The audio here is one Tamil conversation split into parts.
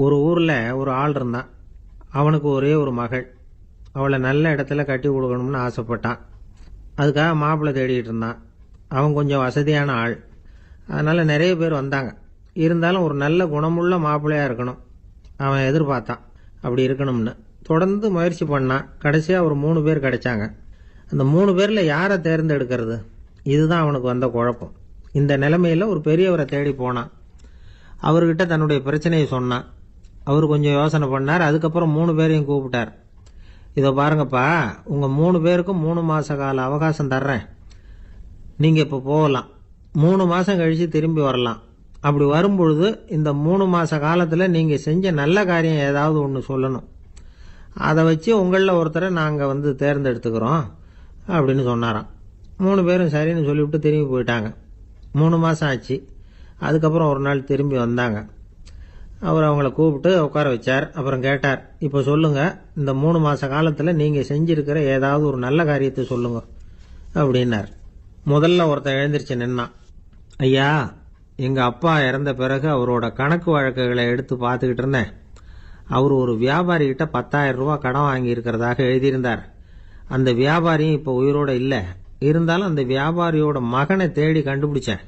ஒரு ஊர்ல ஒரு ஆள் இருந்தான். அவனுக்கு ஒரே ஒரு மகள். அவளை நல்ல இடத்துல கட்டி கொடுக்கணும்னு ஆசைப்பட்டான். அதுக்காக மாப்பிள்ளை தேடிட்டு இருந்தான். அவன் கொஞ்சம் வசதியான ஆள். அதனால நிறைய பேர் வந்தாங்க. இருந்தாலும் ஒரு நல்ல குணமுள்ள மாப்பிள்ளையா இருக்கணும் அவன் எதிர்பார்த்தான். அப்படி இருக்கணும்னு தொடர்ந்து முயற்சி பண்ணான். கடைசியா ஒரு 3 பேர் கிடைச்சாங்க. அந்த 3 பேர்ல யாரை தேர்ந்தெடுக்கிறது, இதுதான் அவனுக்கு வந்த குழப்பம். இந்த நிலைமையில ஒரு பெரியவரை தேடி போனான். அவர்கிட்ட தன்னுடைய பிரச்சனையை சொன்னான். அவர் கொஞ்சம் யோசனை பண்ணார். அதுக்கப்புறம் 3 பேரையும் கூப்பிட்டார். இதோ பாருங்கப்பா, உங்க 3 பேருக்கும் 3 மாச கால அவகாசம் தர்றேன். நீங்க இப்ப போகலாம். 3 மாசம் கழிச்சு திரும்பி வரலாம். அப்படி வரும்பொழுது இந்த 3 மாச காலத்துல நீங்க செஞ்ச நல்ல காரியம் ஏதாவது ஒன்று சொல்லணும். அதை வச்சு உங்களில் ஒருத்தரை நாங்க தேர்ந்தெடுத்துக்கிறோம் அப்படின்னு சொன்னாராம். 3 பேரும் சரின்னு சொல்லிவிட்டு திரும்பி போயிட்டாங்க. 3 மாசம் ஆச்சு. அதுக்கப்புறம் ஒரு நாள் திரும்பி வந்தாங்க. அவர் அவங்கள கூப்பிட்டு உட்கார வச்சார். அப்புறம் கேட்டார், இப்போ சொல்லுங்க, இந்த 3 மாச காலத்துல நீங்க செஞ்சிருக்கிற ஏதாவது ஒரு நல்ல காரியத்தை சொல்லுங்க அப்படின்னார். முதல்ல ஒருத்தன் எழுந்திருச்சு நின்னான். ஐயா, எங்க அப்பா இறந்த பிறகு அவரோட கணக்கு வழக்குகளை எடுத்து பார்த்துக்கிட்டு இருந்தேன். அவர் ஒரு வியாபாரி கிட்ட 10,000 ரூபாய் கடன் வாங்கி இருக்கிறதாக எழுதியிருந்தார். அந்த வியாபாரியும் இப்ப உயிரோட இல்ல. இருந்தாலும் அந்த வியாபாரியோட மகனை தேடி கண்டுபிடிச்சேன்.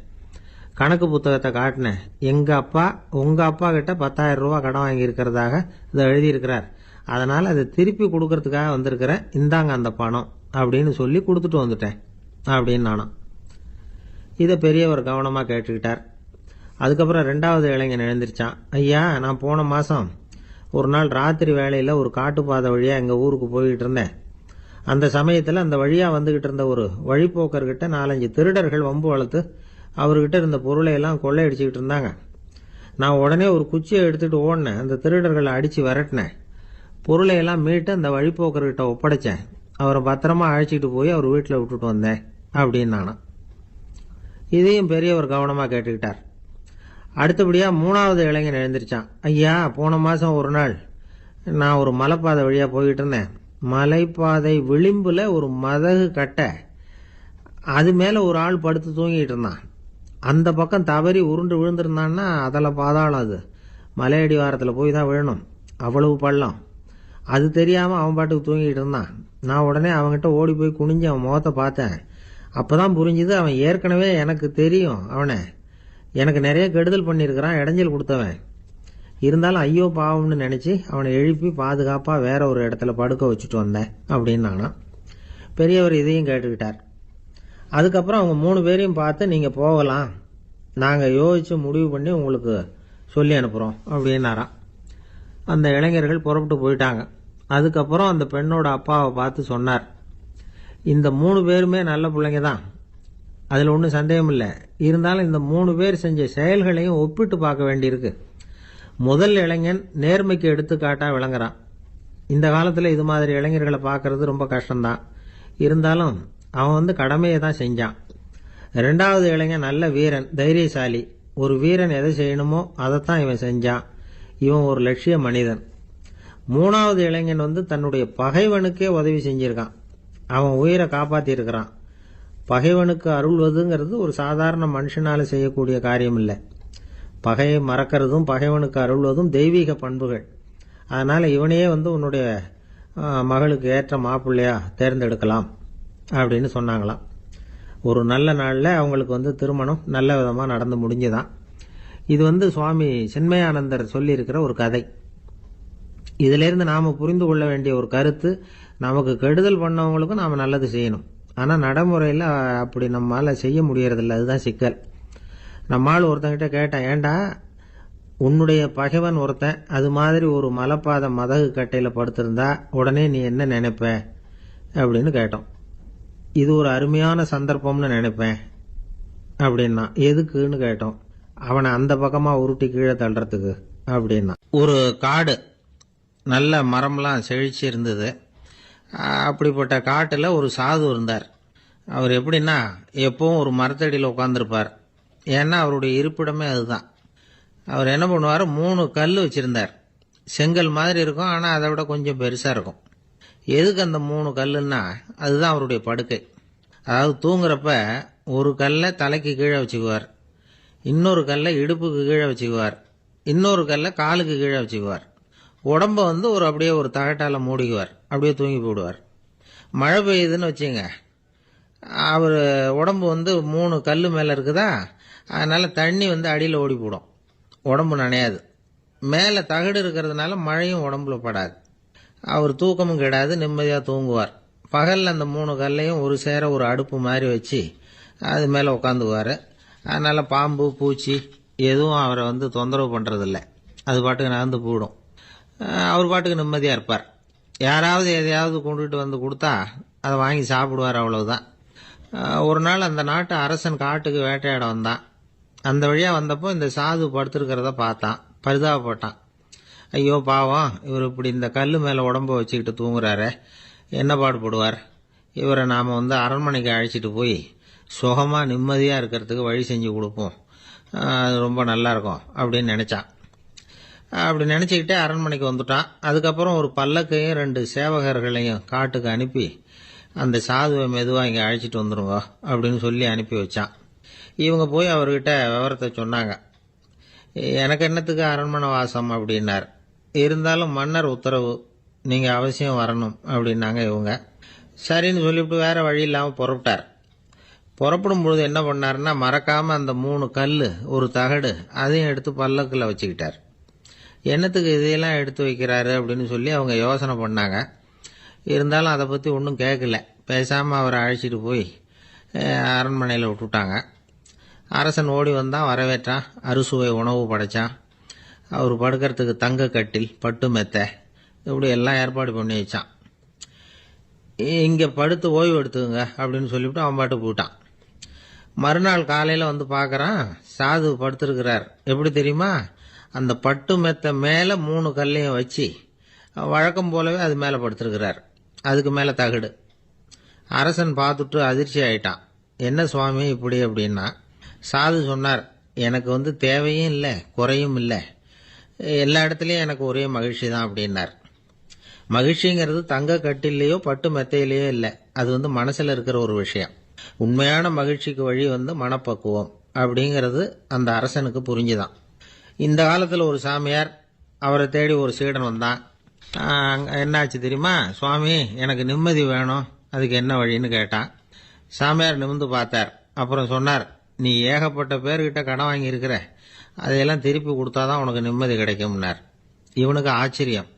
கணக்கு புத்தகத்தை காட்டினேன். எங்க அப்பா உங்க அப்பா கிட்ட 10,000 ரூபாய் கடன் வாங்கி இருக்கிறதாக இதை எழுதியிருக்கிறார். அதனால அதை திருப்பி கொடுக்கறதுக்காக வந்திருக்கிறேன். இந்தாங்க அந்த பணம் அப்படின்னு சொல்லி கொடுத்துட்டு வந்துட்டேன் அப்படின்னு நானும். இதை பெரியவர் கவனமா கேட்டுக்கிட்டார். அதுக்கப்புறம் 2வது இளைஞன் எழுந்திருச்சான். ஐயா, நான் போன மாசம் ஒரு நாள் ராத்திரி வேளையில ஒரு காட்டுப்பாதை வழியா எங்க ஊருக்கு போய்கிட்டு இருந்தேன். அந்த சமயத்துல அந்த வழியா வந்துகிட்டு இருந்த ஒரு வழிபோக்கர்கிட்ட 4-5 திருடர்கள் வம்பு வளர்த்து அவர்கிட்ட இருந்த பொருளை எல்லாம் கொள்ளையடிச்சுக்கிட்டு இருந்தாங்க. நான் உடனே ஒரு குச்சியை எடுத்துட்டு ஓடினேன். அந்த திருடர்களை அடிச்சு விரட்டினேன். பொருளை எல்லாம் மீட்டு அந்த வழிபோக்கர்கிட்ட ஒப்படைச்சேன். அவரை பத்திரமா அழைச்சிட்டு போய் அவர் வீட்டில் விட்டுட்டு வந்தேன் அப்படின்னு நானும். இதையும் பெரியவர் கவனமா கேட்டுக்கிட்டார். அடுத்தபடியா 3வது இளைஞன் எழுந்திருச்சான். ஐயா, போன மாசம் ஒரு நாள் நான் ஒரு மலைப்பாதை வழியா போயிட்டு இருந்தேன். மலைப்பாதை விளிம்புல ஒரு மதகு கட்ட, அது மேல ஒரு ஆள் படுத்து தூங்கிட்டு இருந்தான். அந்த பக்கம் தவறி உருண்டு விழுந்திருந்தான்னா அதில் பாதாளம். அது மலையடி வாரத்தில் போய் தான் விழணும். அவ்வளவு பள்ளம். அது தெரியாம அவன் பாட்டுக்கு தூங்கிட்டு இருந்தான். நான் உடனே அவன்கிட்ட ஓடி போய் குனிஞ்சு அவன் முகத்தை பார்த்தேன். அப்பதான் புரிஞ்சுது, அவன் ஏற்கனவே எனக்கு தெரியும். அவனை எனக்கு நிறைய கெடுதல் பண்ணியிருக்கிறான், இடைஞ்சல் கொடுத்தவன். இருந்தாலும் ஐயோ பாவம்னு நினைச்சு அவனை எழுப்பி பாதுகாப்பா வேற ஒரு இடத்துல படுக்க வச்சுட்டு வந்தேன் அப்படின்னு நானா. பெரியவர் இதையும் கேட்டுக்கிட்டார். அதுக்கப்புறம் அவங்க 3 பேரையும் பார்த்து, நீங்க போகலாம், நாங்க யோசிச்சு முடிவு பண்ணி உங்களுக்கு சொல்லி அனுப்புறோம் அப்படின்னாராம். அந்த இளைஞர்கள் புறப்பட்டு போயிட்டாங்க. அதுக்கப்புறம் அந்த பெண்ணோட அப்பாவை பார்த்து சொன்னார், இந்த 3 பேருமே நல்ல பிள்ளைங்க தான், அதுல ஒன்றும் சந்தேகம் இல்லை. இருந்தாலும் இந்த 3 பேர் செஞ்ச செயல்களையும் ஒப்பிட்டு பார்க்க வேண்டியிருக்கு. முதல் இளைஞன் நேர்மைக்கு எடுத்துக்காட்டா விளங்குறான். இந்த காலத்துல இது மாதிரி இளைஞர்களை பார்க்கறது ரொம்ப கஷ்டம்தான். இருந்தாலும் அவன் கடமையை தான் செஞ்சான். 2வது இளைஞன் நல்ல வீரன், தைரியசாலி. ஒரு வீரன் எதை செய்யணுமோ அதைத்தான் இவன் செஞ்சான். இவன் ஒரு லட்சிய மனிதன். 3வது இளைஞன் தன்னுடைய பகைவனுக்கே உதவி செஞ்சிருக்கான். அவன் உயிரை காப்பாத்தி இருக்கிறான். பகைவனுக்கு அருள்வதுங்கிறது ஒரு சாதாரண மனுஷனால செய்யக்கூடிய காரியம் இல்லை. பகையை மறக்கிறதும் பகைவனுக்கு அருள்வதும் தெய்வீக பண்புகள். அதனால இவனையே உன்னுடைய மகளுக்கு ஏற்ற மாப்பிள்ளையா தேர்ந்தெடுக்கலாம் அப்படின்னு சொன்னாங்களாம். ஒரு நல்ல நாள்ல அவங்களுக்கு திருமணம் நல்ல விதமா நடந்து முடிஞ்சுதான். இது சுவாமி சின்மயானந்தர் சொல்லி இருக்கிற ஒரு கதை. இதுல இருந்து நாம புரிந்து கொள்ள வேண்டிய ஒரு கருத்து, நமக்கு கெடுதல் பண்ணவங்களுக்கும் நாம நல்லது செய்யணும். ஆனா நடைமுறையில அப்படி நம்மால செய்ய முடியறதில்ல. அதுதான் சிக்கல். நம்மால் ஒருத்தங்கிட்ட கேட்டேன், ஏண்டா உன்னுடைய பகைவன் ஒருத்தன் அது மாதிரி ஒரு மலைப்பாத மதகு கட்டையில படுத்திருந்தா உடனே நீ என்ன நினைப்ப அப்படின்னு கேட்டோம். இது ஒரு அருமையான சந்தர்ப்பம்னு நினைப்பேன் அப்படின்னா. எதுக்குன்னு கேட்டோம். அவனை அந்த பக்கமா உருட்டி கீழே தள்ளுறதுக்கு அப்படின்னா. ஒரு காடு, நல்ல மரம்லாம் செழிச்சு இருந்தது. அப்படிப்பட்ட காட்டுல ஒரு சாது இருந்தார். அவர் எப்படின்னா, எப்பவும் ஒரு மரத்தடியில் உட்காந்துருப்பார். ஏன்னா அவருடைய இருப்பிடமே அதுதான். அவர் என்ன பண்ணுவார், 3 கல் வச்சிருந்தார். செங்கல் மாதிரி இருக்கும், ஆனா அதை விட கொஞ்சம் பெருசா இருக்கும். எதுக்கு அந்த 3 கல்லுன்னா, அதுதான் அவருடைய படுக்கை. அதாவது தூங்குறப்ப ஒரு கல்லை தலைக்கு கீழே வச்சுக்குவார், இன்னொரு கல்லை இடுப்புக்கு கீழே வச்சுக்குவார். இன்னொரு கல்லை காலுக்கு கீழே வச்சுக்குவார். உடம்ப வந்து அப்படியே ஒரு தகட்டால் மூடிக்குவார். அப்படியே தூங்கி போடுவார். மழை பெய்யுதுன்னு வச்சுங்க, அவர் உடம்பு வந்து 3 கல் மேலே இருக்குதா, அதனால் தண்ணி வந்து அடியில் ஓடி போடும், உடம்பு நனையாது. மேலே தகடு இருக்கிறதுனால மழையும் உடம்புல படாது. அவர் தூக்கமும் கெடாது, நிம்மதியாக தூங்குவார். பகலில் அந்த 3 கல்லையும் ஒரு சேர ஒரு அடுப்பு மாதிரி வச்சு அது மேலே உட்காந்துக்குவார். அதனால் பாம்பு பூச்சி எதுவும் அவரை வந்து தொந்தரவு பண்ணுறதில்ல. அது பாட்டுக்கு நகர்ந்து போயிடும். அவர் பாட்டுக்கு நிம்மதியாக இருப்பார். யாராவது எதையாவது கொண்டுகிட்டு வந்து கொடுத்தா அதை வாங்கி சாப்பிடுவார், அவ்வளவுதான். ஒரு நாள் அந்த நாட்டு அரசன் காட்டுக்கு வேட்டையாட வந்தான். அந்த வழியாக வந்தப்போ இந்த சாது படுத்திருக்கிறத பார்த்தான். பரிதாபப்பட்டான். ஐயோ பாவம், இவர் இப்படி இந்த கல் மேலே உடம்ப வச்சுக்கிட்டு தூங்குறாரு, என்ன பாடுபடுவார். இவரை நாம் வந்து அரண்மனைக்கு அழைச்சிட்டு போய் சுகமாக நிம்மதியாக இருக்கிறதுக்கு வழி செஞ்சு கொடுப்போம், அது ரொம்ப நல்லாயிருக்கும் அப்படின்னு நினச்சான். அப்படி நினச்சிக்கிட்டே அரண்மனைக்கு வந்துட்டான். அதுக்கப்புறம் ஒரு பல்லக்கையும் 2 சேவகர்களையும் காட்டுக்கு அனுப்பி அந்த சாதுவை மெதுவாக இங்கே அழைச்சிட்டு வந்துடுங்க அப்படின்னு சொல்லி அனுப்பி வச்சான். இவங்க போய் அவர்கிட்ட விவரத்தை சொன்னாங்க. எனக்கு என்னத்துக்கு அரண்மனை வாசம் அப்படின்னார். இருந்தாலும் மன்னர் உத்தரவு, நீங்கள் அவசியம் வரணும் அப்படின்னாங்க இவங்க. சரின்னு சொல்லிவிட்டு வேறு வழி இல்லாமல் புறப்பட்டார். புறப்படும் பொழுது என்ன பண்ணாருன்னா, மறக்காமல் அந்த 3 கல் ஒரு தகடு அதையும் எடுத்து பல்லக்கில் வச்சுக்கிட்டார். என்னத்துக்கு இதையெல்லாம் எடுத்து வைக்கிறாரு அப்படின்னு சொல்லி அவங்க யோசனை பண்ணாங்க. இருந்தாலும் அதை பற்றி ஒன்றும் கேட்கல. பேசாமல் அவரை அழைச்சிட்டு போய் அரண்மனையில் விட்டுட்டாங்க. அரசன் ஓடி வந்தான், வரவேற்றான், அறுசுவை உணவு படைச்சான். அவர் படுக்கிறதுக்கு தங்க கட்டில், பட்டு மெத்தை, இப்படி எல்லாம் ஏற்பாடு பண்ணி வச்சான். இங்கே படுத்து ஓய்வு எடுத்துங்க அப்படின்னு சொல்லிவிட்டு அவன் பாட்டு போயிட்டான். மறுநாள் காலையில் வந்து பார்க்குறான், சாது படுத்திருக்கிறார். எப்படி தெரியுமா, அந்த பட்டு மெத்தை மேலே 3 கல்லையும் வச்சு வழக்கம் போலவே அது மேலே படுத்திருக்கிறார். அதுக்கு மேலே தகடு. அரசன் பார்த்துட்டு அதிர்ச்சி ஆயிட்டான். என்ன சுவாமி இப்படி அப்படின்னா, சாது சொன்னார், எனக்கு வந்து தேவையும் இல்லை குறையும் இல்லை, எல்லா இடத்துலையும் எனக்கு ஒரே மகிழ்ச்சி தான் அப்படின்னார். மகிழ்ச்சிங்கிறது தங்க கட்டிலேயோ பட்டு மெத்தையிலேயோ இல்லை, அது வந்து மனசில் இருக்கிற ஒரு விஷயம். உண்மையான மகிழ்ச்சிக்கு வழி வந்து மனப்பக்குவம் அப்படிங்கிறது அந்த அரசனுக்கு புரிஞ்சுதான். இந்த காலத்தில் ஒரு சாமியார், அவரை தேடி ஒரு சீடன் வந்தான். என்னாச்சு தெரியுமா, சுவாமி எனக்கு நிம்மதி வேணும், அதுக்கு என்ன வழின்னு கேட்டான். சாமியார் நிமிர்ந்து பார்த்தார். அப்புறம் சொன்னார், நீ ஏகப்பட்ட பேர்கிட்ட கடன் வாங்கியிருக்கிற, அதையெல்லாம் திருப்பி கொடுத்தாதான் உனக்கு நிம்மதி கிடைக்கும்னார். இவனுக்கு ஆச்சரியம்.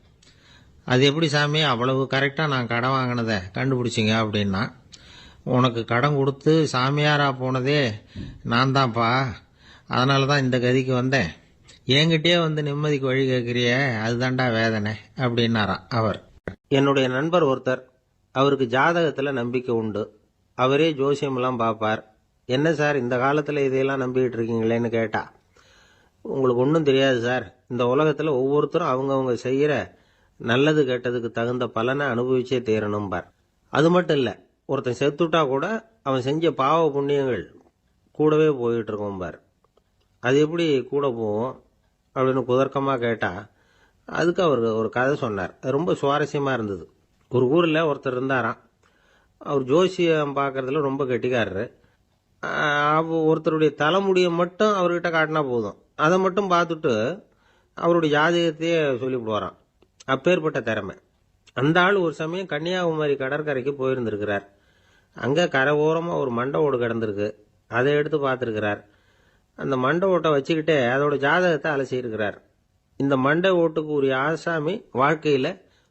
அது எப்படி சாமி, அவ்வளவு கரெக்டாக நான் கடன் வாங்கினதை கண்டுபிடிச்சிங்க அப்படின்னா. உனக்கு கடன் கொடுத்து சாமியாராக போனதே நான் தான்ப்பா, அதனால தான் இந்த கதிக்கு வந்தேன். என்கிட்டயே வந்து நிம்மதிக்கு வழி கேட்குறிய, அதுதான்டா வேதனை அப்படின்னாராம் அவர். என்னுடைய நண்பர் ஒருத்தர், அவருக்கு ஜாதகத்தில் நம்பிக்கை உண்டு. அவரே ஜோசியமெல்லாம் பார்ப்பார். என்ன சார் இந்த காலத்தில் இதையெல்லாம் நம்பிக்கிட்டு இருக்கீங்களேன்னு கேட்டா, உங்களுக்கு ஒன்றும் தெரியாது சார், இந்த உலகத்தில் ஒவ்வொருத்தரும் அவங்கவுங்க செய்கிற நல்லது கெட்டதுக்கு தகுந்த பலனை அனுபவிச்சே தீரணும்பார். அது மட்டும் இல்லை, ஒருத்தன் செத்துட்டா கூட அவன் செஞ்ச பாவ புண்ணியங்கள் கூடவே போயிட்டு இருக்கோம்பார். அது எப்படி கூட போவோம் அப்படின்னு குதர்க்கமாக கேட்டால், அதுக்கு அவர் ஒரு கதை சொன்னார். அது ரொம்ப சுவாரஸ்யமாக இருந்தது. ஒரு ஊரில் ஒருத்தர் இருந்தாராம். அவர் ஜோசியம் பார்க்கறதுல ரொம்ப கெட்டிக்காரரு. ஒருத்தருடைய தலைமுடியை மட்டும் அவர்கிட்ட காட்டினா போதும், அதை மட்டும் பார்த்துட்டு அவருடைய ஜாதகத்தையே சொல்லிவிடுவாராம். அப்பேற்பட்ட திறமை. அந்த ஆள் ஒரு சமயம் கன்னியாகுமரி கடற்கரைக்கு போயிருந்திருக்கிறார். அங்கே கரை ஓரமாக ஒரு மண்டை ஓடு கிடந்திருக்கு. அதை எடுத்து பார்த்துருக்கிறார். அந்த மண்டை ஓட்டை வச்சுக்கிட்டே அதோட ஜாதகத்தை அலசியிருக்கிறார். இந்த மண்டை ஓட்டுக்கு உரிய ஆசாமி வாழ்க்கையில்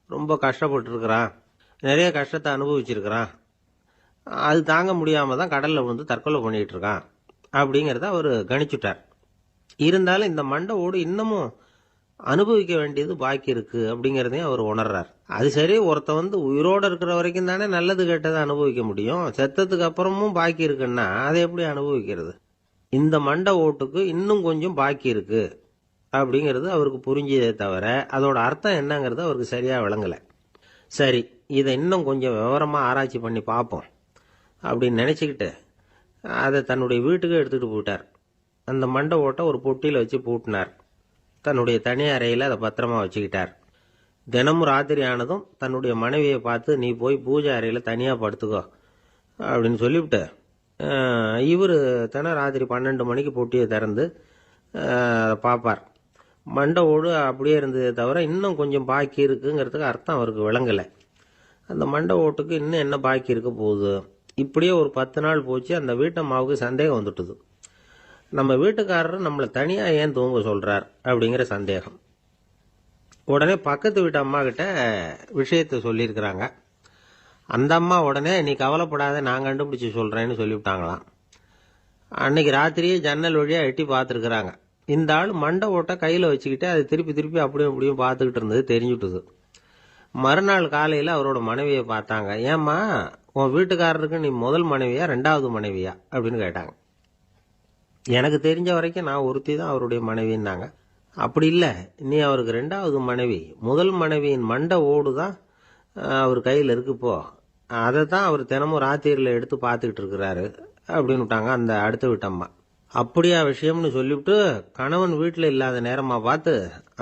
ரொம்ப கஷ்டப்பட்டுருக்கிறான், நிறைய கஷ்டத்தை அனுபவிச்சிருக்கிறான், அது தாங்க முடியாமல் தான் கடலில் விழுந்து தற்கொலை பண்ணிகிட்டு இருக்கான் அப்படிங்கிறத அவர் கணிச்சுட்டார். இருந்தாலும் இந்த மண்டை ஓடு இன்னமும் அனுபவிக்க வேண்டியது பாக்கி இருக்கு அப்படிங்கிறதையும் அவர் உணர்றார். அது சரி, ஒருத்த வந்து உயிரோடு இருக்கிற வரைக்கும் தானே நல்லது கெட்டதை அனுபவிக்க முடியும், செத்ததுக்கு அப்புறமும் பாக்கி இருக்குன்னா அதை எப்படி அனுபவிக்கிறது? இந்த மண்டை ஓட்டுக்கு இன்னும் கொஞ்சம் பாக்கி இருக்கு அப்படிங்கிறது அவருக்கு புரிஞ்சதே தவிர அதோட அர்த்தம் என்னங்கிறது அவருக்கு சரியா விளங்கலை. சரி, இதை இன்னும் கொஞ்சம் விவரமாக ஆராய்ச்சி பண்ணி பார்ப்போம் அப்படின்னு நினச்சிக்கிட்டு அதை தன்னுடைய வீட்டுக்கு எடுத்துகிட்டு போயிட்டார். அந்த மண்டை ஓட்டை ஒரு பொட்டியில் வச்சு பூட்டினார். தன்னுடைய தனி அறையில் அதை பத்திரமா வச்சுக்கிட்டார். தினமும் ராத்திரி ஆனதும் தன்னுடைய மனைவியை பார்த்து, நீ போய் பூஜை அறையில் தனியாக படுத்துக்கோ அப்படின்னு சொல்லிவிட்டு, இவர் ராத்திரி 12 மணிக்கு பொட்டியை திறந்து பார்ப்பார். மண்டை ஓடு அப்படியே இருந்ததே தவிர இன்னும் கொஞ்சம் பாக்கி இருக்குங்கிறதுக்கு அர்த்தம் அவருக்கு விளங்கலை. அந்த மண்டை ஓட்டுக்கு இன்னும் என்ன பாக்கி இருக்க போகுது. இப்படியே ஒரு 10 நாள் போச்சு. அந்த வீட்டம்மாவுக்கு சந்தேகம் வந்துட்டுது. நம்ம வீட்டுக்காரர் நம்மளை தனியாக ஏன் தூங்க சொல்கிறார் அப்படிங்கிற சந்தேகம். உடனே பக்கத்து வீட்டு அம்மா கிட்ட விஷயத்தை சொல்லியிருக்கிறாங்க. அந்த அம்மா உடனே நீ கவலைப்படாத, நான் கண்டுபிடிச்சி சொல்கிறேன்னு சொல்லிவிட்டாங்களாம். அன்னைக்கு ராத்திரியே ஜன்னல் வழியாக எட்டி பார்த்துருக்குறாங்க. இந்த ஆள் மண்டை ஓட்டை கையில் வச்சுக்கிட்டு அது திருப்பி திருப்பி அப்படியும் இப்படியும் பார்த்துக்கிட்டு இருந்தது தெரிஞ்சுட்டுது. மறுநாள் காலையில் அவரோட மனைவியை பார்த்தாங்க. ஏம்மா, உன் வீட்டுக்காரருக்கு நீ முதல் மனைவியா 2வது மனைவியா அப்படின்னு கேட்டாங்க. எனக்கு தெரிஞ்ச வரைக்கும் நான் ஒருத்தி தான் அவருடைய மனைவின்னாங்க. அப்படி இல்லை, நீ அவருக்கு 2வது மனைவி. முதல் மனைவியின் மண்டை ஓடு தான் அவர் கையில் இருக்குப்போ, அதை தான் அவர் தினமும் ராத்திரியில் எடுத்து பார்த்துக்கிட்டு இருக்கிறாரு அப்படின்னு விட்டாங்க அந்த அடுத்த வீட்டம்மா. அப்படியா விஷயம்னு சொல்லிவிட்டு கணவன் வீட்டில் இல்லாத நேரமாக பார்த்து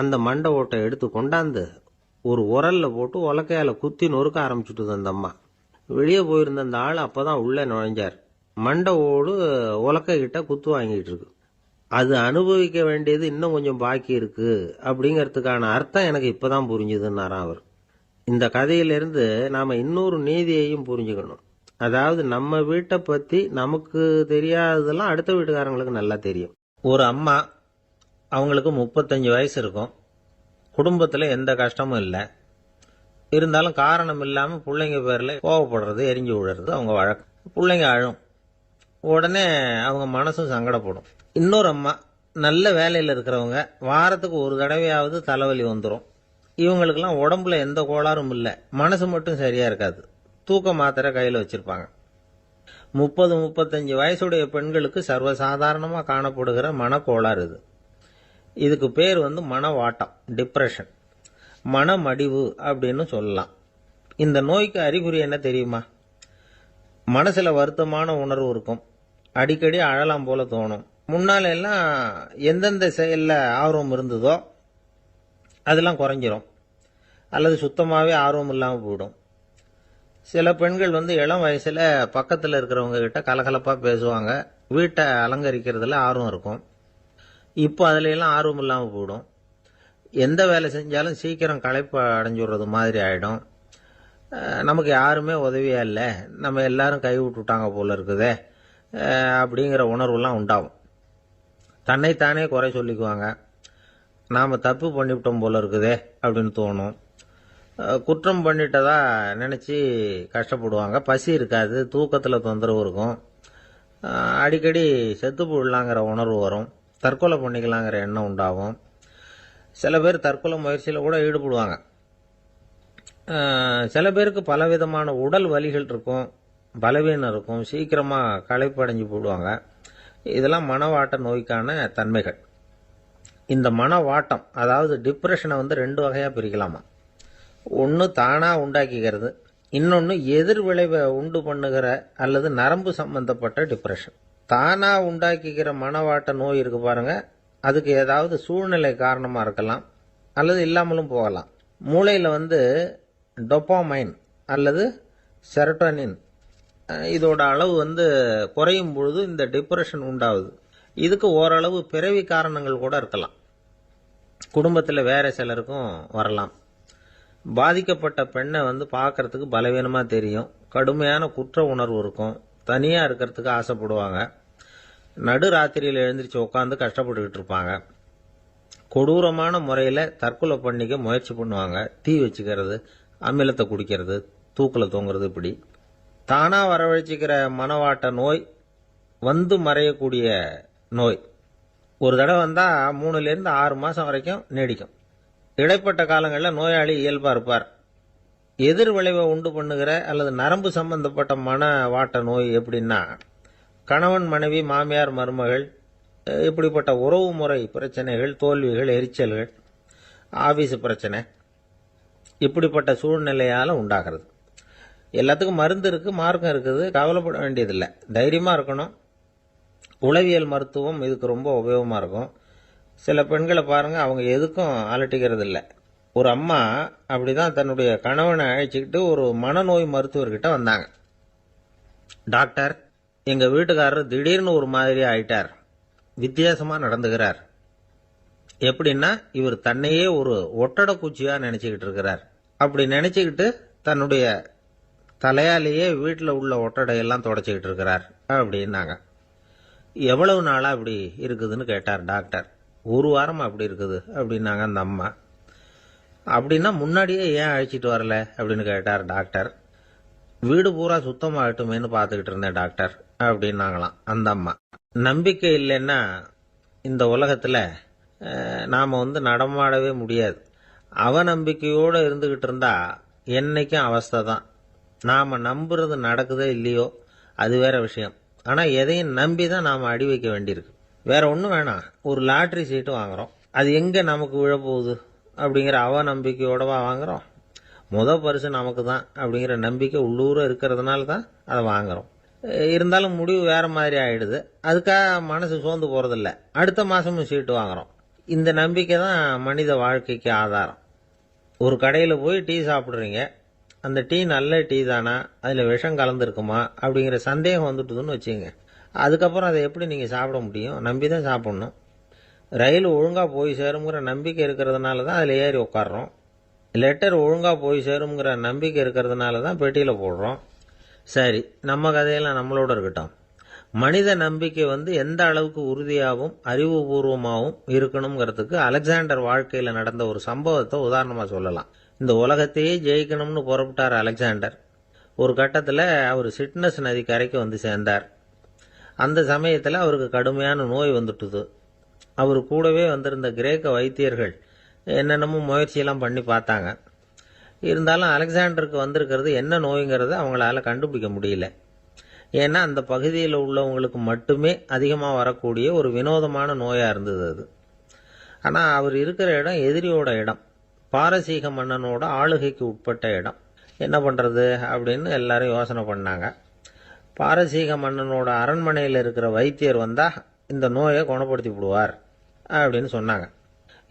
அந்த மண்டை ஓட்டை எடுத்து கொண்டாந்து ஒரு உரல்ல போட்டு உலக்கையால குத்தி நொறுக்க ஆரம்பிச்சுட்டுது அந்த அம்மா. வெளியே போயிருந்த அந்த ஆள் அப்போதான் உள்ளே நுழைஞ்சார். மண்டை ஓடு உலக்கை கிட்ட குத்து வாங்கிட்டு இருக்கு. அது அனுபவிக்க வேண்டியது இன்னும் கொஞ்சம் பாக்கி இருக்கு அப்படிங்கிறதுக்கான அர்த்தம் எனக்கு இப்பதான் புரிஞ்சுதுன்னாராம் அவர். இந்த கதையிலிருந்து நாம இன்னொரு நீதியையும் புரிஞ்சுக்கணும். அதாவது நம்ம வீட்டை பத்தி நமக்கு தெரியாததெல்லாம் அடுத்த வீட்டுக்காரங்களுக்கு நல்லா தெரியும். ஒரு அம்மா, அவங்களுக்கு 35 வயசு இருக்கும். குடும்பத்தில் எந்த கஷ்டமும் இல்லை. இருந்தாலும் காரணம் இல்லாமல் பிள்ளைங்க பேரில் கோவப்படுறது, எரிஞ்சு விடுறது அவங்க வழக்கம். பிள்ளைங்க அழும். உடனே அவங்க மனசும் சங்கடப்படும். இன்னொரு அம்மா, நல்ல வேலையில் இருக்கிறவங்க, வாரத்துக்கு ஒரு தடவையாவது தலைவலி வந்துடும். இவங்களுக்கெல்லாம் உடம்புல எந்த கோளாறும் இல்லை, மனசு மட்டும் சரியா இருக்காது. தூக்க மாத்திரை கையில் வச்சிருப்பாங்க. 30-35 வயசுடைய பெண்களுக்கு சர்வசாதாரணமாக காணப்படுகிற மனக்கோளாறு இது. இதுக்கு பேர் மனவாட்டம், டிப்ரெஷன், மனமடிவு அப்படின்னு சொல்லலாம். இந்த நோய்க்கு அறிகுறி என்ன தெரியுமா? மனசுல வருத்தமான உணர்வு இருக்கும். அடிக்கடி அழலாம் போல தோணும். முன்னால எல்லாம் எந்தெந்த செயல்ல ஆர்வம் இருந்ததோ அதெல்லாம் குறைஞ்சிரும், அல்லது சுத்தமாவே ஆர்வம் இல்லாமல் போயிடும். சில பெண்கள் இளம் வயசுல பக்கத்தில் இருக்கிறவங்க கிட்ட கலகலப்பா பேசுவாங்க. வீட்டை அலங்கரிக்கிறதுல ஆர்வம் இருக்கும். இப்போ அதுல எல்லாம் ஆர்வம் இல்லாமல் போயிடும். எந்த வேலை செஞ்சாலும் சீக்கிரம் களைப்பு அடைஞ்சுடுறது மாதிரி ஆயிடும். நமக்கு யாருமே உதவியா இல்லை, நம்ம எல்லாரும் கை விட்டுட்டாங்க போல இருக்குதே அப்படிங்கிற உணர்வுலாம் உண்டாகும். தன்னைத்தானே குறை சொல்லிக்குவாங்க. நாம் தப்பு பண்ணிவிட்டோம் போல இருக்குதே அப்படின்னு தோணும். குற்றம் பண்ணிட்டதா நினச்சி கஷ்டப்படுவாங்க. பசி இருக்காது, தூக்கத்தில் தொந்தரவு இருக்கும். அடிக்கடி செத்து போடலாங்கிற உணர்வு வரும். தற்கொலை பண்ணிக்கலாங்கிற எண்ணம் உண்டாகும். சில பேர் தற்கொலை முயற்சியில் கூட ஈடுபடுவாங்க. சில பேருக்கு பலவிதமான உடல் வலிகள் இருக்கும், பலவீனம் இருக்கும், சீக்கிரமாக களைப்படைஞ்சு போடுவாங்க. இதெல்லாம் மனவாட்ட நோய்க்கான தன்மைகள். இந்த மனவாட்டம், அதாவது டிப்ரெஷனை 2 வகையாக பிரிக்கலாமா. ஒன்று தானாக உண்டாக்கிக்கிறது, இன்னொன்று எதிர் விளைவை உண்டு பண்ணுகிற அல்லது நரம்பு சம்பந்தப்பட்ட டிப்ரெஷன். தானாக உண்டாக்கிக்கிற மனவாட்ட நோய் இருக்கு பாருங்க, அதுக்கு ஏதாவது சூழ்நிலை காரணமாக இருக்கலாம், அல்லது இல்லாமலும் போகலாம். மூளையில் டொபாமைன் அல்லது செரோட்டோனின் இதோட அளவு குறையும் பொழுது இந்த டிப்ரெஷன் உண்டாகுது. இதுக்கு ஓரளவு பிறவி காரணங்கள் கூட இருக்கலாம். குடும்பத்தில் வேற சிலருக்கும் வரலாம். பாதிக்கப்பட்ட பெண்ணை பார்க்கறதுக்கு பலவீனமாக தெரியும். கடுமையான குற்ற உணர்வு இருக்கும். தனியாக இருக்கிறதுக்கு ஆசைப்படுவாங்க. நடு ராத்திரியில் எழுந்திரிச்சு உட்காந்து கஷ்டப்பட்டுக்கிட்டு இருப்பாங்க. கொடூரமான முறையில் தற்கொலை பண்ணிக்க முயற்சி பண்ணுவாங்க. தீ வச்சுக்கிறது, அமிலத்தை குடிக்கிறது, தூக்கில் தொங்குறது. இப்படி தானா வரவழைச்சிக்கிற மனவாட்ட நோய் மறையக்கூடிய நோய். ஒரு தடவை வந்தால் 3லேருந்து 6 மாதம் வரைக்கும் நீடிக்கும். இடைப்பட்ட காலங்களில் நோயாளி இயல்பாக இருப்பார். எதிர் விளைவை உண்டு பண்ணுகிற அல்லது நரம்பு சம்பந்தப்பட்ட மனவாட்ட நோய் எப்படின்னா, கணவன் மனைவி, மாமியார் மருமகள், இப்படிப்பட்ட உறவு முறை பிரச்சனைகள், தோல்விகள், எரிச்சல்கள், ஆபீஸ் பிரச்சனை, இப்படிப்பட்ட சூழ்நிலையால் உண்டாகிறது. எல்லாத்துக்கும் மருந்து இருக்கு, மார்க்கம் இருக்குது, கவலைப்பட வேண்டியதில்லை, தைரியமாக இருக்கணும். உளவியல் மருத்துவம் இதுக்கு ரொம்ப உபயோகமாக இருக்கும். சில பெண்களை பாருங்க, அவங்க எதுக்கும் அலட்டிக்கிறது இல்லை. ஒரு அம்மா அப்படிதான் தன்னுடைய கணவனை அழைச்சிக்கிட்டு ஒரு மனநோய் மருத்துவர்கிட்ட வந்தாங்க. டாக்டர், எங்கள் வீட்டுக்காரர் திடீர்னு ஒரு மாதிரி ஆயிட்டார், வித்தியாசமாக நடந்துகிறார், எப்படின்னா, இவர் தன்னையே ஒரு ஒட்டட குச்சியா நினைச்சுக்கிட்டு இருக்கிறார். அப்படி நினைச்சுக்கிட்டு தன்னுடைய தலையாலேயே வீட்டில் உள்ள ஒட்டடையெல்லாம் தொடச்சிக்கிட்டு இருக்கிறார் அப்படின்னாங்க. எவ்வளவு நாளா அப்படி இருக்குதுன்னு கேட்டார் டாக்டர். ஒரு வாரமா அப்படி இருக்குது அப்படின்னாங்க அந்த அம்மா. அப்படின்னா முன்னாடியே ஏன் அழைச்சிட்டு வரல அப்படின்னு கேட்டார் டாக்டர். வீடு பூரா சுத்தமாகட்டுமேனு பார்த்துக்கிட்டு இருந்தேன் டாக்டர் அப்படின்னாங்களாம் அந்த அம்மா. நம்பிக்கை இல்லைன்னா இந்த உலகத்தில் நாம் நடமாடவே முடியாது. அவநம்பிக்கையோடு இருந்துக்கிட்டு இருந்தா என்னைக்கும் அவஸ்தை தான். நாம் நம்புறது நடக்குதோ இல்லையோ அது வேற விஷயம். ஆனால் எதையும் நம்பி தான் நாம் அடி வைக்க வேண்டியிருக்கு. வேற ஒன்றும் வேணாம், ஒரு லாட்ரி சீட்டு வாங்குறோம், அது எங்கே நமக்கு விழப்போகுது அப்படிங்கிற அவநம்பிக்கையோடவா வாங்குறோம். பரிசு நமக்கு தான் அப்படிங்கிற நம்பிக்கை உள்ளூர இருக்கிறதுனால தான் அதை வாங்குறோம். இருந்தாலும் முடிவு வேற மாதிரி ஆயிடுது. அதுக்காக மனசு சோர்ந்து போறதில்ல. அடுத்த மாசமும் சீட்டு வாங்குறோம். இந்த நம்பிக்கை தான் மனித வாழ்க்கைக்கு ஆதாரம். ஒரு கடையில் போய் டீ சாப்பிட்றீங்க, அந்த டீ நல்ல டீ தானா, அதில் விஷம் கலந்துருக்குமா அப்படிங்கிற சந்தேகம் வந்துட்டுதுன்னு வச்சுங்க. அதுக்கப்புறம் அதை எப்படி நீங்கள் சாப்பிட முடியும்? நம்பி தான் சாப்பிட்ணும். ரயில் ஒழுங்காக போய் சேருங்கிற நம்பிக்கை இருக்கிறதுனால தான் அதில் ஏறி உட்காடுறோம். லெட்டர் ஒழுங்காக போய் சேருங்கிற நம்பிக்கை இருக்கிறதுனால தான் பெட்டியில் போடுறோம். சரி, நம்ம கதையெல்லாம் நம்மளோட இருக்கட்டும். மனித நம்பிக்கை எந்த அளவுக்கு உறுதியாகவும் அறிவுபூர்வமாகவும் இருக்கணுங்கிறதுக்கு அலெக்சாண்டர் வாழ்க்கையில் நடந்த ஒரு சம்பவத்தை உதாரணமாக சொல்லலாம். இந்த உலகத்தையே ஜெயிக்கணும்னு புறப்பட்டார் அலெக்சாண்டர். ஒரு கட்டத்தில் அவர் சிட்னஸ் நதி கரைக்கு சேர்ந்தார். அந்த சமயத்தில் அவருக்கு கடுமையான நோய் வந்துட்டுது. அவர் கூடவே வந்திருந்த கிரேக்க வைத்தியர்கள் என்னென்னமோ முயற்சியெல்லாம் பண்ணி பார்த்தாங்க. இருந்தாலும் அலெக்சாண்டருக்கு வந்திருக்கிறது என்ன நோய்ங்கிறத அவங்களால கண்டுபிடிக்க முடியல. ஏன்னா அந்த பகுதியில் உள்ளவங்களுக்கு மட்டுமே அதிகமாக வரக்கூடிய ஒரு வினோதமான நோயாக இருந்தது அது. ஆனால் அவர் இருக்கிற இடம் எதிரியோட இடம், பாரசீக மன்னனோட ஆளுகைக்கு உட்பட்ட இடம். என்ன பண்ணுறது அப்படின்னு எல்லாரும் யோசனை பண்ணாங்க. பாரசீக மன்னனோட அரண்மனையில் இருக்கிற வைத்தியர் வந்தால் இந்த நோயை குணப்படுத்தி விடுவார் அப்படின்னு சொன்னாங்க.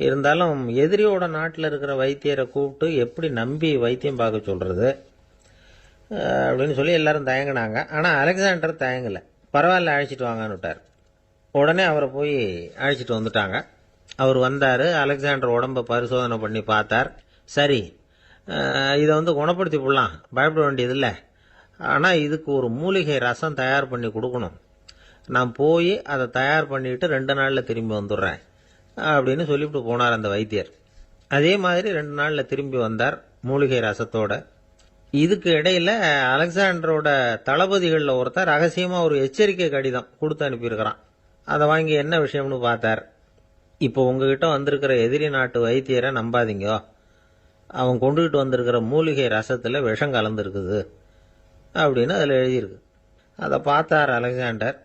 இருந்தாலும் எதிரியோட நாட்டில் இருக்கிற வைத்தியரை கூப்பிட்டு எப்படி நம்பி வைத்தியம் பார்க்க சொல்கிறது அப்படின்னு சொல்லி எல்லாரும் தயங்கினாங்க. ஆனால் அலெக்சாண்டர் தயங்கலை. பரவாயில்ல, அழைச்சிட்டு வாங்கன்னு விட்டார். உடனே அவரை போய் அழைச்சிட்டு வந்துட்டாங்க. அவர் வந்தார். அலெக்சாண்டர் உடம்பை பரிசோதனை பண்ணி பார்த்தார். சரி, இதை குணப்படுத்தி விடலாம், பயப்பட வேண்டியதில்லை. ஆனால் இதுக்கு ஒரு மூலிகை ரசம் தயார் பண்ணி கொடுக்கணும். நான் போய் அதை தயார் பண்ணிட்டு 2 நாளில் திரும்பி வந்துடுறேன் அப்படின்னு சொல்லிவிட்டு போனார் அந்த வைத்தியர். அதே மாதிரி 2 நாளில் திரும்பி வந்தார் மூலிகை ரசத்தோட. இதுக்கு இடையில அலெக்சாண்டரோட தளபதிகளில் ஒருத்தர் ரகசியமாக ஒரு எச்சரிக்கை கடிதம் கொடுத்து அனுப்பியிருக்கிறான். அதை வாங்கி என்ன விஷயம்னு பார்த்தார். இப்போ உங்ககிட்ட வந்திருக்கிற எதிரி நாட்டு வைத்தியரை நம்பாதீங்க, அவன் கொண்டுகிட்டு வந்திருக்கிற மூலிகை ரசத்தில் விஷம் கலந்துருக்குது அப்படின்னு அதில் எழுதியிருக்கு. அதை பார்த்தார் அலெக்சாண்டர்.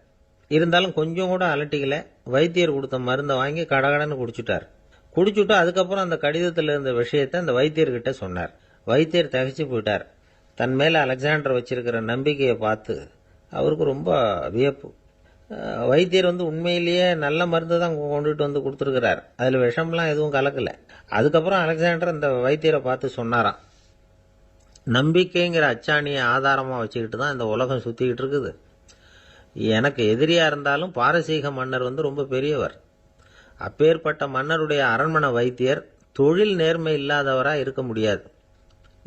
இருந்தாலும் கொஞ்சம் கூட அலட்டிக்கல. வைத்தியர் கொடுத்த மருந்தை வாங்கி கடகடன்னு குடிச்சுட்டு அதுக்கப்புறம் அந்த கடிதத்தில் இருந்த விஷயத்தை அந்த வைத்தியர்கிட்ட சொன்னார். வைத்தியர் திகைச்சு போயிட்டார். தன் மேலே அலெக்சாண்டர் வச்சிருக்கிற நம்பிக்கையை பார்த்து அவருக்கு ரொம்ப வியப்பு. வைத்தியர் உண்மையிலேயே நல்ல மருந்து தான் கொண்டுட்டு கொடுத்துருக்கிறார், அதில் விஷம்லாம் எதுவும் கலக்கலை. அதுக்கப்புறம் அலெக்சாண்டர் அந்த வைத்தியரை பார்த்து சொன்னாராம், நம்பிக்கைங்கிற அச்சாணியை ஆதாரமாக வச்சுக்கிட்டு தான் இந்த உலகம் சுற்றிக்கிட்டு இருக்குது. எனக்கு எதிரியாக இருந்தாலும் பாரசீக மன்னர் ரொம்ப பெரியவர். அப்பேற்பட்ட மன்னருடைய அரண்மனை வைத்தியர் தொழில் நேர்மை இல்லாதவராக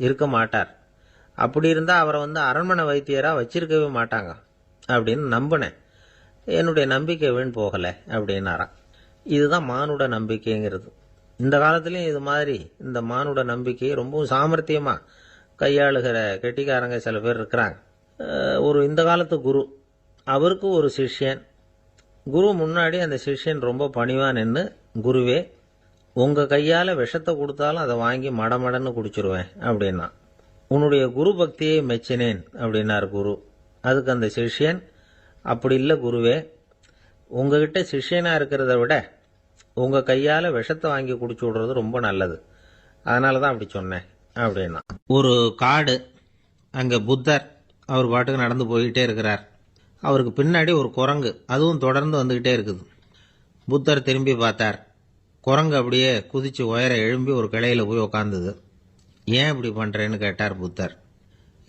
இருக்க மாட்டார். அப்படி இருந்தால் அவரை அரண்மனை வைத்தியராக வச்சிருக்கவே மாட்டாங்க அப்படின்னு நம்பினேன். என்னுடைய நம்பிக்கை வீண் போகலை அப்படின்னாராம். இதுதான் மானுட நம்பிக்கைங்கிறது. இந்த காலத்துலேயும் இது மாதிரி இந்த மானுட நம்பிக்கையை ரொம்பவும் சாமர்த்தியமாக கையாளுகிற கெட்டிக்காரங்க சில பேர் இருக்கிறாங்க. ஒரு இந்த காலத்து குரு, அவருக்கு ஒரு சிஷ்யன். குரு முன்னாடி அந்த சிஷ்யன் ரொம்ப பணிவாக நின்று, குருவே, உங்கள் கையால் விஷத்தை கொடுத்தாலும் அதை வாங்கி மடமடன்னு குடிச்சிருவேன் அப்படின்னா. உன்னுடைய குரு பக்தியை மெச்சினேன் அப்படின்னார் குரு. அதுக்கு அந்த சிஷ்யன், அப்படி இல்லை குருவே, உங்ககிட்ட சிஷ்யனாக இருக்கிறத விட உங்கள் கையால் விஷத்தை வாங்கி குடிச்சு விடுறது ரொம்ப நல்லது, அதனால தான் அப்படி சொன்னேன் அப்படின்னா. ஒரு காடு, அங்கே புத்தர் அவர் பாட்டுக்கு நடந்து போய்கிட்டே இருக்கிறார். அவருக்கு பின்னாடி ஒரு குரங்கு, அதுவும் தொடர்ந்து வந்துக்கிட்டே இருக்குது. புத்தர் திரும்பி பார்த்தார். குரங்கு அப்படியே குதிச்சு உயர எழும்பி ஒரு கிளையில் போய் உக்காந்துது. ஏன் இப்படி பண்ணுறேன்னு கேட்டார் புத்தர்.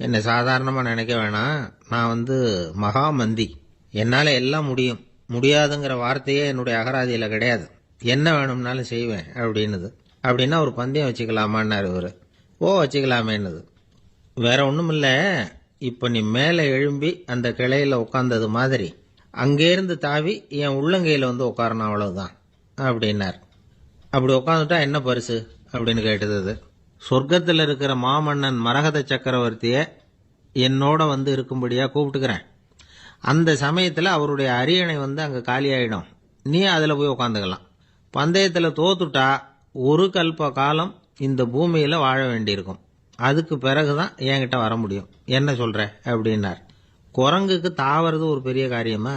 என்னை சாதாரணமாக நினைக்க வேணாம், நான் மகாமந்தி, என்னால் எல்லாம் முடியும், முடியாதுங்கிற வார்த்தையே என்னுடைய அகராதியில் கிடையாது. என்ன வேணும்னாலும் செய்வேன் அப்படின்னுது. அப்படின்னா ஒரு பந்தயம் வச்சுக்கலாமான்னாரு இவர். ஓ வச்சுக்கலாமேன்னுது. வேற ஒன்றும் இல்லை, இப்போ நீ மேலே எழும்பி அந்த கிளையில் உட்காந்தது மாதிரி அங்கேருந்து தாவி என் உள்ளங்கையில் வந்து உட்காரணும், அவ்வளவுதான் அப்படின்னார். அப்படி உட்காந்துட்டா என்ன பரிசு அப்படின்னு கேட்டது அது. சொர்க்கத்தில் இருக்கிற மாமன்னன் மரகத சக்கரவர்த்தியை என்னோட வந்து இருக்கும்படியா கூப்பிட்டுக்கிறேன். அந்த சமயத்தில் அவருடைய அரியணை வந்து அங்கே காலியாயிடும், நீ அதில் போய் உட்காந்துக்கலாம். பந்தயத்தில் தோத்துட்டா ஒரு கல்ப காலம் இந்த பூமியில் வாழ வேண்டியிருக்கும். அதுக்கு பிறகுதான் என்கிட்ட வர முடியும். என்ன சொல்ற அப்படின்னார். குரங்குக்கு தாவறது ஒரு பெரிய காரியமா?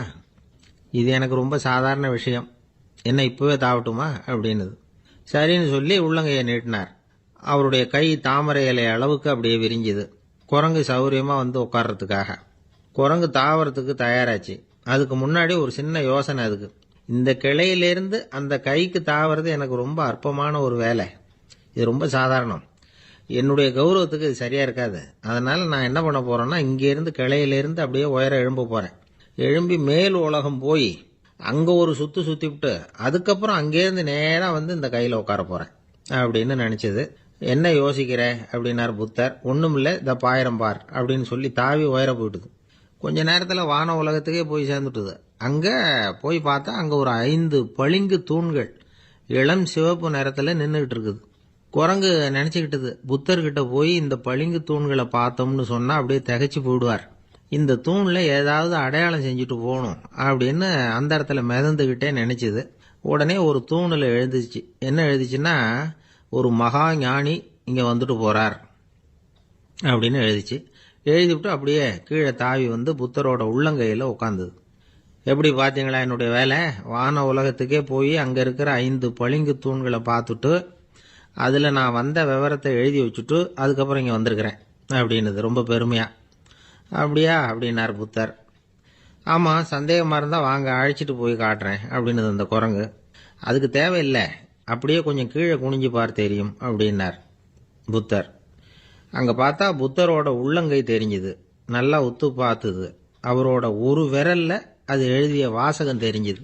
இது எனக்கு ரொம்ப சாதாரண விஷயம், என்ன இப்பவே தாவட்டுமா அப்படின்னுது. சரின்னு சொல்லி உள்ளங்கையை நீட்டினார். அவருடைய கை தாமரை இலை அளவுக்கு அப்படியே விரிஞ்சுது, குரங்கு சௌரியமா வந்து உட்கார்றதுக்காக. குரங்கு தாவறதுக்கு தயாராச்சு. அதுக்கு முன்னாடி ஒரு சின்ன யோசனை அதுக்கு. இந்த கிளையிலிருந்து அந்த கைக்கு தாவறது எனக்கு ரொம்ப அற்பமான ஒரு வேலை, இது ரொம்ப சாதாரணம், என்னுடைய கௌரவத்துக்கு இது சரியா இருக்காது. அதனால நான் என்ன பண்ண போறேன்னா, இங்கிருந்து கிளையிலிருந்து அப்படியே உயர எழும்ப போறேன். எழும்பி மேல் உலகம் போய் அங்க ஒரு சுத்து சுத்திவிட்டு அதுக்கப்புறம் அங்கேருந்து நேரா வந்து இந்த கையில உட்கார போறேன் அப்படின்னு நினைச்சது. என்ன யோசிக்கிற அப்படின்னார் புத்தர். ஒண்ணுமில்ல, இந்த பாயிரம் பார் அப்படின்னு சொல்லி தாவி உயர போயிட்டுது. கொஞ்ச நேரத்தில் வான உலகத்துக்கே போய் சேர்ந்துட்டுது. அங்க போய் பார்த்தா அங்க ஒரு 5 பளிங்கு தூண்கள் இளம் சிவப்பு நிறத்துல நின்றுகிட்டு இருக்குது. குரங்கு நினைச்சுக்கிட்டது, புத்தர்கிட்ட போய் இந்த பளிங்கு தூண்களை பார்த்தோம்னு சொன்னா அப்படியே திகைச்சு போயிடுவார், இந்த தூண்ல ஏதாவது அடையாளம் செஞ்சுட்டு போகணும் அப்படின்னு அந்த இடத்துல மிதந்துகிட்டே நினைச்சுது. உடனே ஒரு தூணில் எழுதிச்சு. என்ன எழுதிச்சுன்னா, ஒரு மகா ஞானி இங்க வந்துட்டு போறார் அப்படின்னு எழுதிச்சு. எழுதிவிட்டு அப்படியே கீழே தாவி வந்து புத்தரோட உள்ளங்கையில் உட்காந்துது. எப்படி பார்த்தீங்களா என்னுடைய வேலை? வான உலகத்துக்கே போய் அங்கே இருக்கிற 5 பளிங்கு தூண்களை பார்த்துட்டு அதில் நான் வந்த விவரத்தை எழுதி வச்சுட்டு அதுக்கப்புறம் இங்கே வந்திருக்கிறேன் அப்படின்னுது ரொம்ப பெருமையா. அப்படியா அப்படின்னார் புத்தர். ஆமாம், சந்தேகமாக இருந்தால் வாங்க அழைச்சிட்டு போய் காட்டுறேன் அப்படின்னுது அந்த குரங்கு. அதுக்கு தேவையில்லை, அப்படியே கொஞ்சம் கீழே குனிஞ்சு பார் தெரியும் அப்படின்னார் புத்தர். அங்கே பார்த்தா புத்தரோட உள்ளங்கை தெரிஞ்சுது. நல்லா உத்து பார்த்துது. அவரோட ஒரு விரல்ல அது எழுதிய வாசகம் தெரிஞ்சுது.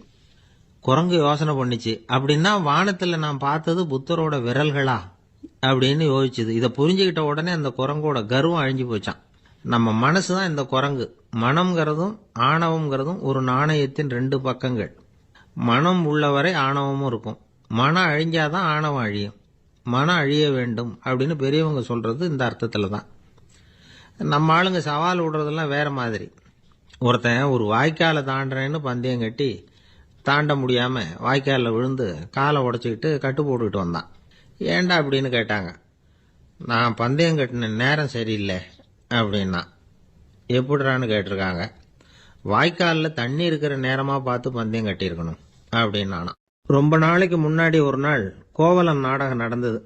குரங்கு யோசனை பண்ணிச்சு, அப்படின்னா வானத்தில் நான் பார்த்தது புத்தரோட விரல்களா அப்படின்னு யோசிச்சுது. இதை புரிஞ்சுக்கிட்ட உடனே அந்த குரங்கோட கர்வம் அழிஞ்சு போச்சான். நம்ம மனசு தான் இந்த குரங்கு. மனம்ங்கிறதும் ஆணவம்ங்கிறதும் ஒரு நாணயத்தின் 2 பக்கங்கள். மனம் உள்ளவரை ஆணவமும் இருக்கும். மனம் அழிஞ்சாதான் ஆணவம் அழியும். மனம் அழிய வேண்டும் அப்படின்னு பெரியவங்க சொல்றது இந்த அர்த்தத்தில் தான். நம்ம ஆளுங்க சவால் விடுறதெல்லாம் வேற மாதிரி. ஒருத்தன் ஒரு வாய்க்காலை தாண்டுறேன்னு பந்தயம் கட்டி தாண்ட முடியாம வாய்க்காலில் விழுந்து காலை உடைச்சிக்கிட்டு கட்டு போட்டுக்கிட்டு வந்தான். ஏண்டா அப்படின்னு கேட்டாங்க. நான் பந்தயம் கட்டின நேரம் சரியில்லை அப்படின்னா. எப்படிறான்னு கேட்டிருக்காங்க. வாய்க்காலில் தண்ணி இருக்கிற நேரமாக பார்த்து பந்தயம் கட்டியிருக்கணும் அப்படின்னானா. ரொம்ப நாளைக்கு முன்னாடி ஒரு நாள் கோவலன் நாடகம் நடந்தது.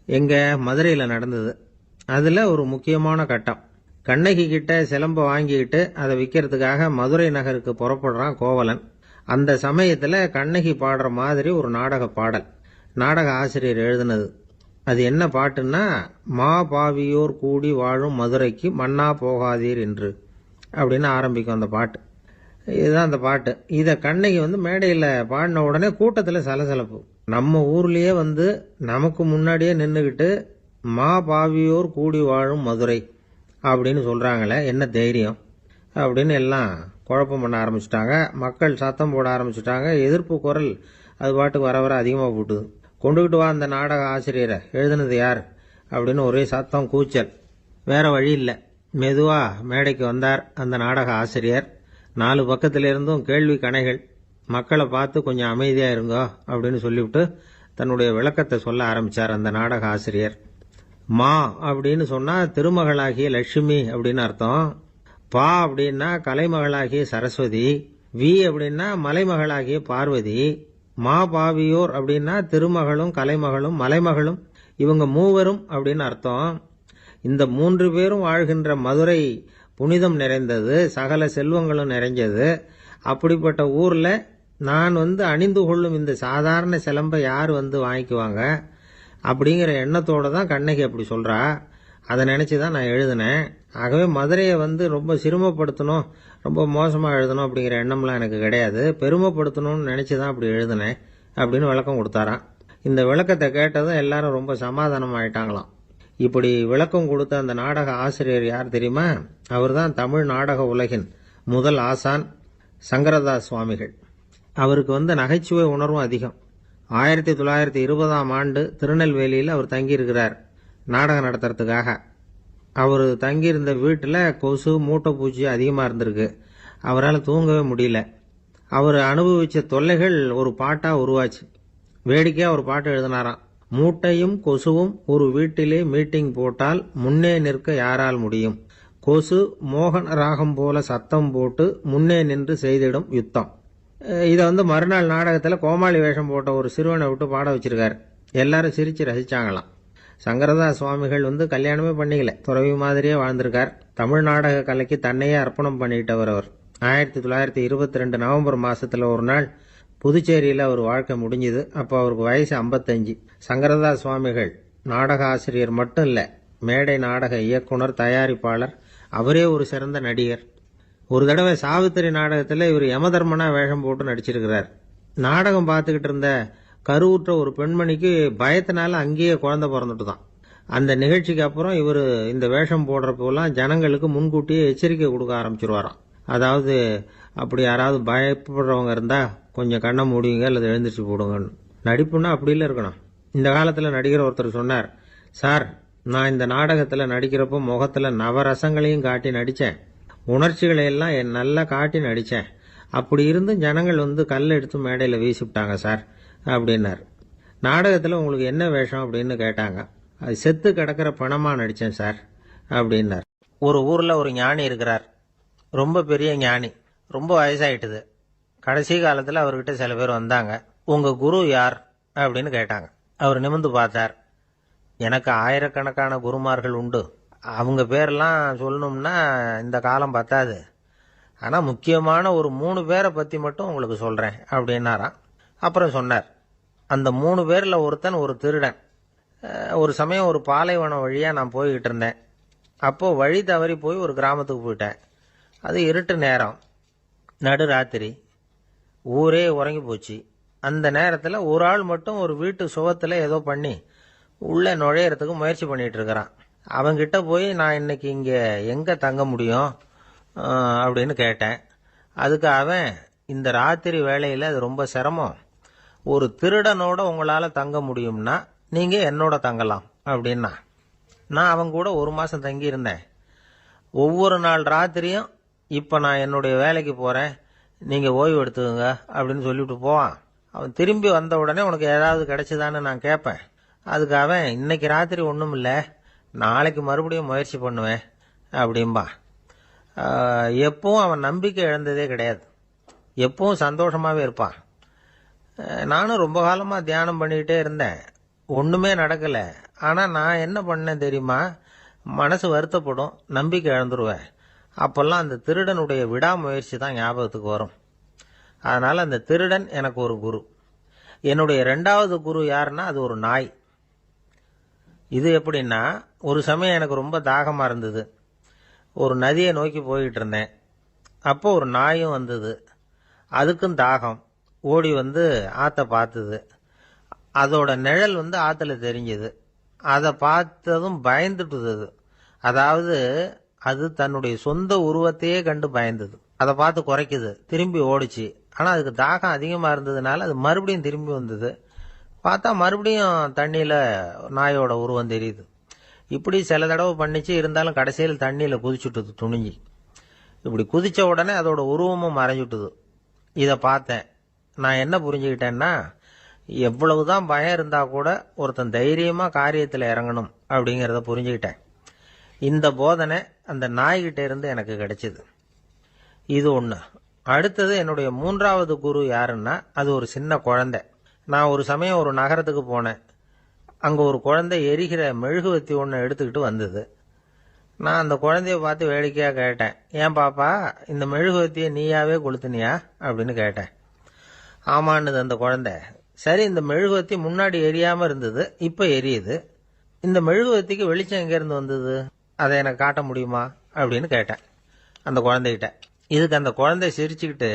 எங்க மதுரையில் நடந்தது. அதில் ஒரு முக்கியமான கட்டம். கண்ணகி கிட்ட சிலம்ப வாங்கிக்கிட்டு அதை விற்கிறதுக்காக மதுரை நகருக்கு புறப்படுறான் கோவலன். அந்த சமயத்தில் கண்ணகி பாடுற மாதிரி ஒரு நாடக பாடல் நாடக ஆசிரியர் எழுதினது. அது என்ன பாட்டுன்னா, மா பாவியோர் கூடி வாழும் மதுரைக்கு மன்னா போகாதீர் என்று அப்படின்னு ஆரம்பிக்கும் அந்த பாட்டு. இதுதான் அந்த பாட்டு. இதை கண்ணகி வந்து மேடையில் பாடின உடனே கூட்டத்தில் சலசலப்பு. நம்ம ஊர்லயே வந்து நமக்கு முன்னாடியே நின்றுக்கிட்டு மா பாவியோர் கூடி வாழும் மதுரை அப்படின்னு சொல்றாங்களே, என்ன தைரியம் அப்படின்னு எல்லாம் குழப்பம் பண்ண ஆரம்பிச்சுட்டாங்க. மக்கள் சத்தம் போட ஆரம்பிச்சுட்டாங்க. எதிர்ப்பு குரல் அது பாட்டுக்கு வர வர அதிகமாக போட்டுது. கொண்டுகிட்டு வா அந்த நாடக ஆசிரியரை, எழுதுனது யார் அப்படின்னு ஒரே சத்தம் கூச்சல். வேற வழி இல்லை. மெதுவா மேடைக்கு வந்தார் அந்த நாடக ஆசிரியர். 4 பக்கத்திலிருந்தும் கேள்வி கணைகள். மக்களை பார்த்து கொஞ்சம் அமைதியா இருங்கோ அப்படின்னு சொல்லிவிட்டு தன்னுடைய விளக்கத்தை சொல்ல ஆரம்பிச்சார் அந்த நாடக ஆசிரியர். மா அப்படின்னு சொன்னா திருமகளாகிய லட்சுமி அப்படின்னு அர்த்தம். பா அப்படின்னா கலைமகளாகிய சரஸ்வதி. வி அப்படின்னா மலைமகளாகிய பார்வதி. மா பாவியோர் அப்படின்னா திருமகளும் கலைமகளும் மலைமகளும், இவங்க மூவரும் அப்படின்னு அர்த்தம். இந்த 3 பேரும் வாழ்கின்ற மதுரை புனிதம் நிறைந்தது, சகல செல்வங்களும் நிறைஞ்சது. அப்படிப்பட்ட ஊர்ல நான் வந்து அணிந்து கொள்ளும் இந்த சாதாரண சிலம்பை யார் வந்து வாங்கிக்குவாங்க அப்படிங்கிற எண்ணத்தோட தான் கண்ணகி அப்படி சொல்றா. அதை நினைச்சுதான் நான் எழுதினேன். ஆகவே மதுரையை வந்து ரொம்ப சிரமப்படுத்தணும், ரொம்ப மோசமா எழுதணும் அப்படிங்கிற எண்ணம்லாம் எனக்கு கிடையாது. பெருமைப்படுத்தணும்னு நினைச்சுதான் அப்படி எழுதினேன் அப்படின்னு விளக்கம் கொடுத்தாராம். இந்த விளக்கத்தை கேட்டதும் எல்லாரும் ரொம்ப சமாதானம் ஆயிட்டாங்களாம். இப்படி விளக்கம் கொடுத்த அந்த நாடக ஆசிரியர் யார் தெரியுமா? அவர் தான் தமிழ் நாடக உலகின் முதல் ஆசான் சங்கரதாஸ் சுவாமிகள். அவருக்கு நகைச்சுவை உணர்வும் அதிகம். 1920 திருநெல்வேலியில் அவர் தங்கியிருக்கிறார் நாடகம் நடத்துறதுக்காக. அவர் தங்கியிருந்த வீட்டில் கொசு மூட்டை பூச்சி அதிகமாக இருந்திருக்கு. அவரால் தூங்கவே முடியல. அவர் அனுபவித்த தொல்லைகள் ஒரு பாட்டாக உருவாச்சு. வேடிக்கையாக ஒரு பாட்டு எழுதினாராம். மூட்டையும் கொசுவும் ஒரு வீட்டிலே மீட்டிங் போட்டால் முன்னே நிற்க யாரால் முடியும்? கொசு மோகன ராகம் போல சத்தம் போட்டு முன்னே நின்று செய்திடும் யுத்தம். இதை மறுநாள் நாடகத்தில் கோமாளி வேஷம் போட்ட ஒரு சிறுவனை விட்டு பாட வச்சிருக்காரு. எல்லாரும் சிரிச்சு ரசிச்சாங்களாம். சங்கரதாஸ் சுவாமிகள் கல்யாணமே பண்ணிக்கல, துறவி மாதிரியே வாழ்ந்திருக்கார். தமிழ் நாடக கலைக்கு தன்னையே அர்ப்பணம் பண்ணிட்டவர் அவர். 1922 நவம்பர் மாசத்துல ஒரு நாள் புதுச்சேரியில் அவர் வாழ்க்கை முடிஞ்சுது. அப்போ அவருக்கு வயசு 55. சங்கரதாஸ் சுவாமிகள் நாடக ஆசிரியர் மட்டும் இல்லை, மேடை நாடக இயக்குனர், தயாரிப்பாளர், அவரே ஒரு சிறந்த நடிகர். ஒரு தடவை சாவித்திரி நாடகத்தில் இவர் யமதர்மனா வேஷம் போட்டு நடிச்சிருக்கிறார். நாடகம் பார்த்துக்கிட்டு இருந்த கருவுற்ற ஒரு பெண்மணிக்கு பயத்தினால அங்கேயே குழந்தை பிறந்துட்டு தான். அந்த நிகழ்ச்சிக்கு அப்புறம் இவர் இந்த வேஷம் போடுறப்போலாம் ஜனங்களுக்கு முன்கூட்டியே எச்சரிக்கை கொடுக்க ஆரம்பிச்சிருவாராம். அதாவது அப்படி யாராவது பயப்படுறவங்க இருந்தா கொஞ்சம் கண்ணை மூடிங்க அல்லது எழுந்திரிச்சு போடுங்கன்னு. நடிப்புன்னா அப்படில இருக்கணும். இந்த காலத்தில் நடிகர் ஒருத்தர் சொன்னார், சார், நான் இந்த நாடகத்தில் நடிக்கிறப்போ முகத்தில் நவரசங்களையும் காட்டி நடித்தேன், உணர்ச்சிகளை எல்லாம் நல்லா காட்டி நடித்தேன். அப்படி இருந்தும் ஜனங்கள் கல் எடுத்து மேடையில் வீசிவிட்டாங்க சார் அப்படின்னார். நாடகத்தில் உங்களுக்கு என்ன வேஷம் அப்படின்னு கேட்டாங்க. அது செத்து கிடக்கிற பணமாக நடித்தேன் சார் அப்படின்னார். ஒரு ஊரில் ஒரு ஞானி இருக்கிறார். ரொம்ப பெரிய ஞானி, ரொம்ப வயசாயிட்டுது. கடைசி காலத்தில் அவர்கிட்ட சில பேர் வந்தாங்க. உங்கள் குரு யார் அப்படின்னு கேட்டாங்க. அவர் நிமிர்ந்து பார்த்தார். எனக்கு ஆயிரக்கணக்கான குருமார்கள் உண்டு, அவங்க பேரெல்லாம் சொல்லணும்னா இந்த காலம் பத்தாது. ஆனால் முக்கியமான ஒரு 3 பேரை பற்றி மட்டும் உங்களுக்கு சொல்கிறேன் அப்படின்னாராம். அப்புறம் சொன்னார், அந்த 3 பேரில் ஒருத்தன் ஒரு திருடன். ஒரு சமயம் ஒரு பாலைவனம் வழியாக நான் போய்கிட்டு இருந்தேன். அப்போது வழி தவறி போய் ஒரு கிராமத்துக்கு போயிட்டேன். அது இருட்டு நேரம், நடு ராத்திரி, ஊரே உறங்கி போச்சு. அந்த நேரத்தில் ஒரு ஆள் மட்டும் ஒரு வீட்டு சுவத்தில் ஏதோ பண்ணி உள்ளே நுழையிறதுக்கு முயற்சி பண்ணிட்டு இருக்கிறான். அவங்கிட்ட போய் நான் இன்னைக்கு இங்கே எங்கே தங்க முடியும் அப்படின்னு கேட்டேன். அதுக்கு அவன், இந்த ராத்திரி வேளையில் அது ரொம்ப சிரமம், ஒரு திருடனோட உங்களால் தங்க முடியும்னா நீங்கள் என்னோட தங்கலாம் அப்படின்னா. நான் அவங்க கூட 1 மாதம் தங்கியிருந்தேன். ஒவ்வொரு நாள் ராத்திரியும் இப்போ நான் என்னுடைய வேலைக்கு போகிறேன், நீங்கள் ஓய்வு எடுத்துக்கோங்க அப்படின்னு சொல்லிவிட்டு போவான். அவன் திரும்பி வந்த உடனே உனக்கு ஏதாவது கிடைச்சிதான்னு நான் கேட்பேன். அதுக்கு அவன், இன்னைக்கு ராத்திரி ஒன்றும் இல்லை, நாளைக்கு மறுபடியும் முயற்சி பண்ணுவேன் அப்படின்பா. எப்பவும் அவன் நம்பிக்கை இழந்ததே கிடையாது, எப்பவும் சந்தோஷமாகவே இருப்பான். நானும் ரொம்ப காலமாக தியானம் பண்ணிக்கிட்டே இருந்தேன், ஒன்றுமே நடக்கலை. ஆனால் நான் என்ன பண்ணேன் தெரியுமா? மனசு வருத்தப்படும், நம்பிக்கை இழந்துருவேன். அப்போல்லாம் அந்த திருடனுடைய விடாமுயற்சி தான் ஞாபகத்துக்கு வரும். அதனால் அந்த திருடன் எனக்கு ஒரு குரு. என்னுடைய 2வது குரு யாருன்னா அது ஒரு நாய். இது எப்படின்னா, ஒரு சமயம் எனக்கு ரொம்ப தாகமாக இருந்தது. ஒரு நதியை நோக்கி போய்கிட்டு இருந்தேன். அப்போ ஒரு நாயும் வந்தது. அதுக்கும் தாகம். ஓடி ஆற்றை பார்த்தது. அதோட நிழல் ஆற்றுல தெரிஞ்சது. அதை பார்த்ததும் பயந்துட்டுது. அதாவது அது தன்னுடைய சொந்த உருவத்தையே கண்டு பயந்தது. அதை பார்த்து குறைக்குது, திரும்பி ஓடிச்சு. ஆனால் அதுக்கு தாகம் அதிகமாக இருந்ததுனால அது மறுபடியும் திரும்பி வந்தது. பார்த்தா மறுபடியும் தண்ணியில் நாயோட உருவம் தெரியுது. இப்படி சில தடவை பண்ணிச்சு. இருந்தாலும் கடைசியில் தண்ணியில் குதிச்சுட்டுது துணிஞ்சி. இப்படி குதிச்ச உடனே அதோட உருவமும் மறைஞ்சுட்டுது. இதை பார்த்தேன். நான் என்ன புரிஞ்சுக்கிட்டேன்னா, எவ்வளவுதான் பயம் இருந்தால் கூட ஒருத்தன் தைரியமாக காரியத்தில் இறங்கணும் அப்படிங்கிறத புரிஞ்சுக்கிட்டேன். இந்த போதனை அந்த நாய்கிட்ட இருந்து எனக்கு கிடைச்சிது. இது ஒன்று. அடுத்தது என்னுடைய 3வது குரு யாருன்னா அது ஒரு சின்ன குழந்தை. நான் ஒரு சமயம் ஒரு நகரத்துக்கு போனேன். அங்கே ஒரு குழந்தை எரிகிற மெழுகுவத்தி ஒன்று எடுத்துக்கிட்டு வந்தது. நான் அந்த குழந்தைய பார்த்து வேடிக்கையாக கேட்டேன், ஏன் பாப்பா, இந்த மெழுகுவத்தியை நீயாவே கொளுத்துனியா அப்படின்னு கேட்டேன். ஆமான்னுது அந்த குழந்தை. சரி, இந்த மெழுகுவத்தி முன்னாடி எரியாமல் இருந்தது, இப்போ எரியுது. இந்த மெழுகுவத்திக்கு வெளிச்சம் எங்கேருந்து வந்தது, அதை எனக்கு காட்ட முடியுமா அப்படின்னு கேட்டேன் அந்த குழந்தைகிட்ட. இதுக்கு அந்த குழந்தை சிரிச்சுக்கிட்டு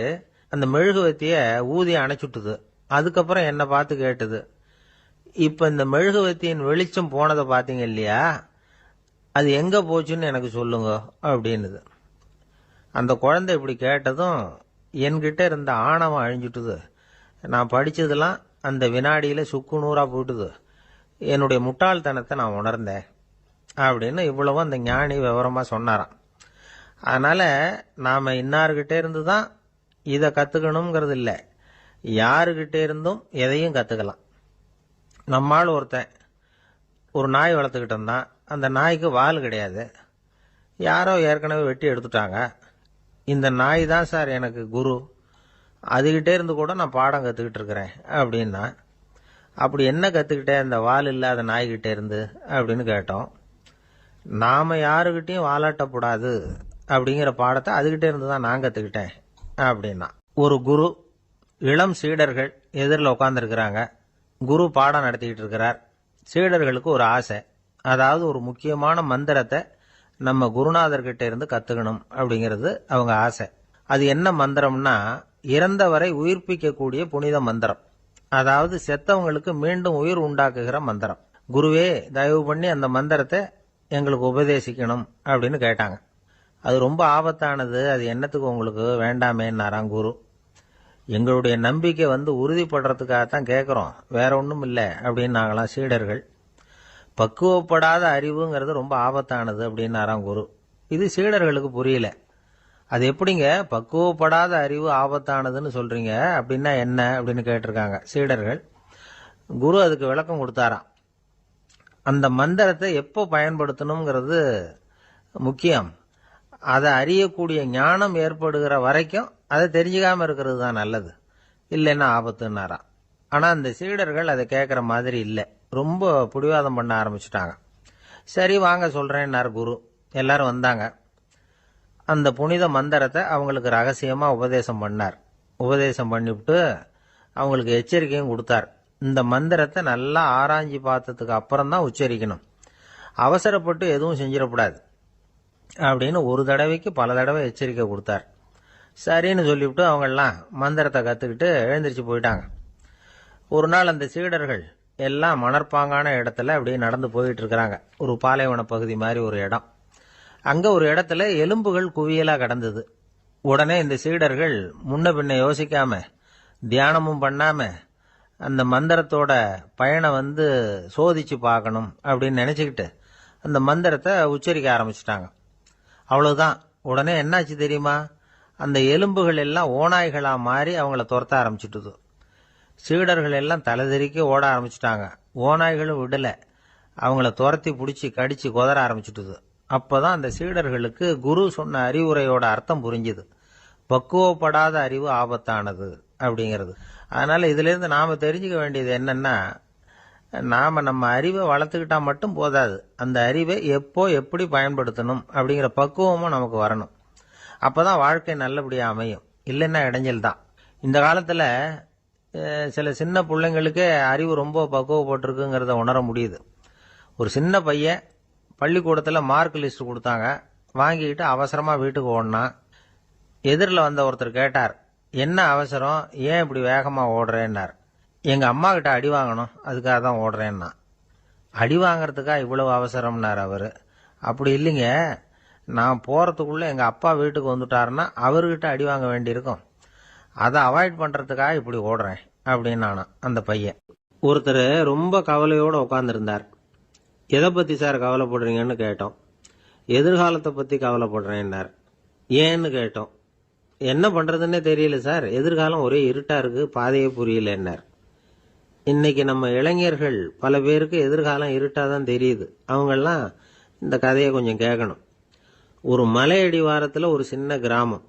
அந்த மெழுகுவத்தியை ஊதி அணைச்சுட்டுது. அதுக்கப்புறம் என்னை பார்த்து கேட்டது, இப்ப இந்த மெழுகுவத்தியின் வெளிச்சம் போனதை பார்த்தீங்க இல்லையா, அது எங்க போச்சுன்னு எனக்கு சொல்லுங்க அப்படின்னுது. அந்த குழந்தை இப்படி கேட்டதும் என்கிட்ட இருந்த ஆணவம் அழிஞ்சுட்டுது. நான் படிச்சதெல்லாம் அந்த வினாடியில சுக்கு நூறா போயிட்டுது. என்னுடைய முட்டாள்தனத்தை நான் உணர்ந்தேன் அப்படின்னு இவ்வளவும் அந்த ஞானி விவரமா சொன்னாராம். அதனால நாம இன்னார்கிட்ட இருந்து தான் இதை கத்துக்கணுங்கிறது இல்லை, யாருகிட்ட இருந்தும் எதையும் கத்துக்கலாம். நம்மால் ஒருத்தன் ஒரு நாய் வளர்த்துக்கிட்டு இருந்தான். அந்த நாய்க்கு வால் கிடையாது. யாரோ ஏற்கனவே வெட்டி எடுத்துட்டாங்க. இந்த நாய் தான் சார் எனக்கு குரு, அதுகிட்டே இருந்து கூட நான் பாடம் கற்றுக்கிட்டு இருக்கிறேன் அப்படின்னா. அப்படி என்ன கற்றுக்கிட்டேன் இந்த வால் இல்லாத நாய்கிட்டே இருந்து அப்படின்னு கேட்டோம். நாம் யாருக்கிட்டையும் வாலாட்டக்கூடாது அப்படிங்கிற பாடத்தை அதுகிட்டே இருந்து தான் நான் கற்றுக்கிட்டேன் அப்படின்னா. ஒரு குரு, இளம் சீடர்கள் எதிரில் உட்காந்துருக்கிறாங்க. குரு பாடம் நடத்திக்கிட்டு இருக்கிறார். சீடர்களுக்கு ஒரு ஆசை, அதாவது ஒரு முக்கியமான மந்திரத்தை நம்ம குருநாதர்கிட்ட இருந்து கத்துக்கணும் அப்படிங்கிறது அவங்க ஆசை. அது என்ன மந்திரம்னா, இறந்தவரை உயிர்ப்பிக்கக்கூடிய புனித மந்திரம், அதாவது செத்தவங்களுக்கு மீண்டும் உயிர் உண்டாக்குகிற மந்திரம். குருவே, தயவு பண்ணி அந்த மந்திரத்தை எங்களுக்கு உபதேசிக்கணும் அப்படின்னு கேட்டாங்க. அது ரொம்ப ஆபத்தானது, அது என்னத்துக்கு உங்களுக்கு வேண்டாமேன்னாராம் குரு. எங்களுடைய நம்பிக்கை உறுதிப்படுறதுக்காகத்தான் கேட்குறோம், வேற ஒன்றும் இல்லை அப்படின்னாங்களாம் சீடர்கள். பக்குவப்படாத அறிவுங்கிறது ரொம்ப ஆபத்தானது அப்படின்னாராம் குரு. இது சீடர்களுக்கு புரியல. அது எப்படிங்க பக்குவப்படாத அறிவு ஆபத்தானதுன்னு சொல்றீங்க, அப்படின்னா என்ன அப்படின்னு கேட்டிருக்காங்க சீடர்கள். குரு அதுக்கு விளக்கம் கொடுத்தாராம். அந்த மந்திரத்தை எப்போ பயன்படுத்தணுங்கிறது முக்கியம். அதை அறியக்கூடிய ஞானம் ஏற்படுகிற வரைக்கும் அதை தெரிஞ்சுக்காம இருக்கிறது தான் நல்லது, இல்லைன்னா ஆபத்துன்னாராம். ஆனா அந்த சீடர்கள் அதை கேட்குற மாதிரி இல்லை, ரொம்ப பிடிவாதம் பண்ண ஆரம்பிச்சுட்டாங்க. சரி வாங்க சொல்றேன்னார் குரு. எல்லாரும் வந்தாங்க. அந்த புனித மந்திரத்தை அவங்களுக்கு ரகசியமா உபதேசம் பண்ணார். உபதேசம் பண்ணிவிட்டு அவங்களுக்கு எச்சரிக்கையும் கொடுத்தார். இந்த மந்திரத்தை நல்லா ஆராய்ச்சி பார்த்ததுக்கு அப்புறம் தான் உச்சரிக்கணும், அவசரப்பட்டு எதுவும் செஞ்சிடக்கூடாது அப்படின்னு ஒரு தடவைக்கு பல தடவை எச்சரிக்கை கொடுத்தார். சரின்னு சொல்லிவிட்டு அவங்கெல்லாம் மந்திரத்தை கற்றுக்கிட்டு எழுந்திரிச்சு போயிட்டாங்க. ஒரு நாள் அந்த சீடர்கள் எல்லாம் மணற்பாங்கான இடத்துல அப்படியே நடந்து போயிட்டு இருக்கிறாங்க. ஒரு பாலைவன பகுதி மாதிரி ஒரு இடம். அங்க ஒரு இடத்துல எலும்புகள் குவியலா கிடந்தது. உடனே இந்த சீடர்கள் முன்ன பின்ன யோசிக்காம, தியானமும் பண்ணாம, அந்த மந்திரத்தோட பயனை சோதிச்சு பார்க்கணும் அப்படின்னு நினைச்சுக்கிட்டு அந்த மந்திரத்தை உச்சரிக்க ஆரம்பிச்சுட்டாங்க. அவ்வளவுதான். உடனே என்னாச்சு தெரியுமா, அந்த எலும்புகள் எல்லாம் ஓநாய்களா மாறி அவங்கள துரத்த ஆரம்பிச்சுட்டுது. சீடர்கள் எல்லாம் தலைதெறிக்க ஓட ஆரம்பிச்சுட்டாங்க. ஓநாய்களும் விடல, அவங்கள துரத்தி பிடிச்சி கடிச்சு கொதற ஆரம்பிச்சுட்டுது. அப்பதான் அந்த சீடர்களுக்கு குரு சொன்ன அறிவுரையோட அர்த்தம் புரிஞ்சுது. பக்குவப்படாத அறிவு ஆபத்தானது அப்படிங்கிறது. அதனால இதுல இருந்து நாம தெரிஞ்சுக்க வேண்டியது என்னன்னா, நாம நம்ம அறிவை வளர்த்துக்கிட்டா மட்டும் போதாது, அந்த அறிவை எப்போ எப்படி பயன்படுத்தணும் அப்படிங்கிற பக்குவமும் நமக்கு வரணும். அப்பதான் வாழ்க்கை நல்லபடியா அமையும், இல்லைன்னா இடைஞ்சல் தான். இந்த காலத்துல சில சின்ன பிள்ளைங்களுக்கே அறிவு ரொம்ப பக்குவப்பட்டிருக்குங்கிறத உணர முடியுது. ஒரு சின்ன பையன் பள்ளிக்கூடத்தில் மார்க் லிஸ்ட் கொடுத்தாங்க, வாங்கிக்கிட்டு அவசரமா வீட்டுக்கு ஓடினான். எதிரில் வந்த ஒருத்தர் கேட்டார், என்ன அவசரம், ஏன் இப்படி வேகமா ஓடுறேன்னார். எங்க அம்மா கிட்ட அடி வாங்கணும், அதுக்காக தான் ஓடுறேன்னா. அடி வாங்கறதுக்கா இவ்வளவு அவசரம்னார் அவரு. அப்படி இல்லைங்க, நான் போறதுக்குள்ள எங்க அப்பா வீட்டுக்கு வந்துட்டாருன்னா அவர்கிட்ட அடி வாங்க வேண்டியிருக்கும், அதை அவாய்ட் பண்றதுக்காக இப்படி ஓடுறேன் அப்படின்னு அந்த பையன். ஒருத்தர் ரொம்ப கவலையோட உட்கார்ந்துருந்தார். எதை பத்தி சார் கவலைப்படுறீங்கன்னு கேட்டோம். எதிர்காலத்தை பத்தி கவலைப்படுறேன்னார். ஏன்னு கேட்டோம். என்ன பண்றதுன்னே தெரியல சார், எதிர்காலம் ஒரே இருட்டா இருக்கு, பாதையே புரியலன்னார். இன்னைக்கு நம்ம இளைஞர்கள் பல பேருக்கு எதிர்காலம் இருட்டாதான் தெரியுது. அவங்கெல்லாம் இந்த கதையை கொஞ்சம் கேட்கணும். ஒரு மலை அடிவாரத்தில் ஒரு சின்ன கிராமம்.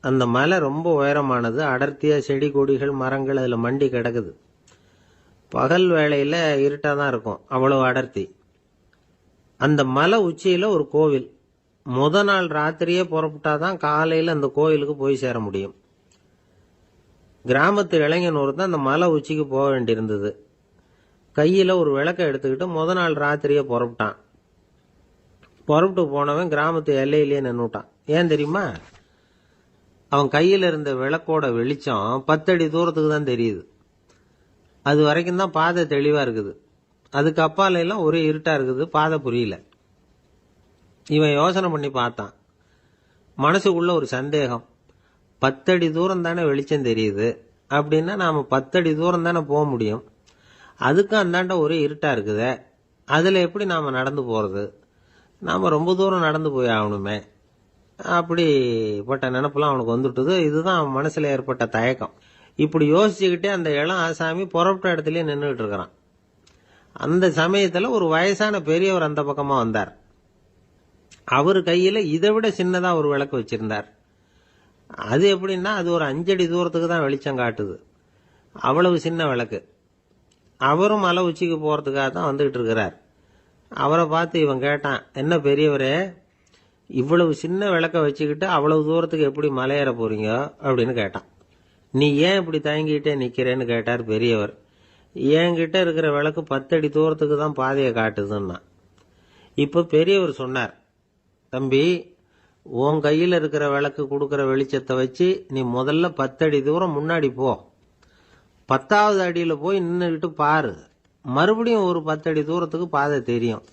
அந்த மலை ரொம்ப உயரமானது, அடர்த்தியா செடி கொடிகள் மரங்கள் அதில் மண்டி கிடக்குது. பகல் வேளையில இருட்டா தான் இருக்கும், அவ்வளவு அடர்த்தி. அந்த மலை உச்சியில ஒரு கோவில். முத நாள் ராத்திரியே புறப்பட்டாதான் காலையில அந்த கோயிலுக்கு போய் சேர முடியும். கிராமத்து இளைஞன் ஒருத்தன் அந்த மலை உச்சிக்கு போக வேண்டியிருந்தது. கையில ஒரு விளக்கை எடுத்துக்கிட்டு முத நாள் ராத்திரியே புறப்பட்டான். புறப்பட்டு போனவன் கிராமத்து எல்லையிலேயே நின்னுட்டான். ஏன் தெரியுமா, அவன் கையில இருந்த விளக்கோட வெளிச்சம் 10 அடி தூரத்துக்கு தான் தெரியுது. அது வரைக்கும் தான் பாதை தெளிவா இருக்குது. அதுக்கு அப்பால எல்லாம் ஒரே இருட்டா இருக்குது, பாதை புரியல. இவன் யோசனை பண்ணி பார்த்தான். மனசுக்குள்ள ஒரு சந்தேகம். 10 அடி தூரம் தானே வெளிச்சம் தெரியுது, அப்படின்னா நாம 10 அடி தூரம் தானே போக முடியும். அதுக்கும் அந்தாண்ட ஒரே இருட்டா இருக்குதே, அதுல எப்படி நாம நடந்து போறது? நாம ரொம்ப தூரம் நடந்து போய் ஆகணுமே. அப்படிப்பட்ட நினைப்பெல்லாம் அவனுக்கு வந்துட்டுது. இதுதான் அவன் மனசுல ஏற்பட்ட தயக்கம். இப்படி யோசிச்சுக்கிட்டே அந்த இளம் ஆசாமி புறப்பட்ட இடத்துலயே நின்றுட்டு இருக்கிறான். அந்த சமயத்துல ஒரு வயசான பெரியவர் அந்த பக்கமா வந்தார். அவர் கையில இதை விட சின்னதா ஒரு விளக்கு வச்சிருந்தார். அது எப்படின்னா அது ஒரு 5 அடி தூரத்துக்கு தான் வெளிச்சம் காட்டுது. அவ்வளவு சின்ன விளக்கு. அவரும் மலை உச்சிக்கு போறதுக்காக தான் வந்துகிட்டு இருக்கிறார். அவரை பார்த்து இவன் கேட்டான், என்ன பெரியவரே, இவ்வளவு சின்ன விளக்க வச்சுக்கிட்டு அவ்வளவு தூரத்துக்கு எப்படி மலையேற போறீங்க அப்படின்னு கேட்டான். நீ ஏன் இப்படி தயங்கிட்டே நிக்கிறேன்னு கேட்டார் பெரியவர். என்கிட்ட இருக்கிற விளக்கு 10 அடி தூரத்துக்கு தான் பாதையை காட்டுதுன்னா. இப்ப பெரியவர் சொன்னார், தம்பி, உன் கையில இருக்கிற விளக்கு கொடுக்கற வெளிச்சத்தை வச்சு நீ முதல்ல 10 அடி தூரம் முன்னாடி போ. 10வது அடியில போய் நின்றுகிட்டு பாரு. மறுபடியும் ஒரு 10 அடி தூரத்துக்கு பாதை தெரியும்.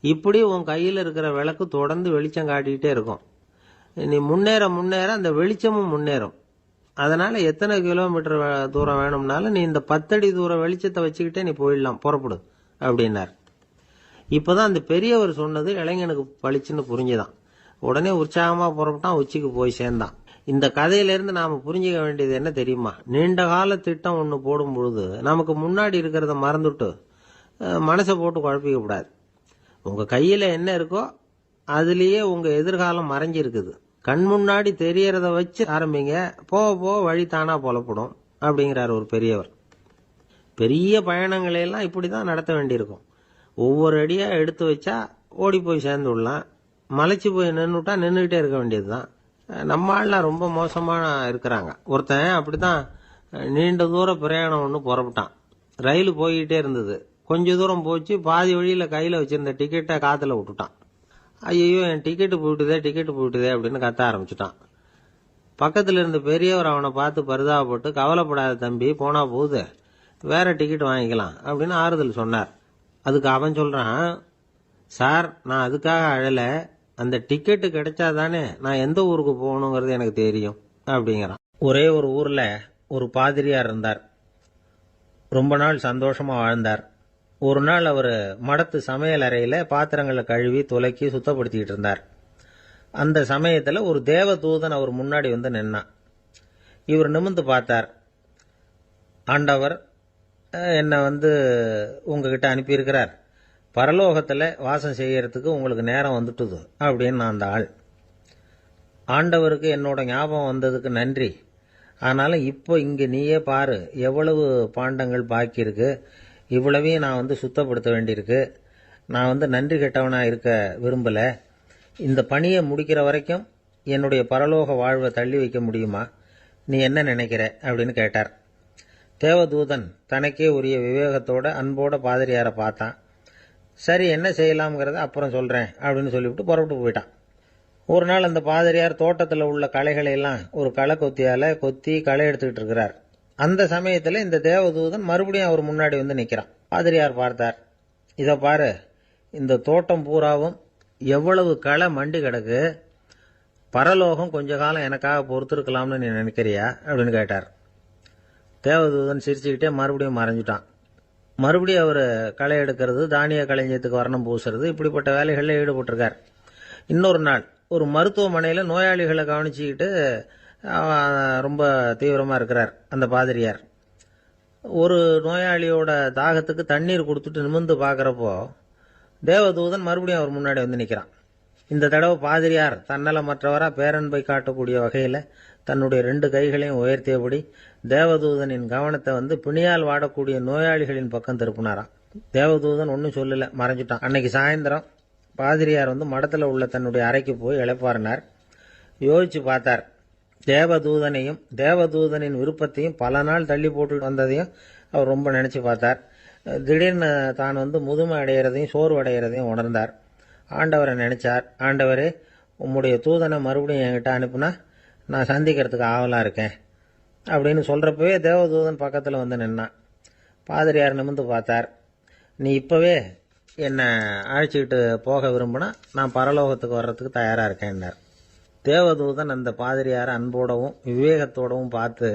இப்படி உன் கையில இருக்கிற விளக்கு தொடர்ந்து வெளிச்சம் காட்டிக்கிட்டே இருக்கும். நீ முன்னேற முன்னேற அந்த வெளிச்சமும் முன்னேறும். அதனால எத்தனை கிலோமீட்டர் தூரம் வேணும்னாலும் நீ இந்த 10 அடி தூரம் வெளிச்சத்தை வச்சுக்கிட்டே நீ போயிடலாம், புறப்படு அப்படின்னார். இப்பதான் அந்த பெரியவர் சொன்னது இளைஞனுக்கு பளிச்சுன்னு புரிஞ்சுதான். உடனே உற்சாகமா புறப்பட்டான், உச்சிக்கு போய் சேர்ந்தான். இந்த கதையிலிருந்து நாம புரிஞ்சுக்க வேண்டியது என்ன தெரியுமா? நீண்ட கால திட்டம் ஒண்ணு போடும் பொழுது நமக்கு முன்னாடி இருக்கிறத மறந்துட்டு மனசை போட்டு குழப்பிக்க கூடாது. உங்க கையில என்ன இருக்கோ அதுலயே உங்க எதிர்காலம் மறைஞ்சிருக்குது. கண் முன்னாடி தெரியறத வச்சு ஆரம்பிங்க, போக போக வழி தானா புலப்படும் அப்படிங்கிறார் ஒரு பெரியவர். பெரிய பயணங்களை எல்லாம் இப்படிதான் நடத்த வேண்டியிருக்கும். ஒவ்வொரு அடியா எடுத்து வச்சா ஓடி போய் சேர்ந்து விடலாம். மலைச்சு போய் நின்றுட்டா நின்றுகிட்டே இருக்க வேண்டியதுதான். நம்ம ஆள்லாம் ரொம்ப மோசமான இருக்கிறாங்க. ஒருத்தன் அப்படிதான் நீண்ட தூர பிரயாணம் ஒன்று புறப்பட்டான். ரயில் போய்கிட்டே இருந்தது. கொஞ்ச தூரம் போச்சு, பாதி வழியில கையில வச்சிருந்த டிக்கெட்டை காத்துல விட்டுட்டான். ஐயோ, என் டிக்கெட்டு போயிட்டுதே அப்படின்னு கத்த ஆரம்பிச்சுட்டான். பக்கத்துல இருந்த பெரியவர் அவனை பார்த்து பரிதாபப்பட்டு, கவலைப்படாத தம்பி, போனா போகுது, வேற டிக்கெட் வாங்கிக்கலாம் அப்படின்னு ஆறுதல் சொன்னார். அதுக்கு அவன் சொல்றான், சார், நான் அதுக்காக அழல, அந்த டிக்கெட்டு கிடைச்சாதானே நான் எந்த ஊருக்கு போகணுங்கிறது எனக்கு தெரியும் அப்படிங்கிறான். ஒரே ஒரு ஊர்ல ஒரு பாதிரியார் இருந்தார். ரொம்ப நாள் சந்தோஷமா வாழ்ந்தார். ஒரு நாள் அவர் மடத்து சமையல் அறையில பாத்திரங்களை கழுவி துலக்கி சுத்தப்படுத்திக்கிட்டு இருந்தார். அந்த சமயத்துல ஒரு தேவதூதன் அவர் முன்னாடி வந்து நின்னான். இவர் நிமிர்ந்து பார்த்தார். ஆண்டவர் என்னை உங்ககிட்ட அனுப்பியிருக்கிறார். பரலோகத்துல வாசம் செய்யறதுக்கு உங்களுக்கு நேரம் வந்துட்டுது அப்படின்னு அந்த ஆள். ஆண்டவருக்கு என்னோட ஞாபகம் வந்ததுக்கு நன்றி. ஆனாலும் இப்போ இங்க நீயே பாரு, எவ்வளவு பாண்டங்கள் பாக்கி இருக்கு. இவ்வளவையும் நான் சுத்தப்படுத்த வேண்டியிருக்கு. நான் நன்றி கெட்டவனா இருக்க விரும்பல. இந்த பணியை முடிக்கிற வரைக்கும் என்னுடைய பரலோக வாழ்வை தள்ளி வைக்க முடியுமா? நீ என்ன நினைக்கிற அப்படின்னு கேட்டார். தேவதூதன் தனக்கே உரிய விவேகத்தோட அன்போட பாதிரியாரை பார்த்தான். சரி, என்ன செய்யலாம்ங்கிறத அப்புறம் சொல்றேன் அப்படின்னு சொல்லிவிட்டு புறப்பட்டு போயிட்டான். ஒரு நாள் அந்த பாதிரியார் தோட்டத்தில் உள்ள களைகளை எல்லாம் ஒரு களை கொத்தியால கொத்தி களை எடுத்துக்கிட்டு இருக்கிறார். அந்த சமயத்துல இந்த தேவதூதன் மறுபடியும் அவர் முன்னாடி நிக்கிறான். பாதிரியார் பார்த்தார். இத பாரு, இந்த தோட்டம் பூராவும் எவ்வளவு களை மண்டி கிடக்கு. பரலோகம் கொஞ்ச காலம் எனக்காக பொறுத்திருக்கலாம்னு நீ நினைக்கிறியா அப்படின்னு கேட்டார். தேவதூதன் சிரிச்சுக்கிட்டே மறுபடியும் மறைஞ்சிட்டான். மறுபடியும் அவர் களை எடுக்கிறது, தானிய களஞ்சியத்துக்கு வர்ணம் பூசுறது, இப்படிப்பட்ட வேலைகளில் ஈடுபட்டிருக்கார். இன்னொரு நாள் ஒரு மருத்துவமனையில் நோயாளிகளை கவனிச்சுக்கிட்டு ரொம்ப தீவிரமா இருக்கிறார் அந்த பாதிரியார். ஒரு நோயாளியோட தாகத்துக்கு தண்ணீர் கொடுத்துட்டு நிமிர்ந்து பார்க்கறப்போ தேவதூதன் மறுபடியும் அவர் முன்னாடி நிற்கிறான். இந்த தடவை பாதிரியார் தன்னலமற்றவரா பேரன்பை காட்டக்கூடிய வகையில தன்னுடைய 2 கைகளையும் உயர்த்தியபடி தேவதூதனின் கவனத்தை பிணியால் வாடக்கூடிய நோயாளிகளின் பக்கம் திருப்பினாராம். தேவதூதன் ஒன்னும் சொல்லல, மறைஞ்சிட்டான். அன்னைக்கு சாயந்தரம் பாதிரியார் மடத்துல உள்ள தன்னுடைய அறைக்கு போய் இளைப்பாறினார். யோசிச்சு பார்த்தார். தேவதூதனையும் தேவதூதனின் விருப்பத்தையும் பல நாள் தள்ளி போட்டு வந்ததையும் அவர் ரொம்ப நினைச்சு பார்த்தார். திடீர்னு தான் முதுமை அடைகிறதையும் சோர்வு அடைகிறதையும் உணர்ந்தார். ஆண்டவரை நினைச்சார். ஆண்டவரே, உம்முடைய தூதனை மறுபடியும் என்கிட்ட அனுப்புனா நான் சந்திக்கிறதுக்கு ஆவலா இருக்கேன் அப்படின்னு சொல்றப்பவே தேவதூதன் பக்கத்துல நின்னான். பாதிரியார் நிமிர்ந்து பார்த்தார். நீ இப்போவே என்னை அழைச்சிக்கிட்டு போக விரும்பினா நான் பரலோகத்துக்கு வர்றதுக்கு தயாராக இருக்கேன்னார். தேவதூதன் அந்த பாதிரியாரை அன்போடவும் விவேகத்தோடவும் பார்த்து,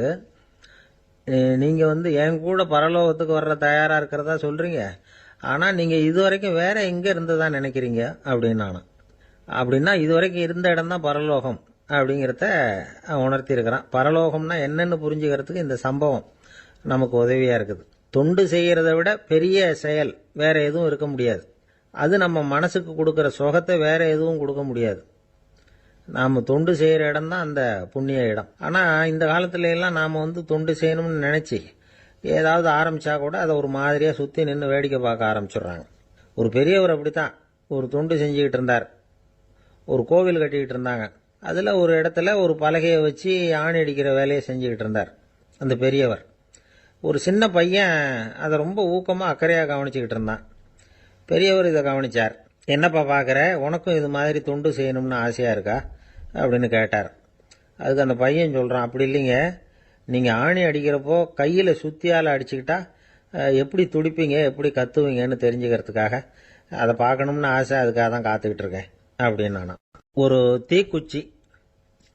நீங்கள் என் கூட பரலோகத்துக்கு வர்ற தயாராக இருக்கிறதா சொல்கிறீங்க, ஆனால் நீங்கள் இதுவரைக்கும் வேற எங்கே இருந்ததா நினைக்கிறீங்க அப்படின்னானா. அப்படின்னா இதுவரைக்கும் இருந்த இடம் தான் பரலோகம் அப்படிங்கிறத உணர்த்தி இருக்கிறான். பரலோகம்னா என்னன்னு புரிஞ்சுக்கிறதுக்கு இந்த சம்பவம் நமக்கு உதவியாக இருக்குது. தொண்டு செய்கிறத விட பெரிய செயல் வேற எதுவும் இருக்க முடியாது. அது நம்ம மனசுக்கு கொடுக்குற சுகத்தை வேற எதுவும் கொடுக்க முடியாது. நாம் தொண்டு செய்கிற இடம் தான் அந்த புண்ணிய இடம். ஆனால் இந்த காலத்துல எல்லாம் நாம் தொண்டு செய்யணும்னு நினச்சி ஏதாவது ஆரம்பித்தா கூட அதை ஒரு மாதிரியாக சுற்றி நின்று வேடிக்கை பார்க்க ஆரம்பிச்சிடுறாங்க. ஒரு பெரியவர் அப்படித்தான் ஒரு தொண்டு செஞ்சுக்கிட்டு இருந்தார். ஒரு கோவில் கட்டிக்கிட்டு இருந்தாங்க. அதில் ஒரு இடத்துல ஒரு பலகையை வச்சு ஆணி அடிக்கிற வேலையை செஞ்சுக்கிட்டு இருந்தார் அந்த பெரியவர். ஒரு சின்ன பையன் அதை ரொம்ப ஊக்கமாக அக்கறையாக கவனிச்சுக்கிட்டு இருந்தான். பெரியவர் இதை கவனிச்சார். என்னப்பா பார்க்குற, உனக்கும் இது மாதிரி தொண்டு செய்யணும்னு ஆசையாக இருக்கா அப்படின்னு கேட்டார். அதுக்கு அந்த பையன் சொல்கிறான், அப்படி இல்லைங்க, நீங்கள் ஆணி அடிக்கிறப்போ கையில் சுத்தியால் அடிச்சுக்கிட்டா எப்படி துடிப்பீங்க எப்படி கத்துவீங்கன்னு தெரிஞ்சுக்கிறதுக்காக அதை பார்க்கணும்னு ஆசை, அதுக்காக தான் காத்துக்கிட்டு இருக்கேன் அப்படின்னு நானா. ஒரு தீக்குச்சி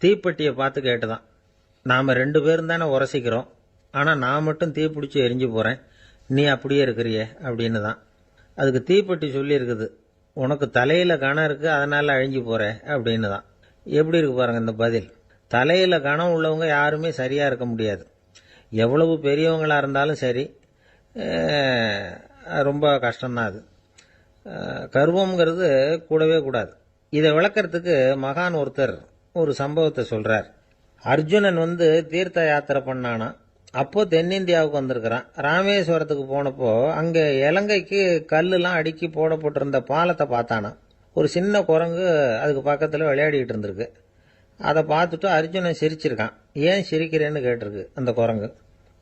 தீப்பெட்டியை பார்த்து கேட்டுதான், நாம் 2 பேரும் தானே உரசிக்கிறோம், ஆனால் நான் மட்டும் தீ பிடிச்சி எரிஞ்சு போகிறேன், நீ அப்படியே இருக்கிறியே அப்படின்னு தான். அதுக்கு தீப்பெட்டி சொல்லியிருக்குது, உனக்கு தலையில் கணம் இருக்குது அதனால் அழிஞ்சு போகிற அப்படின்னு தான். எப்படி இருக்கு பாருங்கள் இந்த பதில். தலையில் கணம் உள்ளவங்க யாருமே சரியாக இருக்க முடியாது. எவ்வளவு பெரியவங்களாக இருந்தாலும் சரி, ரொம்ப கஷ்டம்தான் அது. கர்வம்ங்கிறது கூடவே கூடாது. இதை விளக்கறதுக்கு மகான் ஒருத்தர் ஒரு சம்பவத்தை சொல்கிறார். அர்ஜுனன் தீர்த்த யாத்திரை பண்ணானா. அப்போ தென்னிந்தியாவுக்கு வந்திருக்கிறான். ராமேஸ்வரத்துக்கு போனப்போ அங்கே இலங்கைக்கு கல்லுலாம் அடுக்கி போடப்பட்டிருந்த பாலத்தை பார்த்தானா. ஒரு சின்ன குரங்கு அதுக்கு பக்கத்தில் விளையாடிக்கிட்டு இருந்திருக்கு. அதை பார்த்துட்டு அர்ஜுனன் சிரிச்சிருக்கான். ஏன் சிரிக்கிறேன்னு கேட்டிருக்கு அந்த குரங்கு.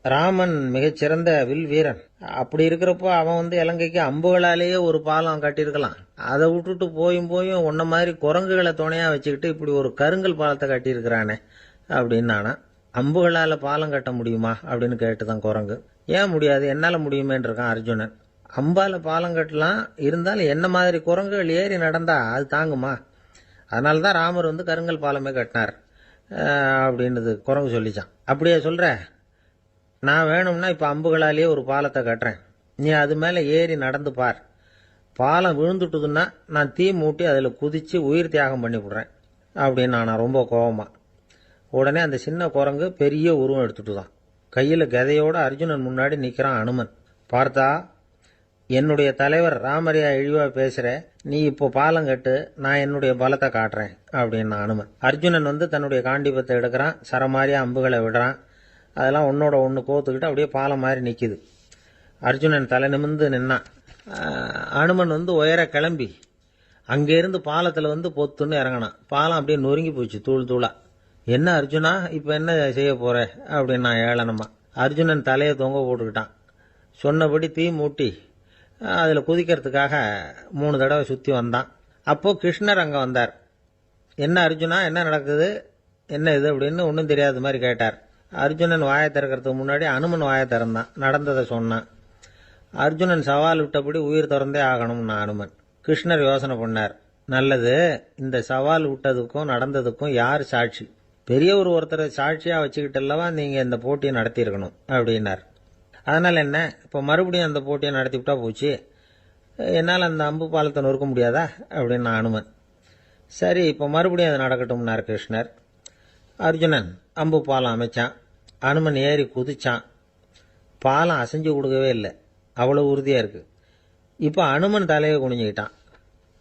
ராமன் மிகச்சிறந்த வில் வீரன். அப்படி இருக்கிறப்போ அவன் இலங்கைக்கு அம்புகளாலேயே ஒரு பாலம் கட்டியிருக்கலாம். அதை விட்டுட்டு போயும் உன்ன மாதிரி குரங்குகளை துணையாக வச்சுக்கிட்டு இப்படி ஒரு கருங்கல் பாலத்தை கட்டியிருக்கிறானே அப்படின்னு நானா. அம்புகளால் பாலம் கட்ட முடியுமா அப்படின்னு கேட்டுதான் குரங்கு. ஏன் முடியாது, என்னால் முடியுமேன்னு இருக்கான் அர்ஜுனன். அம்பால் பாலம் கட்டலாம், இருந்தாலும் என்ன மாதிரி குரங்குகள் ஏறி நடந்தா அது தாங்குமா? அதனால தான் ராமர் கருங்கல் பாலமே கட்டினார் அப்படின்னுது குரங்கு சொல்லிச்சான். அப்படியே சொல்கிற, நான் வேணும்னா இப்போ அம்புகளாலேயே ஒரு பாலத்தை கட்டுறேன், நீ அது மேலே ஏறி நடந்து பார். பாலம் விழுந்துட்டுதுன்னா நான் தீ மூட்டி அதில் குதித்து உயிர் தியாகம் பண்ணி விடுறேன் அப்படின்னு நான் ரொம்ப கோபமாக. உடனே அந்த சின்ன குரங்கு பெரிய உருவம் எடுத்துட்டு தான் கையில் கதையோட அர்ஜுனன் முன்னாடி நிற்கிறான் அனுமன். பார்த்தா, என்னுடைய தலைவர் ராமரையா இழிவாக பேசுகிற, நீ இப்போ பாலம் கட்டு, நான் என்னுடைய பலத்தை காட்டுறேன் அப்படின்னு அனுமன். அர்ஜுனன் தன்னுடைய காண்டிபத்தை எடுக்கிறான், சரமாரியா அம்புகளை விடுறான். அதெல்லாம் ஒன்னோட ஒன்று கோத்துக்கிட்டு அப்படியே பாலம் மாதிரி நிற்கிது. அர்ஜுனன் தலை நிமிர்ந்து நின்னான். அனுமன் உயர கிளம்பி அங்கேருந்து பாலத்தில் பொத்துன்னு இறங்கினான். பாலம் அப்படியே நொறுங்கி போச்சு தூள் தூளா. என்ன அர்ஜுனா, இப்போ என்ன செய்ய போற அப்படின்னா ஏளனமா. அர்ஜுனன் தலையை தொங்க போட்டுக்கிட்டான். சொன்னபடி தீ மூட்டி அதில் குதிக்கிறதுக்காக 3 தடவை சுற்றி வந்தான். அப்போது கிருஷ்ணர் அங்கே வந்தார். என்ன அர்ஜுனா, என்ன நடக்குது, என்ன இது அப்படின்னு ஒன்றும் தெரியாத மாதிரி கேட்டார். அர்ஜுனன் வாயை திறக்கிறதுக்கு முன்னாடி அனுமன் வாயை திறந்தான், நடந்ததை சொன்னான். அர்ஜுனன் சவால் விட்டபடி உயிர் திறந்தே ஆகணும்னு அனுமன். கிருஷ்ணர் யோசனை பண்ணார். நல்லது, இந்த சவால் விட்டதுக்கும் நடந்ததுக்கும் யார் சாட்சி? பெரியவர் ஒருத்தரை சாட்சியாக வச்சுக்கிட்டல்லவா நீங்கள் இந்த போட்டியை நடத்தியிருக்கணும் அப்படின்னார். அதனால் என்ன, இப்போ மறுபடியும் அந்த போட்டியை நடத்தி விட்டா போச்சு, என்னால் அந்த அம்பு பாலத்தை நொறுக்க முடியாதா அப்படின்னு அனுமன். சரி, இப்போ மறுபடியும் அது நடக்கட்டும்னார் கிருஷ்ணர். அர்ஜுனன் அம்பு பாலம் அமைச்சான். அனுமன் ஏறி குதிச்சான். பாலம் அசைஞ்சு கொடுக்கவே இல்லை, அவ்வளோ உறுதியாக இருக்குது. இப்போ அனுமன் தலையை குனிஞ்சுக்கிட்டான்.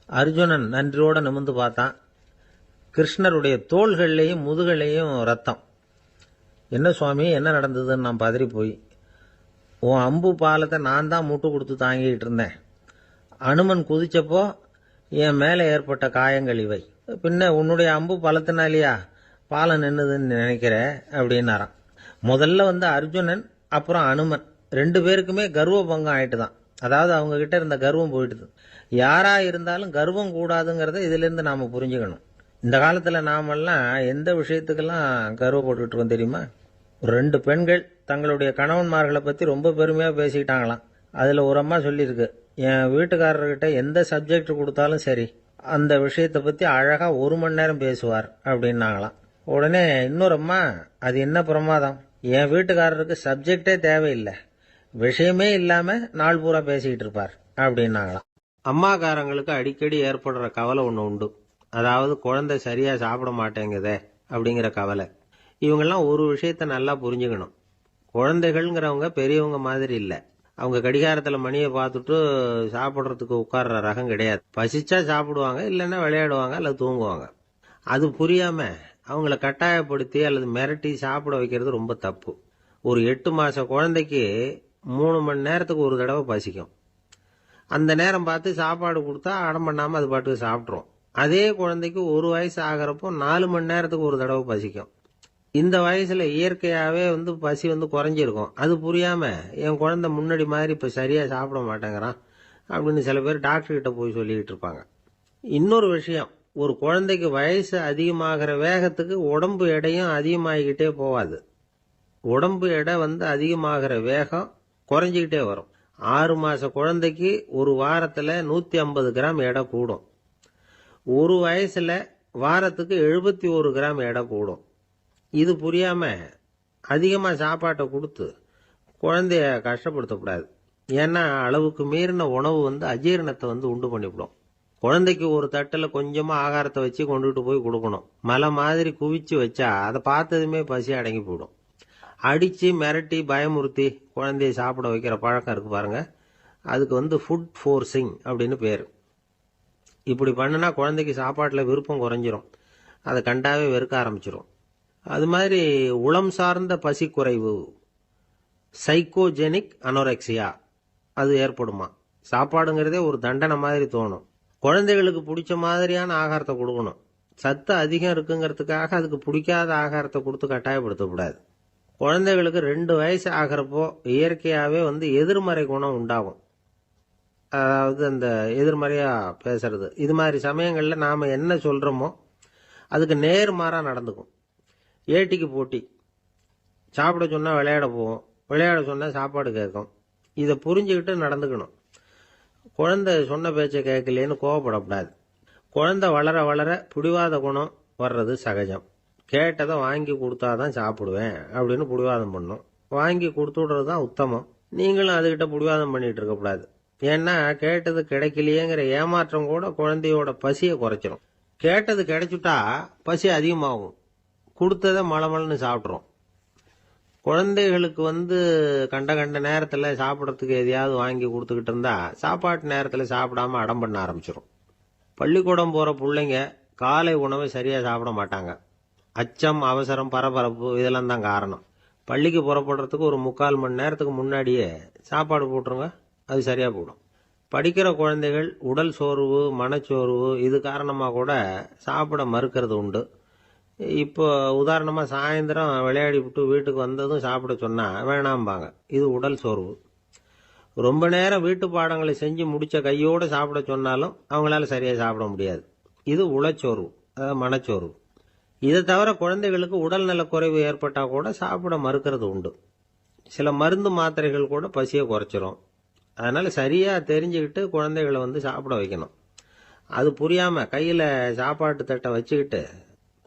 அர்ஜுனன் நன்றியோடு நிமிர்ந்து பார்த்தான். கிருஷ்ணருடைய தோள்கள்லையும் முதுகள்லையும் ரத்தம். என்ன சுவாமி, என்ன நடந்ததுன்னு நான் பதறி போய், உன் அம்பு பாலத்தை நான் தான் முட்டு கொடுத்து தாங்கிட்டு இருந்தேன். அனுமன் குதிச்சப்போ என் மேலே ஏற்பட்ட காயங்கள் இவை. பின்ன உன்னுடைய அம்பு பலத்தினாலேயா பாலம் நின்னுதுன்னு நினைக்கிற அப்படின்னாராம். முதல்ல அர்ஜுனன் அப்புறம் அனுமன் 2 பேருக்குமே கர்வ பங்கம் ஆயிட்டு தான். அதாவது அவங்க கிட்ட இருந்த கர்வம் போயிட்டுது. யாரா இருந்தாலும் கர்வம் கூடாதுங்கிறத இதிலிருந்து நாம புரிஞ்சுக்கணும். இந்த காலத்துல நாமெல்லாம் எந்த விஷயத்துக்கெல்லாம் கர்வப்பட்டுட்டு இருக்கோம் தெரியுமா? 2 பெண்கள் தங்களுடைய கணவன்மார்களை பற்றி ரொம்ப பெருமையாக பேசிக்கிட்டாங்களாம். அதில் ஒரு அம்மா சொல்லியிருக்கு, என் வீட்டுக்காரர்கிட்ட எந்த சப்ஜெக்ட் கொடுத்தாலும் சரி அந்த விஷயத்தை பற்றி அழகாக 1 மணி நேரம் பேசுவார் அப்படின்னாங்களாம். உடனே இன்னொரு அம்மா, அது என்ன பிரமாதம், என் வீட்டுக்காரருக்கு சப்ஜெக்டே தேவையில்லை, விஷயமே இல்லாமல் நாள் பூரா பேசிக்கிட்டு இருப்பார் அப்படின்னாங்களாம். அம்மாக்காரங்களுக்கு அடிக்கடி ஏற்படுற கவலை ஒன்று உண்டு. அதாவது குழந்தை சரியாக சாப்பிட மாட்டேங்குதே அப்படிங்கிற கவலை. இவங்கெல்லாம் ஒரு விஷயத்த நல்லா புரிஞ்சுக்கணும். குழந்தைகள்ங்கிறவங்க பெரியவங்க மாதிரி இல்லை. அவங்க கடிகாரத்தில் மணியை பார்த்துட்டு சாப்பிட்றதுக்கு உட்கார்ற ரகம் கிடையாது. பசிச்சா சாப்பிடுவாங்க, இல்லைன்னா விளையாடுவாங்க அல்லது தூங்குவாங்க. அது புரியாமல் அவங்கள கட்டாயப்படுத்தி அல்லது மிரட்டி சாப்பிட வைக்கிறது ரொம்ப தப்பு. ஒரு 8 மாத குழந்தைக்கு 3 மணி நேரத்துக்கு ஒரு தடவை பசிக்கும். அந்த நேரம் பார்த்து சாப்பாடு கொடுத்தா அடம் பண்ணாமல் அது பாட்டுக்கு சாப்பிட்ரும். அதே குழந்தைக்கு 1 வயசு ஆகிறப்போ 4 மணி நேரத்துக்கு ஒரு தடவை பசிக்கும். இந்த வயசுல இயற்கையாகவே பசி குறைஞ்சிருக்கும். அது புரியாமல் என் குழந்தை முன்னாடி மாதிரி இப்போ சரியாக சாப்பிட மாட்டேங்கிறான் அப்படின்னு சில பேர் டாக்டர்கிட்ட போய் சொல்லிக்கிட்டு இருப்பாங்க. இன்னொரு விஷயம், ஒரு குழந்தைக்கு வயசு அதிகமாகிற வேகத்துக்கு உடம்பு எடையும் அதிகமாகிக்கிட்டே போகாது. உடம்பு எடை அதிகமாகிற வேகம் குறைஞ்சிக்கிட்டே வரும். 6 மாத குழந்தைக்கு ஒரு வாரத்தில் 150 கிராம் எடை கூடும். ஒரு வயசுல வாரத்துக்கு 71 கிராம் எடை கூடும். இது புரியாம அதிகமாக சாப்பாட்டை கொடுத்து குழந்தைய கஷ்டப்படுத்தக்கூடாது. ஏன்னா அளவுக்கு மீறின உணவு அஜீரணத்தை உண்டு பண்ணிவிடும். குழந்தைக்கு ஒரு தட்டில் கொஞ்சமாக ஆகாரத்தை வச்சு கொண்டுகிட்டு போய் கொடுக்கணும். மலை மாதிரி குவிச்சு வச்சா அதை பார்த்ததுமே பசி அடங்கி போயிடும். அடித்து மிரட்டி பயமுறுத்தி குழந்தைய சாப்பிட வைக்கிற பழக்கம் இருக்கு பாருங்க, அதுக்கு ஃபுட் ஃபோர்ஸிங் அப்படின்னு பேர். இப்படி பண்ணுனா குழந்தைக்கு சாப்பாட்டில் விருப்பம் குறைஞ்சிரும், அதை கண்டாவே வெறுக்க ஆரம்பிச்சிடும். அது மாதிரி உளம் சார்ந்த பசி குறைவு, சைக்கோஜெனிக் அனோரெக்சியா, அது ஏற்படுமா. சாப்பாடுங்கிறதே ஒரு தண்டனை மாதிரி தோணும். குழந்தைகளுக்கு பிடிச்ச மாதிரியான ஆகாரத்தை கொடுக்கணும். சத்து அதிகம் இருக்குங்கிறதுக்காக அதுக்கு பிடிக்காத ஆகாரத்தை கொடுத்து கட்டாயப்படுத்தக்கூடாது. குழந்தைகளுக்கு 2 வயசு ஆகிறப்போ இயற்கையாகவே எதிர்மறை குணம் உண்டாகும். அதாவது அந்த எதிர்மறையாக பேசுறது. இது மாதிரி சமயங்களில் நாம் என்ன சொல்கிறோமோ அதுக்கு நேர்மாறாக நடந்துக்கும். ஏட்டிக்கு போட்டி. சாப்பிட சொன்னால் விளையாட போவோம், விளையாட சொன்னால் சாப்பாடு கேட்கும். இதை புரிஞ்சுக்கிட்டு நடந்துக்கணும். குழந்தை சொன்ன பேச்சை கேட்கலேன்னு கோவப்படக்கூடாது. குழந்தை வளர வளர பிடிவாத குணம் வர்றது சகஜம். கேட்டதை வாங்கி கொடுத்தாதான் சாப்பிடுவேன் அப்படின்னு பிடிவாதம் பண்ணும். வாங்கி கொடுத்து விடுறது தான் உத்தமம். நீங்களும் அதுகிட்ட பிடிவாதம் பண்ணிட்டு இருக்கக்கூடாது. ஏன்னா கேட்டது கிடைக்கலையேங்கிற ஏமாற்றம் கூட குழந்தையோட பசியை குறைச்சிரும். கேட்டது கிடைச்சுட்டா பசி அதிகமாகும். கொடுத்ததை மலமலன்னு சாப்பிட்றோம். குழந்தைகளுக்கு கண்ட கண்ட நேரத்தில் சாப்பிட்றதுக்கு எதையாவது வாங்கி கொடுத்துக்கிட்டு இருந்தா சாப்பாட்டு நேரத்தில் சாப்பிடாம அடம் பண்ண ஆரம்பிச்சிடும். பள்ளிக்கூடம் போகிற பிள்ளைங்க காலை உணவை சரியாக சாப்பிட மாட்டாங்க. அச்சம், அவசரம், பரபரப்பு இதெல்லாம் தான் காரணம். பள்ளிக்கு புறப்படுறதுக்கு ஒரு 3/4 மணி நேரத்துக்கு முன்னாடியே சாப்பாடு போட்டுருங்க, அது சரியாக போடும். படிக்கிற குழந்தைகள் உடல் சோர்வு, மனச்சோர்வு இது காரணமாக கூட சாப்பிட மறுக்கிறது உண்டு. இப்போ உதாரணமாக சாயந்தரம் விளையாடி விட்டு வீட்டுக்கு வந்ததும் சாப்பிட சொன்னால் வேணாம்பாங்க. இது உடல் சோர்வு. ரொம்ப நேரம் வீட்டு பாடங்களை செஞ்சு முடித்த கையோடு சாப்பிட சொன்னாலும் அவங்களால சரியாக சாப்பிட முடியாது. இது உளச்சோர்வு, அதாவது மனச்சோர்வு. இதை தவிர குழந்தைகளுக்கு உடல் நலக்குறைவு ஏற்பட்டால் கூட சாப்பிட மறுக்கிறது உண்டு. சில மருந்து மாத்திரைகள் கூட பசியை குறைச்சிரும். அதனால் சரியாக தெரிஞ்சுக்கிட்டு குழந்தைகளை சாப்பிட வைக்கணும். அது புரியாமல் கையில் சாப்பாட்டு தட்டை வச்சுக்கிட்டு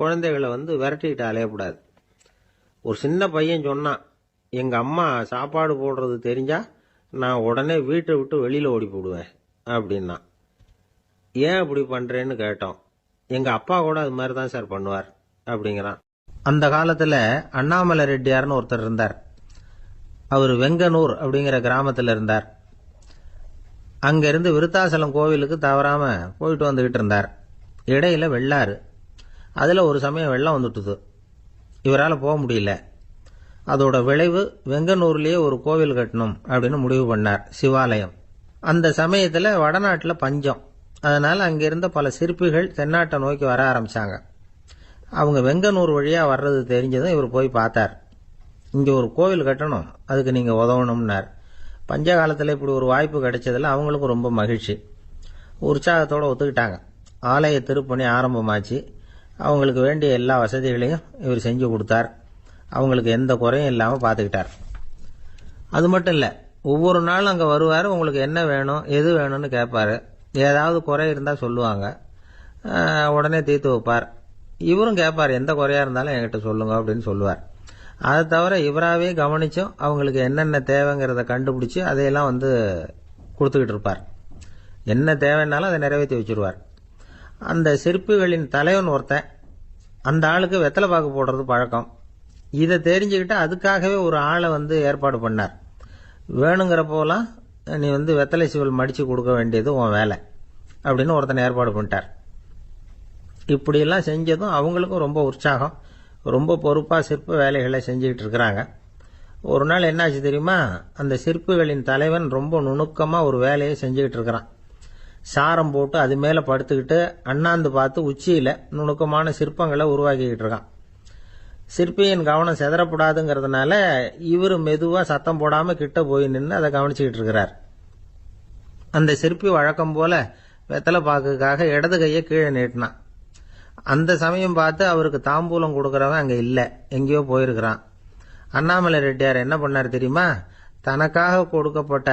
குழந்தைகளை விரட்டிக்கிட்டு அலையக்கூடாது. ஒரு சின்ன பையன் சொன்னான், எங்கள் அம்மா சாப்பாடு போடுறது தெரிஞ்சால் நான் உடனே வீட்டை விட்டு வெளியில் ஓடி போடுவேன் அப்படின்னா. ஏன் அப்படி பண்ணுறேன்னு கேட்டோம். எங்கள் அப்பா கூட அது மாதிரி தான் சார் பண்ணுவார் அப்படிங்கிறான். அந்த காலத்தில் அண்ணாமலை ரெட்டியார்னு ஒருத்தர் இருந்தார். அவர் வெங்கனூர் அப்படிங்கிற கிராமத்தில் இருந்தார். அங்கேருந்து விருத்தாசலம் கோவிலுக்கு தவறாமல் போயிட்டு வந்துக்கிட்டு இருந்தார். இடையில வெள்ளாறு. அதில் ஒரு சமயம் வெள்ளம் வந்துட்டுது. இவரால் போக முடியல. அதோட விளைவு வெங்கனூர்லேயே ஒரு கோவில் கட்டணும் அப்படின்னு முடிவு பண்ணார், சிவாலயம். அந்த சமயத்தில் வடநாட்டில் பஞ்சம். அதனால் அங்கிருந்த பல சிற்பிகள் தென்னாட்டை நோக்கி வர ஆரம்பித்தாங்க. அவங்க வெங்கனூர் வழியாக வர்றது தெரிஞ்சதும் இவர் போய் பார்த்தார். இங்கே ஒரு கோவில் கட்டணும், அதுக்கு நீங்கள் உதவணும்னார். பஞ்ச காலத்தில் இப்படி ஒரு வாய்ப்பு கிடைச்சதில் அவங்களுக்கும் ரொம்ப மகிழ்ச்சி. உற்சாகத்தோடு ஒத்துக்கிட்டாங்க. ஆலய திருப்பணி ஆரம்பமாச்சு. அவங்களுக்கு வேண்டிய எல்லா வசதிகளையும் இவர் செஞ்சு கொடுத்தார். அவங்களுக்கு எந்த குறையும் இல்லாமல் பார்த்துக்கிட்டார். அது மட்டும் இல்லை, ஒவ்வொரு நாளும் அங்கே வருவார். உங்களுக்கு என்ன வேணும், எது வேணும்னு கேட்பாரு. ஏதாவது குறை இருந்தால் சொல்லுவாங்க, உடனே தீர்த்து வைப்பார். இவரும் கேட்பார், எந்த குறையாக இருந்தாலும் என்கிட்ட சொல்லுங்க அப்படின்னு சொல்லுவார். அதை தவிர இவராகவே கவனிச்சும் அவங்களுக்கு என்னென்ன தேவைங்கிறத கண்டுபிடிச்சி அதையெல்லாம் கொடுத்துக்கிட்டு இருப்பார். என்ன தேவைன்னாலும் அதை நிறைவேற்றி வச்சுருவார். அந்த சிற்பிகளின் தலைவன் ஒருத்தன், அந்த ஆளுக்கு வெத்தலை பாக்கு போடுறது பழக்கம். இதை தெரிஞ்சுக்கிட்டு அதுக்காகவே ஒரு ஆளை ஏற்பாடு பண்ணார். வேணுங்கிறப்போலாம் நீ வெத்தலை சீவல் மடித்து கொடுக்க வேண்டியது உன் வேலை அப்படின்னு ஒருத்தனை ஏற்பாடு பண்ணிட்டார். இப்படியெல்லாம் செஞ்சதும் அவங்களுக்கும் ரொம்ப உற்சாகம். ரொம்ப பொறுப்பாக சிற்ப வேலைகளை செஞ்சுக்கிட்டு இருக்கிறாங்க. ஒரு நாள் என்னாச்சு தெரியுமா, அந்த சிற்பிகளின் தலைவன் ரொம்ப நுணுக்கமாக ஒரு வேலையை செஞ்சுக்கிட்டு இருக்கிறான். சாரம் போட்டு அது மேலே படுத்துக்கிட்டு அண்ணாந்து பார்த்து உச்சியில் நுணுக்கமான சிற்பங்களை உருவாக்கிக்கிட்டு இருக்கான். சிற்பியின் கவனம் செதறப்படாதுங்கிறதுனால இவர் மெதுவாக சத்தம் போடாமல் கிட்ட போய் நின்று அதை கவனிச்சுக்கிட்டு இருக்கிறார். அந்த சிற்பி வழக்கம் போல வெத்தலை பாக்குக்காக இடது கையை கீழே நீட்டினான். அந்த சமயம் பார்த்து அவருக்கு தாம்பூலம் கொடுக்குறவன் அங்கே இல்லை, எங்கேயோ போயிருக்கிறான். அண்ணாமலை ரெட்டியார் என்ன பண்ணார் தெரியுமா, தனக்காக கொடுக்கப்பட்ட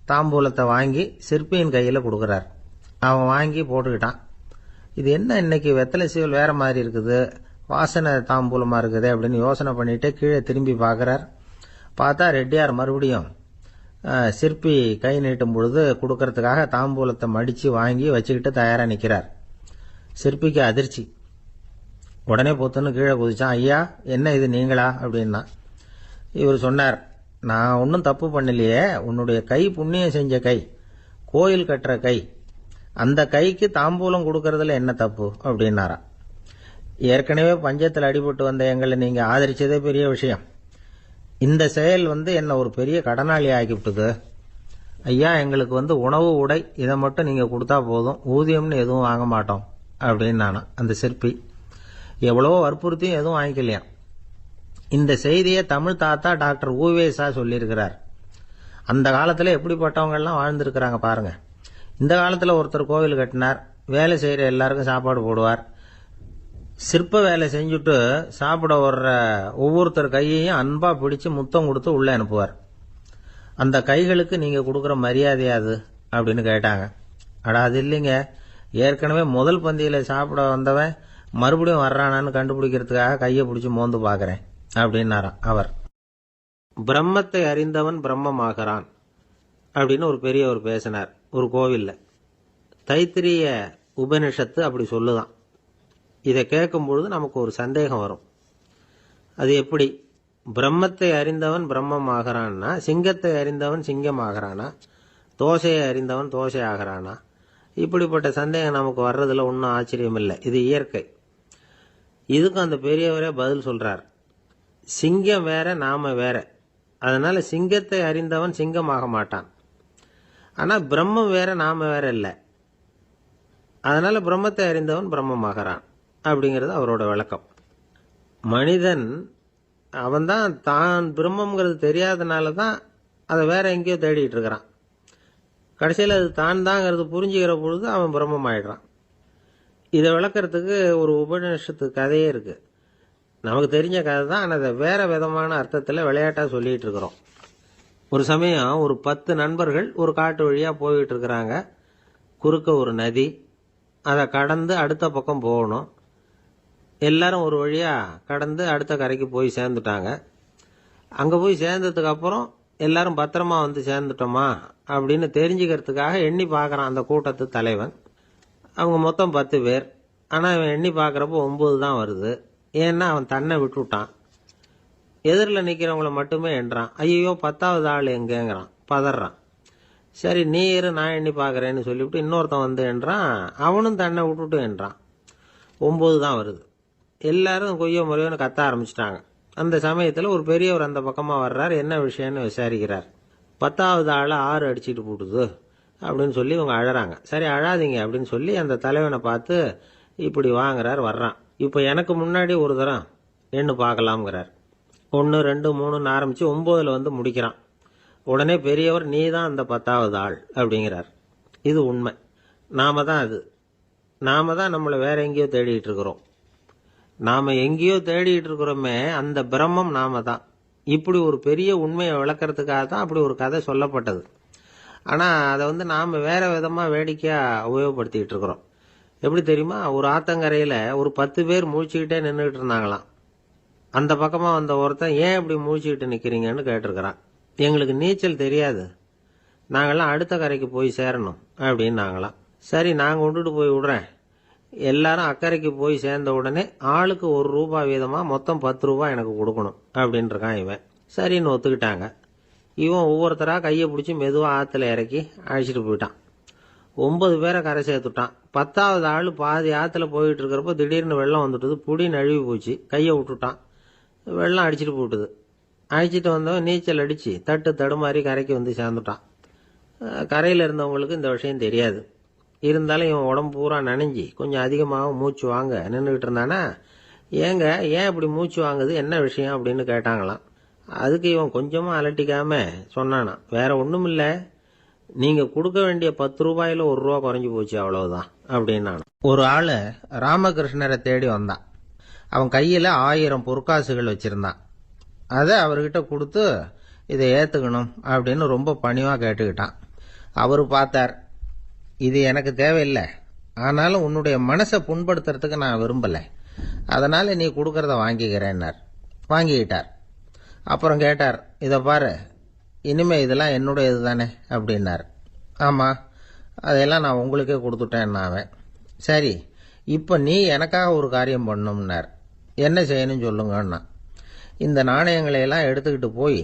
தாம்பூலத்தை வாங்கி சிற்பியின் கையில் கொடுக்குறார். அவன் வாங்கி போட்டுக்கிட்டான். இது என்ன இன்னைக்கு வெத்தலை சீவல் வேற மாதிரி இருக்குது, வாசனை தாம்பூலமாக இருக்குது அப்படின்னு யோசனை பண்ணிட்டு கீழே திரும்பி பார்க்குறார். பார்த்தா ரெட்டியார் மறுபடியும் சிற்பி கை நீட்டும் பொழுது கொடுக்கறதுக்காக தாம்பூலத்தை மடித்து வாங்கி வச்சுக்கிட்டு தயாராக நிற்கிறார். சிற்பிக்கு அதிர்ச்சி. உடனே பொத்துன்னு கீழே குதிச்சான். ஐயா, என்ன இது நீங்களா அப்படின்னா. இவர் சொன்னார், நான் ஒன்றும் தப்பு பண்ணலையே, உன்னுடைய கை புண்ணியம் செஞ்ச கை, கோயில் கட்டுற கை, அந்த கைக்கு தாம்பூலம் கொடுக்கறதுல என்ன தப்பு அப்படின்னாராம். ஏற்கனவே பஞ்சத்தில் அடிபட்டு வந்த எங்களை நீங்கள் ஆதரிச்சதே பெரிய விஷயம். இந்த செயல் என்னை ஒரு பெரிய கடனாளி ஆக்கிவிட்டுது. ஐயா, எங்களுக்கு உணவு உடை இதை மட்டும் நீங்கள் கொடுத்தா போதும், ஊதியம்னு எதுவும் வாங்க மாட்டோம் அப்படின்னு நானா. அந்த சிற்பி எவ்வளவோ வற்புறுத்தியும் எதுவும் வாங்கிக்கலையாம். இந்த செய்தியை தமிழ் தாத்தா டாக்டர் ஊவேசா சொல்லியிருக்கிறார். அந்த காலத்தில் எப்படிப்பட்டவங்கெல்லாம் வாழ்ந்துருக்கிறாங்க பாருங்க. இந்த காலத்தில் ஒருத்தர் கோவில் கட்டினார், வேலை செய்கிற எல்லாருக்கும் சாப்பாடு போடுவார். சிற்ப வேலை செஞ்சுட்டு சாப்பிட வர்ற ஒவ்வொருத்தர் கையையும் அன்பா பிடிச்சு முத்தம் கொடுத்து உள்ளே அனுப்புவார். அந்த கைகளுக்கு நீங்கள் கொடுக்குற மரியாதையாது அப்படின்னு கேட்டாங்க. அடா, அது இல்லைங்க, ஏற்கனவே முதல் பந்தியில் சாப்பிட வந்தவன் மறுபடியும் வர்றானான்னு கண்டுபிடிக்கிறதுக்காக கையை பிடிச்சி மோந்து பார்க்குறேன் அப்படின்னாராம் அவர். பிரம்மத்தை அறிந்தவன் பிரம்மமாகிறான் அப்படின்னு ஒரு பெரியவர் பேசினார் ஒரு கோவிலில். தைத்திரிய உபனிஷத்து அப்படி சொல்லுதான். இதை கேட்கும் பொழுது நமக்கு ஒரு சந்தேகம் வரும். அது எப்படி பிரம்மத்தை அறிந்தவன் பிரம்மம் ஆகிறான்னா, சிங்கத்தை அறிந்தவன் சிங்கம் ஆகிறானா, தோசையை அறிந்தவன் தோசை ஆகிறானா? இப்படிப்பட்ட சந்தேகம் நமக்கு வர்றதுல ஒன்றும் ஆச்சரியம் இல்லை, இது இயற்கை. இதுக்கும் அந்த பெரியவரே பதில் சொல்றார். சிங்கம் வேற, நாம வேற. அதனால சிங்கத்தை அறிந்தவன் சிங்கமாக மாட்டான். ஆனால் பிரம்மம் வேற, நாம வேற இல்லை. அதனால பிரம்மத்தை அறிந்தவன் பிரம்மமாகிறான் அப்படிங்கிறது அவரோட விளக்கம். மனிதன் அவன்தான் தான் பிரம்மங்கிறது தெரியாதனால தான் அதை வேற எங்கேயோ தேடிட்டு இருக்கிறான். கடைசியில் அது தான் தாங்கிறது புரிஞ்சுக்கிற பொழுது அவன் பிரம்மம் ஆயிடுறான். இதை விளக்கறதுக்கு ஒரு உபநிஷத்து கதையே இருக்கு. நமக்கு தெரிஞ்ச கதை தான், ஆனால் அதை வேற விதமான அர்த்தத்தில் விளையாட்டாக சொல்லிட்டு இருக்கிறோம். ஒரு சமயம் ஒரு 10 நண்பர்கள் ஒரு காட்டு வழியாக போய்கிட்டு இருக்கிறாங்க. குறுக்க ஒரு நதி, அதை கடந்து அடுத்த பக்கம் போகணும். எல்லாரும் ஒரு வழியாக கடந்து அடுத்த கரைக்கு போய் சேர்ந்துட்டாங்க. அங்கே போய் சேர்ந்ததுக்கு அப்புறம் எல்லாரும் பத்திரமா சேர்ந்துட்டோமா அப்படின்னு தெரிஞ்சுக்கிறதுக்காக எண்ணி பார்க்குறான் அந்த கூட்டத்து தலைவன். அவங்க மொத்தம் 10 பேர். ஆனால் அவன் எண்ணி பார்க்குறப்போ 9 தான் வருது. ஏன்னா அவன் தன்னை விட்டுவிட்டான். எதிரில் நிற்கிறவங்கள மட்டுமே எண்றான். ஐயோ 10வது ஆள் எங்கேங்கிறான், பதறான். சரி நீ இரு, நான் எண்ணி பார்க்குறேன்னு சொல்லிவிட்டு இன்னொருத்தன் எண்றான். அவனும் தன்னை விட்டுட்டு எண்றான். 9 தான் வருது. எல்லாரும் கொய்யோ முறையோன்னு கத்த ஆரம்பிச்சிட்டாங்க. அந்த சமயத்தில் ஒரு பெரியவர் அந்த பக்கமாக வர்றார். என்ன விஷயம்னு விசாரிக்கிறார். 10வது ஆளை 6 அடிச்சுட்டு போட்டுது அப்படின்னு சொல்லி இவங்க அழறாங்க. சரி அழாதீங்க அப்படின்னு சொல்லி அந்த தலைவனை பார்த்து இப்படி வாங்குறார். வர்றான். இப்போ எனக்கு முன்னாடி ஒரு தரம் எண்ணு பார்க்கலாம்ங்கிறார். 1 2 3ன்னு ஆரம்பித்து 9ல் முடிக்கிறான். உடனே பெரியவர் நீ தான் அந்த 10வது ஆள் அப்படிங்கிறார். இது உண்மை. நாம தான் அது. நாம தான் நம்மளை வேற எங்கேயோ தேடிட்டு இருக்கிறோம். நாம எங்கேயோ தேடிட்டு இருக்கிறோமே, அந்த பிரம்மம் நாம தான். இப்படி ஒரு பெரிய உண்மையை விளக்கறதுக்காக தான் அப்படி ஒரு கதை சொல்லப்பட்டது. ஆனால் அதை நாம் வேற விதமாக வேடிக்கையாக உபயோகப்படுத்திக்கிட்டு இருக்கிறோம். எப்படி தெரியுமா? ஒரு ஆத்தங்கரையில் ஒரு 10 பேர் முழிச்சுக்கிட்டே நின்றுக்கிட்டு இருந்தாங்களாம். அந்த பக்கமாக வந்த ஒருத்தன், ஏன் இப்படி முழிச்சுக்கிட்டு நிற்கிறீங்கன்னு கேட்டிருக்கிறான். எங்களுக்கு நீச்சல் தெரியாது, நாங்கள்லாம் அடுத்த கரைக்கு போய் சேரணும் அப்படின்னு நாங்களாம். சரி, நான் கொண்டுட்டு போய் விடுறேன். எல்லாரும் அக்கறைக்கு போய் சேர்ந்த உடனே ஆளுக்கு ₹1 வீதமாக மொத்தம் ₹10 எனக்கு கொடுக்கணும் அப்படின்னு இருக்கான் இவன். சரின்னு ஒத்துக்கிட்டாங்க. இவன் ஒவ்வொருத்தராக கையை பிடிச்சி மெதுவாக ஆற்றுல இறக்கி அழைச்சிட்டு போயிட்டான். 9 பேரை கரை சேர்த்துட்டான். 10வது ஆள் பாதி ஆற்றுல போயிட்டு இருக்கிறப்போ திடீர்னு வெள்ளம் வந்துட்டுது. புடி நழுவி போச்சு. கையை விட்டுட்டான். வெள்ளம் அடிச்சிட்டு போட்டுது. அழைச்சிட்டு வந்தவன் நீச்சல் அடித்து தட்டு தடுமாறி கரைக்கு வந்து சேர்ந்துட்டான். கரையில் இருந்தவங்களுக்கு இந்த விஷயம் தெரியாது. இருந்தாலும் இவன் உடம்பு பூரா நனைஞ்சி கொஞ்சம் அதிகமாக மூச்சு வாங்க நின்றுக்கிட்டு இருந்தானா, ஏங்க ஏன் இப்படி மூச்சு வாங்குது, என்ன விஷயம் அப்படின்னு கேட்டாங்களாம். அதுக்கு இவன் கொஞ்சமாக அலட்டிக்காம சொன்னானா, வேற ஒன்றும் இல்லை, நீங்கள் கொடுக்க வேண்டிய ₹10 ₹1 குறைஞ்சி போச்சு, அவ்வளவுதான் அப்படின்னா. ஒரு ஆள் ராமகிருஷ்ணரை தேடி வந்தான். அவன் கையில் 1000 பொற்காசுகள் வச்சிருந்தான். அதை அவர்கிட்ட கொடுத்து இதை ஏற்றுக்கணும் அப்படின்னு ரொம்ப பணிவாக கேட்டுக்கிட்டான். அவர் பார்த்தார், இது எனக்கு தேவையில்லை, ஆனாலும் உன்னுடைய மனசை புண்படுத்துறதுக்கு நான் விரும்பலை, அதனால் நீ கொடுக்கறத வாங்கிக்கிறேன்னார். வாங்கிக்கிட்டார். அப்புறம் கேட்டார், இதை பாரு, இனிமே இதெல்லாம் என்னுடையது தானே அப்படின்னார். ஆமாம், அதையெல்லாம் நான் உங்களுக்கே கொடுத்துட்டேன் அவன். சரி, இப்போ நீ எனக்காக ஒரு காரியம் பண்ணணும்னார். என்ன செய்யணும்னு சொல்லுங்கன்னா, இந்த நாணயங்களையெல்லாம் எடுத்துக்கிட்டு போய்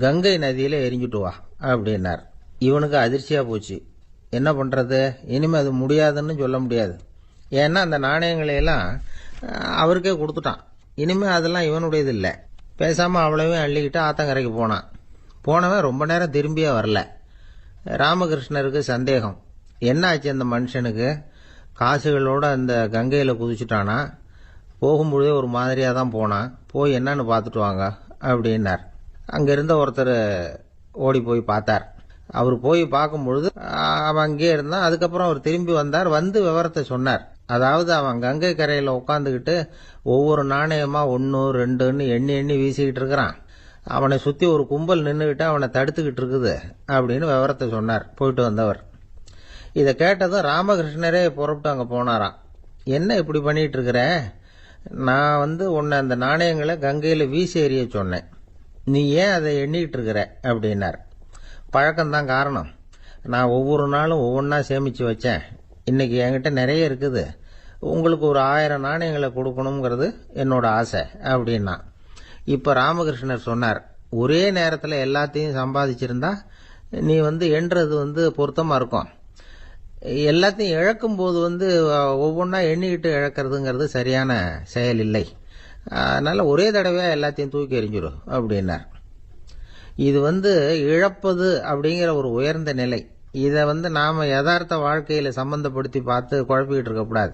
கங்கை நதியில் எரிஞ்சுட்டு வா அப்படின்னார். இவனுக்கு அதிர்ச்சியாக போச்சு. என்ன பண்ணுறது, இனிமேல் அது முடியாதுன்னு சொல்ல முடியாது. ஏன்னா அந்த நாணயங்களையெல்லாம் அவருக்கே கொடுத்துட்டான். இனிமேல் அதெல்லாம் இவனுடையது இல்லை. பேசாமல் அவ்வளவே அள்ளிக்கிட்டு ஆத்தங்கரைக்கு போனான். போனவன் ரொம்ப நேரம் திரும்பியே வரல. ராமகிருஷ்ணருக்கு சந்தேகம், என்ன ஆச்சு அந்த மனுஷனுக்கு, காசுகளோட அந்த கங்கையில் குதிச்சுட்டானா, போகும்பொழுதே ஒரு மாதிரியாக தான் போனான், போய் என்னன்னு பார்த்துட்டு வாங்க அப்படின்னார். அங்கே இருந்த ஒருத்தர் ஓடி போய் பார்த்தார். அவர் போய் பார்க்கும் பொழுது அவன் அங்கே இருந்தான். அதுக்கப்புறம் அவர் திரும்பி வந்தார். வந்து விவரத்தை சொன்னார். அதாவது அவன் கங்கை கரையில் உட்காந்துக்கிட்டு ஒவ்வொரு நாணயமா 1 2ன்னு எண்ணி எண்ணி வீசிக்கிட்டு இருக்கிறான். அவனை சுற்றி ஒரு கும்பல் நின்றுக்கிட்டு அவனை தடுத்துக்கிட்டு இருக்குது அப்படின்னு விவரத்தை சொன்னார் போயிட்டு வந்தவர். இதை கேட்டதும் ராமகிருஷ்ணரே புறப்பட்டு அங்கே போனாராம். என்ன இப்படி பண்ணிட்டு இருக்கிற, நான் உன்னை அந்த நாணயங்களை கங்கையில் வீசி எறிய சொன்னேன், நீ ஏன் அதை எண்ணிக்கிட்டு இருக்கிற அப்படின்னார். பழக்கம்தான் காரணம், நான் ஒவ்வொரு நாளும் ஒவ்வொன்றா சேமித்து வச்சேன், இன்னைக்கு என்கிட்ட நிறைய இருக்குது, உங்களுக்கு ஒரு 1000 நாணயங்களை கொடுக்கணுங்கிறது என்னோட ஆசை அப்படின்னா. இப்போ ராமகிருஷ்ணர் சொன்னார், ஒரே நேரத்தில் எல்லாத்தையும் சம்பாதிச்சிருந்தா நீ எண்ணுறது பொருத்தமாக இருக்கும், எல்லாத்தையும் இழக்கும் போது ஒவ்வொன்றா எண்ணிக்கிட்டு இழக்கிறதுங்கிறது சரியான செயல் இல்லை, அதனால் ஒரே தடவையாக எல்லாத்தையும் தூக்கி எறிஞ்சிடும் அப்படின்னார். இது இழப்பது அப்படிங்கிற ஒரு உயர்ந்த நிலை. இதை நாம் யதார்த்த வாழ்க்கையில் சம்பந்தப்படுத்தி பார்த்து குழப்பிக்கிட்டு இருக்கக்கூடாது.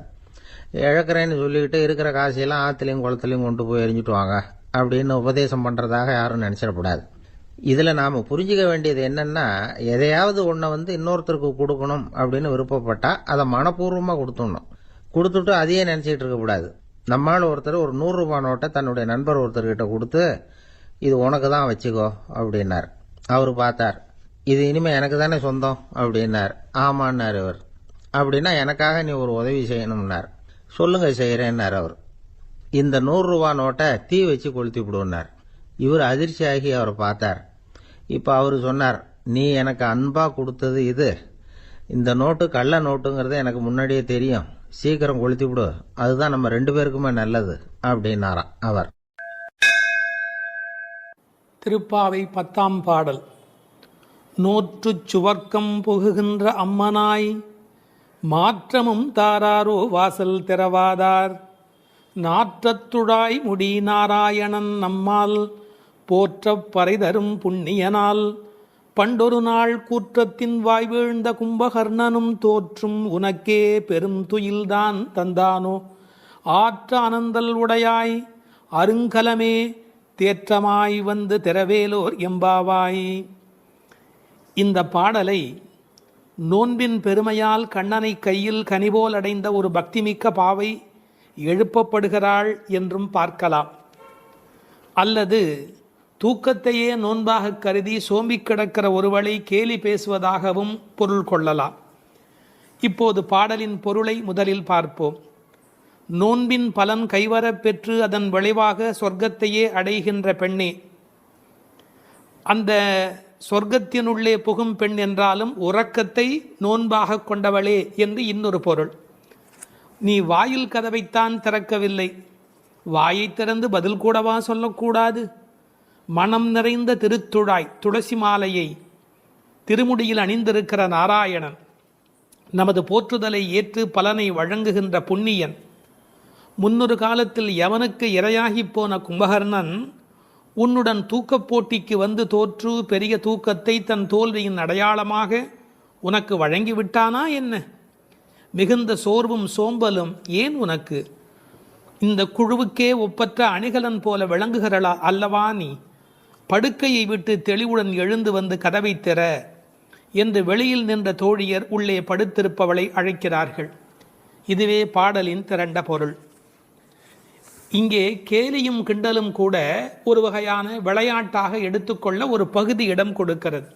இழக்கிறேன்னு சொல்லிக்கிட்டு இருக்கிற காசையெல்லாம் ஆற்றுலையும் குளத்துலையும் கொண்டு போய் எறிஞ்சிட்டு வாங்க அப்படின்னு உபதேசம் பண்ணுறதாக யாரும் நினச்சிடக்கூடாது. இதில் நாம் புரிஞ்சிக்க வேண்டியது என்னென்னா, எதையாவது ஒன்றை இன்னொருத்தருக்கு கொடுக்கணும் அப்படின்னு விருப்பப்பட்டால் அதை மனப்பூர்வமாக கொடுத்துடணும். கொடுத்துட்டு அதையே நினச்சிக்கிட்டு இருக்கக்கூடாது. நம்மால் ஒருத்தர் ஒரு ₹100 நோட்டை தன்னுடைய நண்பர் ஒருத்தர்கிட்ட கொடுத்து, இது உனக்கு தான் வச்சுக்கோ அப்படின்னார். அவர் பார்த்தார், இது இனிமேல் எனக்கு தானே சொந்தம் அப்படின்னார். ஆமான்னார் இவர். அப்படின்னா எனக்காக நீ ஒரு உதவி செய்யணும்னார். சொல்லுங்க செய்கிறேன்னார் அவர். இந்த ₹100 நோட்டை தீ வச்சு கொளுத்தி விடுனார். இவர் அதிர்ச்சியாகி அவரை பார்த்தார். இப்போ அவர் சொன்னார், நீ எனக்கு அன்பா கொடுத்தது இது, இந்த நோட்டு கள்ள நோட்டுங்கிறது எனக்கு முன்னாடியே தெரியும், சீக்கிரம் கொளுத்தி விடு, அதுதான் நம்ம 2 பேருக்குமே நல்லது அப்படின்னாராம் அவர். திருப்பாவை 10ஆம் பாடல். நோற்றுச் சுவர்க்கம் புகுகின்ற அம்மனாய், மாற்றமும் தாராரோ வாசல் திறவாதார், நாற்றத்துழாய் முடி நாராயணன் நம்மால் போற்றப் பறைதரும் புண்ணியனால், பண்டொரு நாள் கூற்றத்தின் வாய் வீழ்ந்த கும்பகர்ணனும் தோற்றும் உனக்கே பெரும் துயில்தான் தந்தானோ, ஆற்ற அனந்தல் உடையாய் அருங்கலமே தேற்றமாய் வந்து திறவேலோர் எம்பாவாய். இந்த பாடலை நோன்பின் பெருமையால் கண்ணனை கையில் கனிபோல் அடைந்த ஒரு பக்திமிக்க பாவை எழுப்பப்படுகிறாள் என்றும் பார்க்கலாம். அல்லது தூக்கத்தையே நோன்பாக கருதி சோம்பி கிடக்கிற ஒருவளை கேலி பேசுவதாகவும் பொருள் கொள்ளலாம். இப்போது பாடலின் பொருளை முதலில் பார்ப்போம். நோன்பின் பலன் கைவரப் பெற்று அதன் விளைவாக சொர்க்கத்தையே அடைகின்ற பெண்ணே, அந்த சொர்க்கத்தினுள்ளே புகும் பெண் என்றாலும் உறக்கத்தை நோன்பாக கொண்டவளே என்று இன்னொரு பொருள். நீ வாயில் கதவைத்தான் திறக்கவில்லை, வாயை திறந்து பதில் கூடவா சொல்லக்கூடாது? மனம் நிறைந்த திருத்துழாய் துளசி மாலையை திருமுடியில் அணிந்திருக்கிற நாராயணன், நமது போற்றுதலை ஏற்று பலனை வழங்குகின்ற புண்ணியன், முன்னொரு காலத்தில் யவனுக்கு இரையாகி போன கும்பகர்ணன் உன்னுடன் தூக்கப் போட்டிக்கு வந்து தோற்று பெரிய தூக்கத்தை தன் தோல்வியின் அடையாளமாக உனக்கு வழங்கிவிட்டானா என்ன? மிகுந்த சோர்வும் சோம்பலும் ஏன் உனக்கு? இந்த குழுவுக்கே ஒப்பற்ற அணிகலன் போல விளங்குகிறளா அல்லவா நீ? படுக்கையை விட்டு தெளிவுடன் எழுந்து வந்து கதவை திற என்று வெளியில் நின்ற தோழியர் உள்ளே படுத்திருப்பவளை அழைக்கிறார்கள். இதுவே பாடலின் திரண்ட பொருள். இங்கே கேலியும் கிண்டலும் கூட ஒரு வகையான விளையாட்டாக எடுத்துக்கொள்ள ஒரு பகுதி இடம் கொடுக்கிறது.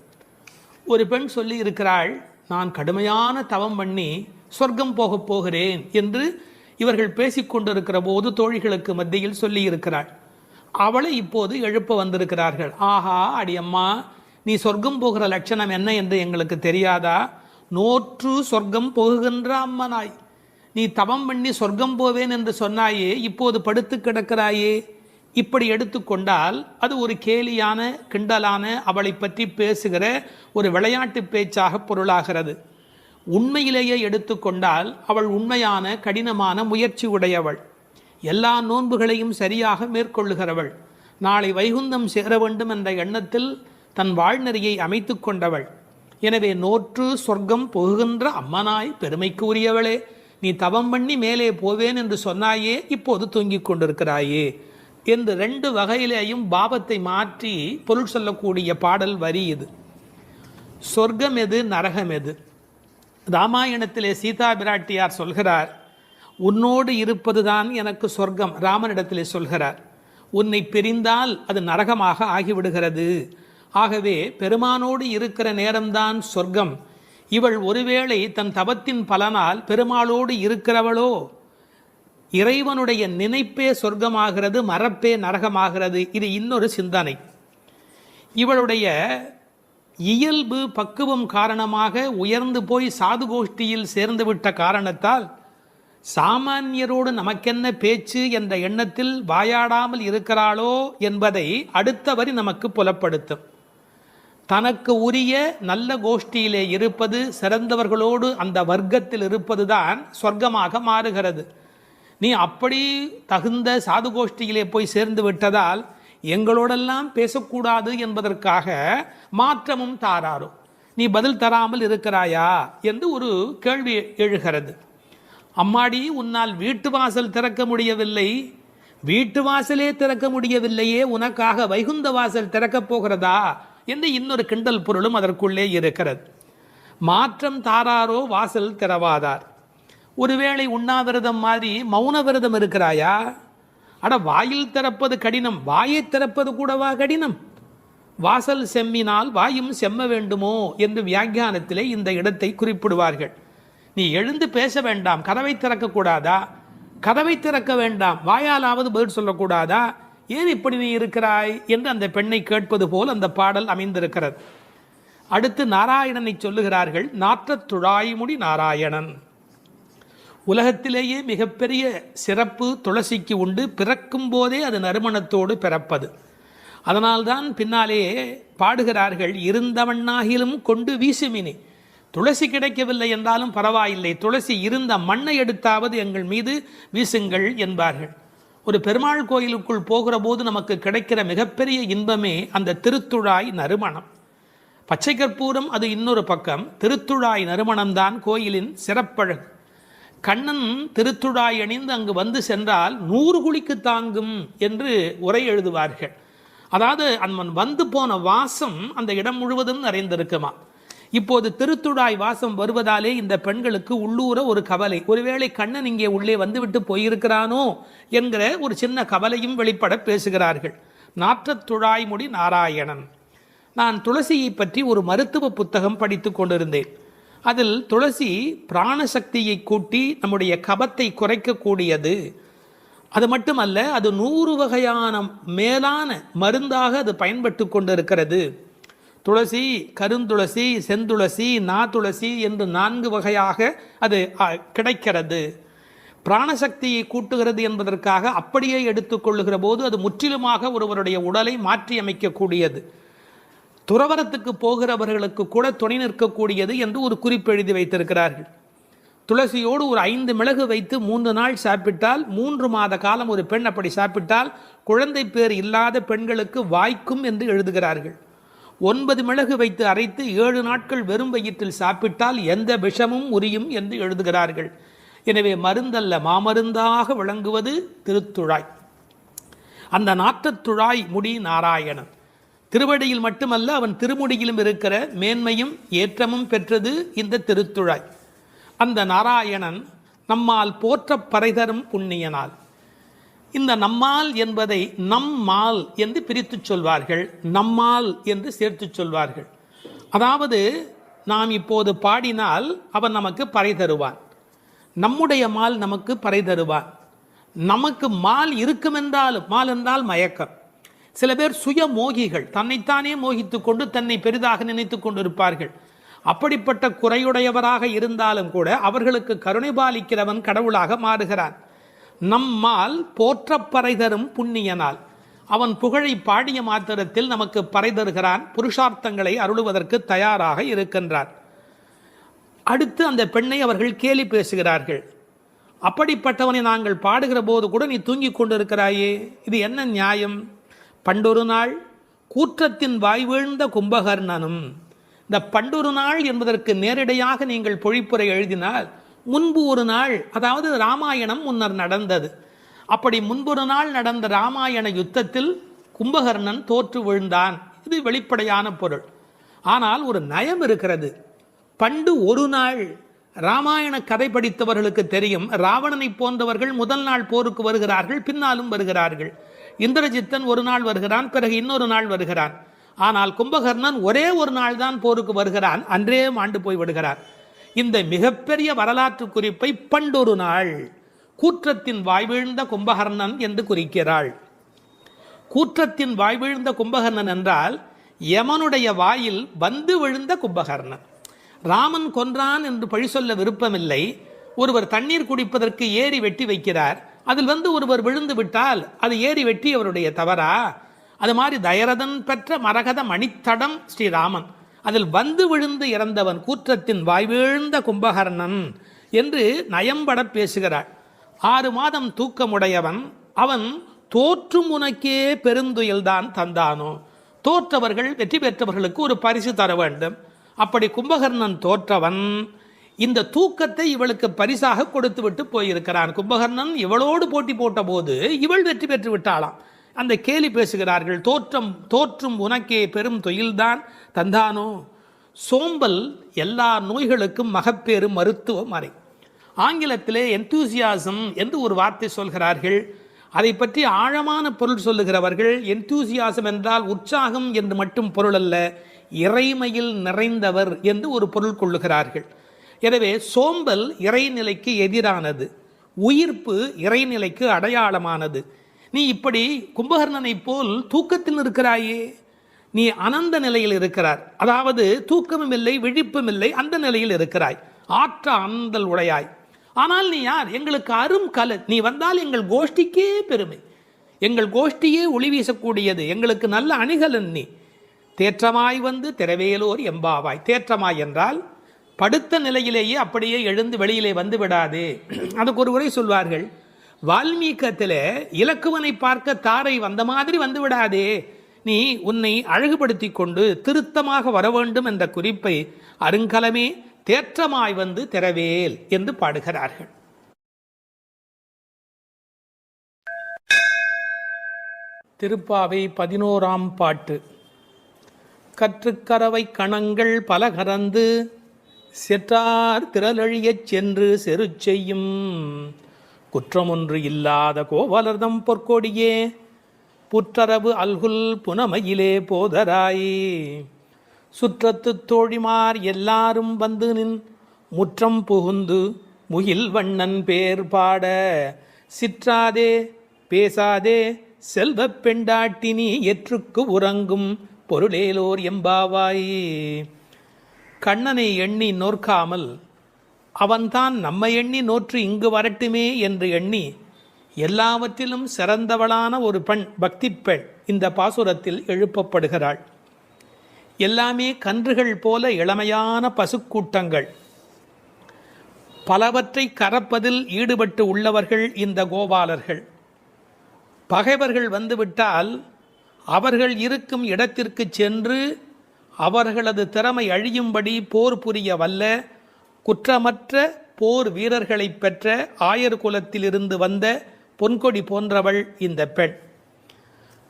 ஒரு பெண் சொல்லி இருக்கிறாள், நான் கடுமையான தவம் பண்ணி சொர்க்கம் போகப் போகிறேன் என்று இவர்கள் பேசிக்கொண்டிருக்கிற போது தோழிகளுக்கு மத்தியில் சொல்லி இருக்கிறாள். அவளை இப்போது எழுப்ப வந்திருக்கிறார்கள். ஆஹா அடியம்மா, நீ சொர்க்கம் போகிற லட்சணம் என்ன என்று எங்களுக்கு தெரியாதா? நோற்று சொர்க்கம் போகுகின்ற அம்மனாய், நீ தவம் பண்ணி சொர்க்கம் போவேன் என்று சொன்னாயே, இப்போது படுத்து கிடக்கிறாயே. இப்படி எடுத்துக்கொண்டால் அது ஒரு கேலியான கிண்டலான அவளை பற்றி பேசுகிற ஒரு விளையாட்டு பேச்சாக பொருளாகிறது. உண்மையிலேயே எடுத்துக்கொண்டால் அவள் உண்மையான கடினமான முயற்சி உடையவள், எல்லா நோன்புகளையும் சரியாக மேற்கொள்ளுகிறவள், நாளை வைகுந்தம் சேர வேண்டும் என்ற எண்ணத்தில் தன் வாழ்நெறியை அமைத்து கொண்டவள். எனவே நோற்று சொர்க்கம் போகின்ற அம்மனாய் பெருமைக்கு உரியவளே, நீ தவம் பண்ணி மேலே போவேன் என்று சொன்னாயே, இப்போது தூங்கிக் கொண்டிருக்கிறாயே என்று ரெண்டு வகையிலேயும் பாவத்தை மாற்றி பொருள் சொல்லக்கூடிய பாடல் வரி இது. சொர்க்கம் எது, நரகம் எது? ராமாயணத்திலே சீதா பிராட்டியார் சொல்கிறார், உன்னோடு இருப்பதுதான் எனக்கு சொர்க்கம். ராமனிடத்திலே சொல்கிறார், உன்னை பிரிந்தால் அது நரகமாக ஆகிவிடுகிறது. ஆகவே பெருமானோடு இருக்கிற நேரம்தான் சொர்க்கம். இவள் ஒருவேளை தன் தவத்தின் பலனால் பெருமாளோடு இருக்கிறவளோ? இறைவனுடைய நினைப்பே சொர்க்கமாகிறது, மறப்பே நரகமாகிறது. இது இன்னொரு சிந்தனை. இவளுடைய இயல்பு பக்குவம் காரணமாக உயர்ந்து போய் சாது கோஷ்டியில் சேர்ந்துவிட்ட காரணத்தால் சாமானியரோடு நமக்கென்ன பேச்சு என்ற எண்ணத்தில் வாயாடாமல் இருக்கிறாளோ என்பதை அடுத்த வரி நமக்கு புலப்படுத்தும். தனக்கு உரிய நல்ல கோஷ்டியிலே இருப்பது, சிறந்தவர்களோடு அந்த வர்க்கத்தில் இருப்பதுதான் சொர்க்கமாக மாறுகிறது. நீ அப்படி தகுந்த சாது கோஷ்டியிலே போய் சேர்ந்து விட்டதால் எங்களோடெல்லாம் பேசக்கூடாது என்பதற்காக மாற்றமும் தாராரோ, நீ பதில் தராமல் இருக்கிறாயா என்று ஒரு கேள்வி எழுகிறது. அம்மாடி, உன்னால் வீட்டு வாசல் திறக்க முடியவில்லை, வீட்டு வாசலே திறக்க முடியவில்லையே, உனக்காக வைகுந்த வாசல் திறக்கப் போகிறதா என்று இன்னொரு கிண்டல் பொருளும் அதற்குள்ளே இருக்கிறது. மாற்றம் தாராரோ வாசல் திறவாதார். ஒருவேளை உண்ணாவிரதம் மாதிரி மௌன விரதம் இருக்கிறாயா? அட, வாயில் திறப்பது கடினம், வாயை திறப்பது கூடவா கடினம்? வாசல் செம்மினால் வாயும் செம்ம வேண்டுமோ என்று வியாக்கியானத்திலே இந்த இடத்தை குறிப்பிடுவார்கள். நீ எழுந்து பேச வேண்டாம், கதவை திறக்கக்கூடாதா? கதவை திறக்க வேண்டாம், வாயாலாவது பதில் சொல்லக்கூடாதா? ஏன் இப்படி நீ இருக்கிறாய் என்று அந்த பெண்ணை கேட்பது போல் அந்த பாடல் அமைந்திருக்கிறது. அடுத்து நாராயணனை சொல்லுகிறார்கள். நாற்றத் துழாய்முடி நாராயணன். உலகத்திலேயே மிகப்பெரிய சிறப்பு துளசிக்கு உண்டு. பிறக்கும் போதே அது நறுமணத்தோடு பிறப்பது. அதனால்தான் பின்னாலே பாடுகிறார்கள், இருந்தவண்ணாகிலும் கொண்டு வீசுமினே. துளசி கிடைக்கவில்லை என்றாலும் பரவாயில்லை, துளசி இருந்த மண்ணை எடுத்தாவது எங்கள் மீது வீசுங்கள் என்பார்கள். ஒரு பெருமாள் கோயிலுக்குள் போகிற போது நமக்கு கிடைக்கிற மிகப்பெரிய இன்பமே அந்த திருத்துழாய் நறுமணம். பச்சை கற்பூரம் அது இன்னொரு பக்கம், திருத்துழாய் நறுமணம்தான் கோயிலின் சிறப்பழகு. கண்ணன் திருத்துழாய் அணிந்து அங்கு வந்து சென்றால் 100 குழிக்கு தாங்கும் என்று உரை எழுதுவார்கள். அதாவது அவன் வந்து போன வாசம் அந்த இடம் முழுவதும் நிறைந்திருக்குமா. இப்போது திருத்துழாய் வாசம் வருவதாலே இந்த பெண்களுக்கு உள்ளூர ஒரு கவலை, ஒருவேளை கண்ணன் இங்கே உள்ளே வந்துவிட்டு போயிருக்கிறானோ என்கிற ஒரு சின்ன கவலையும் வெளிப்பட பேசுகிறார்கள். நாற்றத்துழாய்முடி நாராயணன். நான் துளசியை பற்றி ஒரு மருத்துவ புத்தகம் படித்து கொண்டிருந்தேன். அதில் துளசி பிராணசக்தியை கூட்டி நம்முடைய கபத்தை குறைக்கக்கூடியது. அது மட்டுமல்ல, அது 100 வகையான மேலான மருந்தாக அது பயன்பட்டு கொண்டிருக்கிறது. துளசி, கருந்துளசி, செந்துளசி, நாதுளசி என்று 4 வகையாக அது கிடைக்கிறது. பிராணசக்தியை கூட்டுகிறது என்பதற்காக அப்படியே எடுத்துக்கொள்ளுகிற போது அது முற்றிலுமாக ஒருவருடைய உடலை மாற்றி அமைக்கக்கூடியது. துறவரத்துக்கு போகிறவர்களுக்கு கூட துணை நிற்கக்கூடியது என்று ஒரு குறிப்பு எழுதி வைத்திருக்கிறார்கள். துளசியோடு ஒரு 5 மிளகு வைத்து 3 நாள் சாப்பிட்டால் 3 மாத காலம் ஒரு பெண் அப்படி சாப்பிட்டால் குழந்தை பேர் இல்லாத பெண்களுக்கு வாய்க்கும் என்று எழுதுகிறார்கள். 9 மிளகு வைத்து அரைத்து 7 நாட்கள் வெறும் வயிற்றில் சாப்பிட்டால் எந்த விஷமும் உரியும் என்று எழுதுகிறார்கள். எனவே மருந்தல்ல, மாமருந்தாக விளங்குவது திருத்துழாய். அந்த நாற்றத்துழாய் முடி நாராயணன். திருவடியில் மட்டுமல்ல, அவன் திருமுடியிலும் இருக்கிற மேன்மையும் ஏற்றமும் பெற்றது இந்த திருத்துழாய். அந்த நாராயணன் நம்மால் போற்ற பறைதரும் புண்ணியனால். இந்த நம்மால் என்பதை நம்மால் என்று பிரித்து சொல்வார்கள், நம்மால் என்று சேர்த்து சொல்வார்கள். அதாவது நாம் இப்போது பாடினால் அவன் நமக்கு பறை தருவான், நம்முடைய மால் நமக்கு பறை தருவான். நமக்கு மால் இருக்கும் என்றாலும், மால் என்றால் மயக்கம். சில பேர் சுய மோகிகள், தன்னைத்தானே மோகித்து கொண்டு தன்னை பெரிதாக நினைத்து கொண்டிருப்பார்கள். அப்படிப்பட்ட குறையுடையவராக இருந்தாலும் கூட அவர்களுக்கு கருணை பாலிக்கிறவன் கடவுளாக மாறுகிறான். நம்மால் போற்ற பறை தரும் புண்ணியனால். அவன் புகழை பாடிய மாத்திரத்தில் நமக்கு பறை தருகிறான், புருஷார்த்தங்களை அருளுவதற்கு தயாராக இருக்கின்றான். அடுத்து அந்த பெண்ணை அவர்கள் கேலி பேசுகிறார்கள். அப்படிப்பட்டவனை நாங்கள் பாடுகிற போது கூட நீ தூங்கிக் கொண்டிருக்கிறாயே, இது என்ன நியாயம்? பண்டொரு நாள் கூற்றத்தின் வாய் வீழ்ந்த கும்பகர்ணனும். இந்த பண்டொரு நாள் என்பதற்கு நேரடியாக நீங்கள் பொழிப்புரை எழுதினால் முன்பு ஒரு நாள், அதாவது ராமாயணம் முன்னர் நடந்தது. அப்படி முன்பொரு நாள் நடந்த ராமாயண யுத்தத்தில் கும்பகர்ணன் தோற்று விழுந்தான். இது வெளிப்படையான பொருள். ஆனால் ஒரு நயம் இருக்கிறது. பண்டு ஒரு நாள், ராமாயண கதை படித்தவர்களுக்கு தெரியும், ராவணனை போன்றவர்கள் முதல் நாள் போருக்கு வருகிறார்கள், பின்னாலும் வருகிறார்கள். இந்திரஜித்தன் ஒரு நாள் வருகிறான், பிறகு இன்னொரு நாள் வருகிறான். ஆனால் கும்பகர்ணன் ஒரே ஒரு நாள் தான் போருக்கு வருகிறான், அன்றே மாண்டு போய் விடுகிறார். இந்த மிகப்பெரிய வரலாற்று குறிப்பை பண்டொரு நாள் கூற்றத்தின் வாய்வீழ்ந்த கும்பகர்ணன் என்று குறிக்கிறாள். கூற்றத்தின் வாய்வீழ்ந்த கும்பகர்ணன் என்றால் யமனுடைய வாயில் வந்து விழுந்த கும்பகர்ணன். ராமன் கொன்றான் என்று பழி சொல்ல விருப்பமில்லை. ஒருவர் தண்ணீர் குடிப்பதற்கு ஏரி வெட்டி வைக்கிறார், அதில் வந்து ஒருவர் விழுந்து விட்டால் அது ஏரி வெட்டி அவருடைய தவறா? அது மாதிரி தயரதன் பெற்ற மரகத மணித்தடம் ஸ்ரீராமன், அதில் வந்து விழுந்து இறந்தவன் கூற்றத்தின் வாய்வீழ்ந்த கும்பகர்ணன் என்று நயம்பட பேசுகிறாள். 6 மாதம் தூக்கமுடையவன் அவன் தோற்றும் உனக்கே பெருந்துயல்தான் தந்தானோ. தோற்றவர்கள் வெற்றி பெற்றவர்களுக்கு ஒரு பரிசு தர வேண்டும். அப்படி கும்பகர்ணன் தோற்றவன் இந்த தூக்கத்தை இவளுக்கு பரிசாக கொடுத்து விட்டு போயிருக்கிறான். கும்பகர்ணன் இவளோடு போட்டி போட்ட போது இவள் வெற்றி பெற்று விட்டாளாம். அந்த கேலி பேசுகிறார்கள், தோற்றும் உனக்கே பெரும் தொழில்தான் தந்தானோ. சோம்பல் எல்லா நோய்களுக்கும் மகப்பேறு மருத்துவ மறை. ஆங்கிலத்திலே என்தூசியாசம் என்று ஒரு வார்த்தை சொல்கிறார்கள். அதை பற்றி ஆழமான பொருள் சொல்லுகிறவர்கள், என்தூசியாசம் என்றால் உற்சாகம் என்று மட்டும் பொருள் அல்ல, இறைமையில் நிறைந்தவர் என்று ஒரு பொருள் கொள்ளுகிறார்கள். எனவே சோம்பல் இறைநிலைக்கு எதிரானது, உயிர்ப்பு இறைநிலைக்கு அடையாளமானது. நீ இப்படி கும்பகர்ணனை போல் தூக்கத்தில் இருக்கிறாயே, நீ அனந்த நிலையில் இருக்கிறார், அதாவது தூக்கமும் இல்லை விழிப்பும் இல்லை, அந்த நிலையில் இருக்கிறாய், ஆற்ற அனந்தல் உடையாய். ஆனால் நீ யார்? எங்களுக்கு அரும் கலை. நீ வந்தால் எங்கள் கோஷ்டிக்கே பெருமை, எங்கள் கோஷ்டியே ஒளி வீசக்கூடியது, எங்களுக்கு நல்ல அணிகலன் நீ. தேற்றமாய் வந்து திரவேலோர் எம்பாவாய். தேற்றமாய் என்றால் படுத்த நிலையிலேயே அப்படியே எழுந்து வெளியிலே வந்து விடாதே. அதுக்கு ஒரு உரை சொல்வார்கள், வால்மீகத்தில் இலக்குவனை பார்க்க தாரை வந்த மாதிரி வந்து விடாதே, நீ உன்னை அழகுபடுத்தி கொண்டு திருத்தமாக வர வேண்டும் என்ற குறிப்பை அருங்கலமே தேற்றமாய் வந்து திரவேல் என்று பாடுகிறார்கள். திருப்பாவை 11ஆம் பாட்டு. கற்றுக்கரவை கணங்கள் பல கறந்து செற்றார் திரளழியச் சென்று செரு செய்யும் குற்றமொன்று இல்லாத கோவலர்தம் பொற்கொடியே புற்றரவு அல்குல் புனமையிலே போதராய். சுற்றத்து தோழிமார் எல்லாரும் வந்து நின் முற்றம் புகுந்து முகில் வண்ணன் பேர் பாட, சிற்றாதே பேசாதே செல்வப் பெண்டாட்டினி எற்றுக்கு உறங்கும் பொருளேலோர் எம்பாவாய். கண்ணனை எண்ணி நோற்காமல் அவன்தான் நம்மை எண்ணி நோற்று இங்கு வரட்டுமே என்று எண்ணி எல்லாவற்றிலும் சிறந்தவளான ஒரு பெண், பக்தி பெண் இந்த பாசுரத்தில் எழுப்பப்படுகிறாள். எல்லாமே கன்றுகள் போல இளமையான பசுக்கூட்டங்கள், பலவற்றை கறப்பதில் ஈடுபட்டு உள்ளவர்கள் இந்த கோபாலர்கள். பகைவர்கள் வந்துவிட்டால் அவர்கள் இருக்கும் இடத்திற்கு சென்று அவர்களது திறமை அழியும்படி போர் புரிய வல்ல குற்றமற்ற போர் வீரர்களை பெற்ற ஆயர் குலத்திலிருந்து வந்த பொன்கொடி போன்றவள் இந்த பெண்.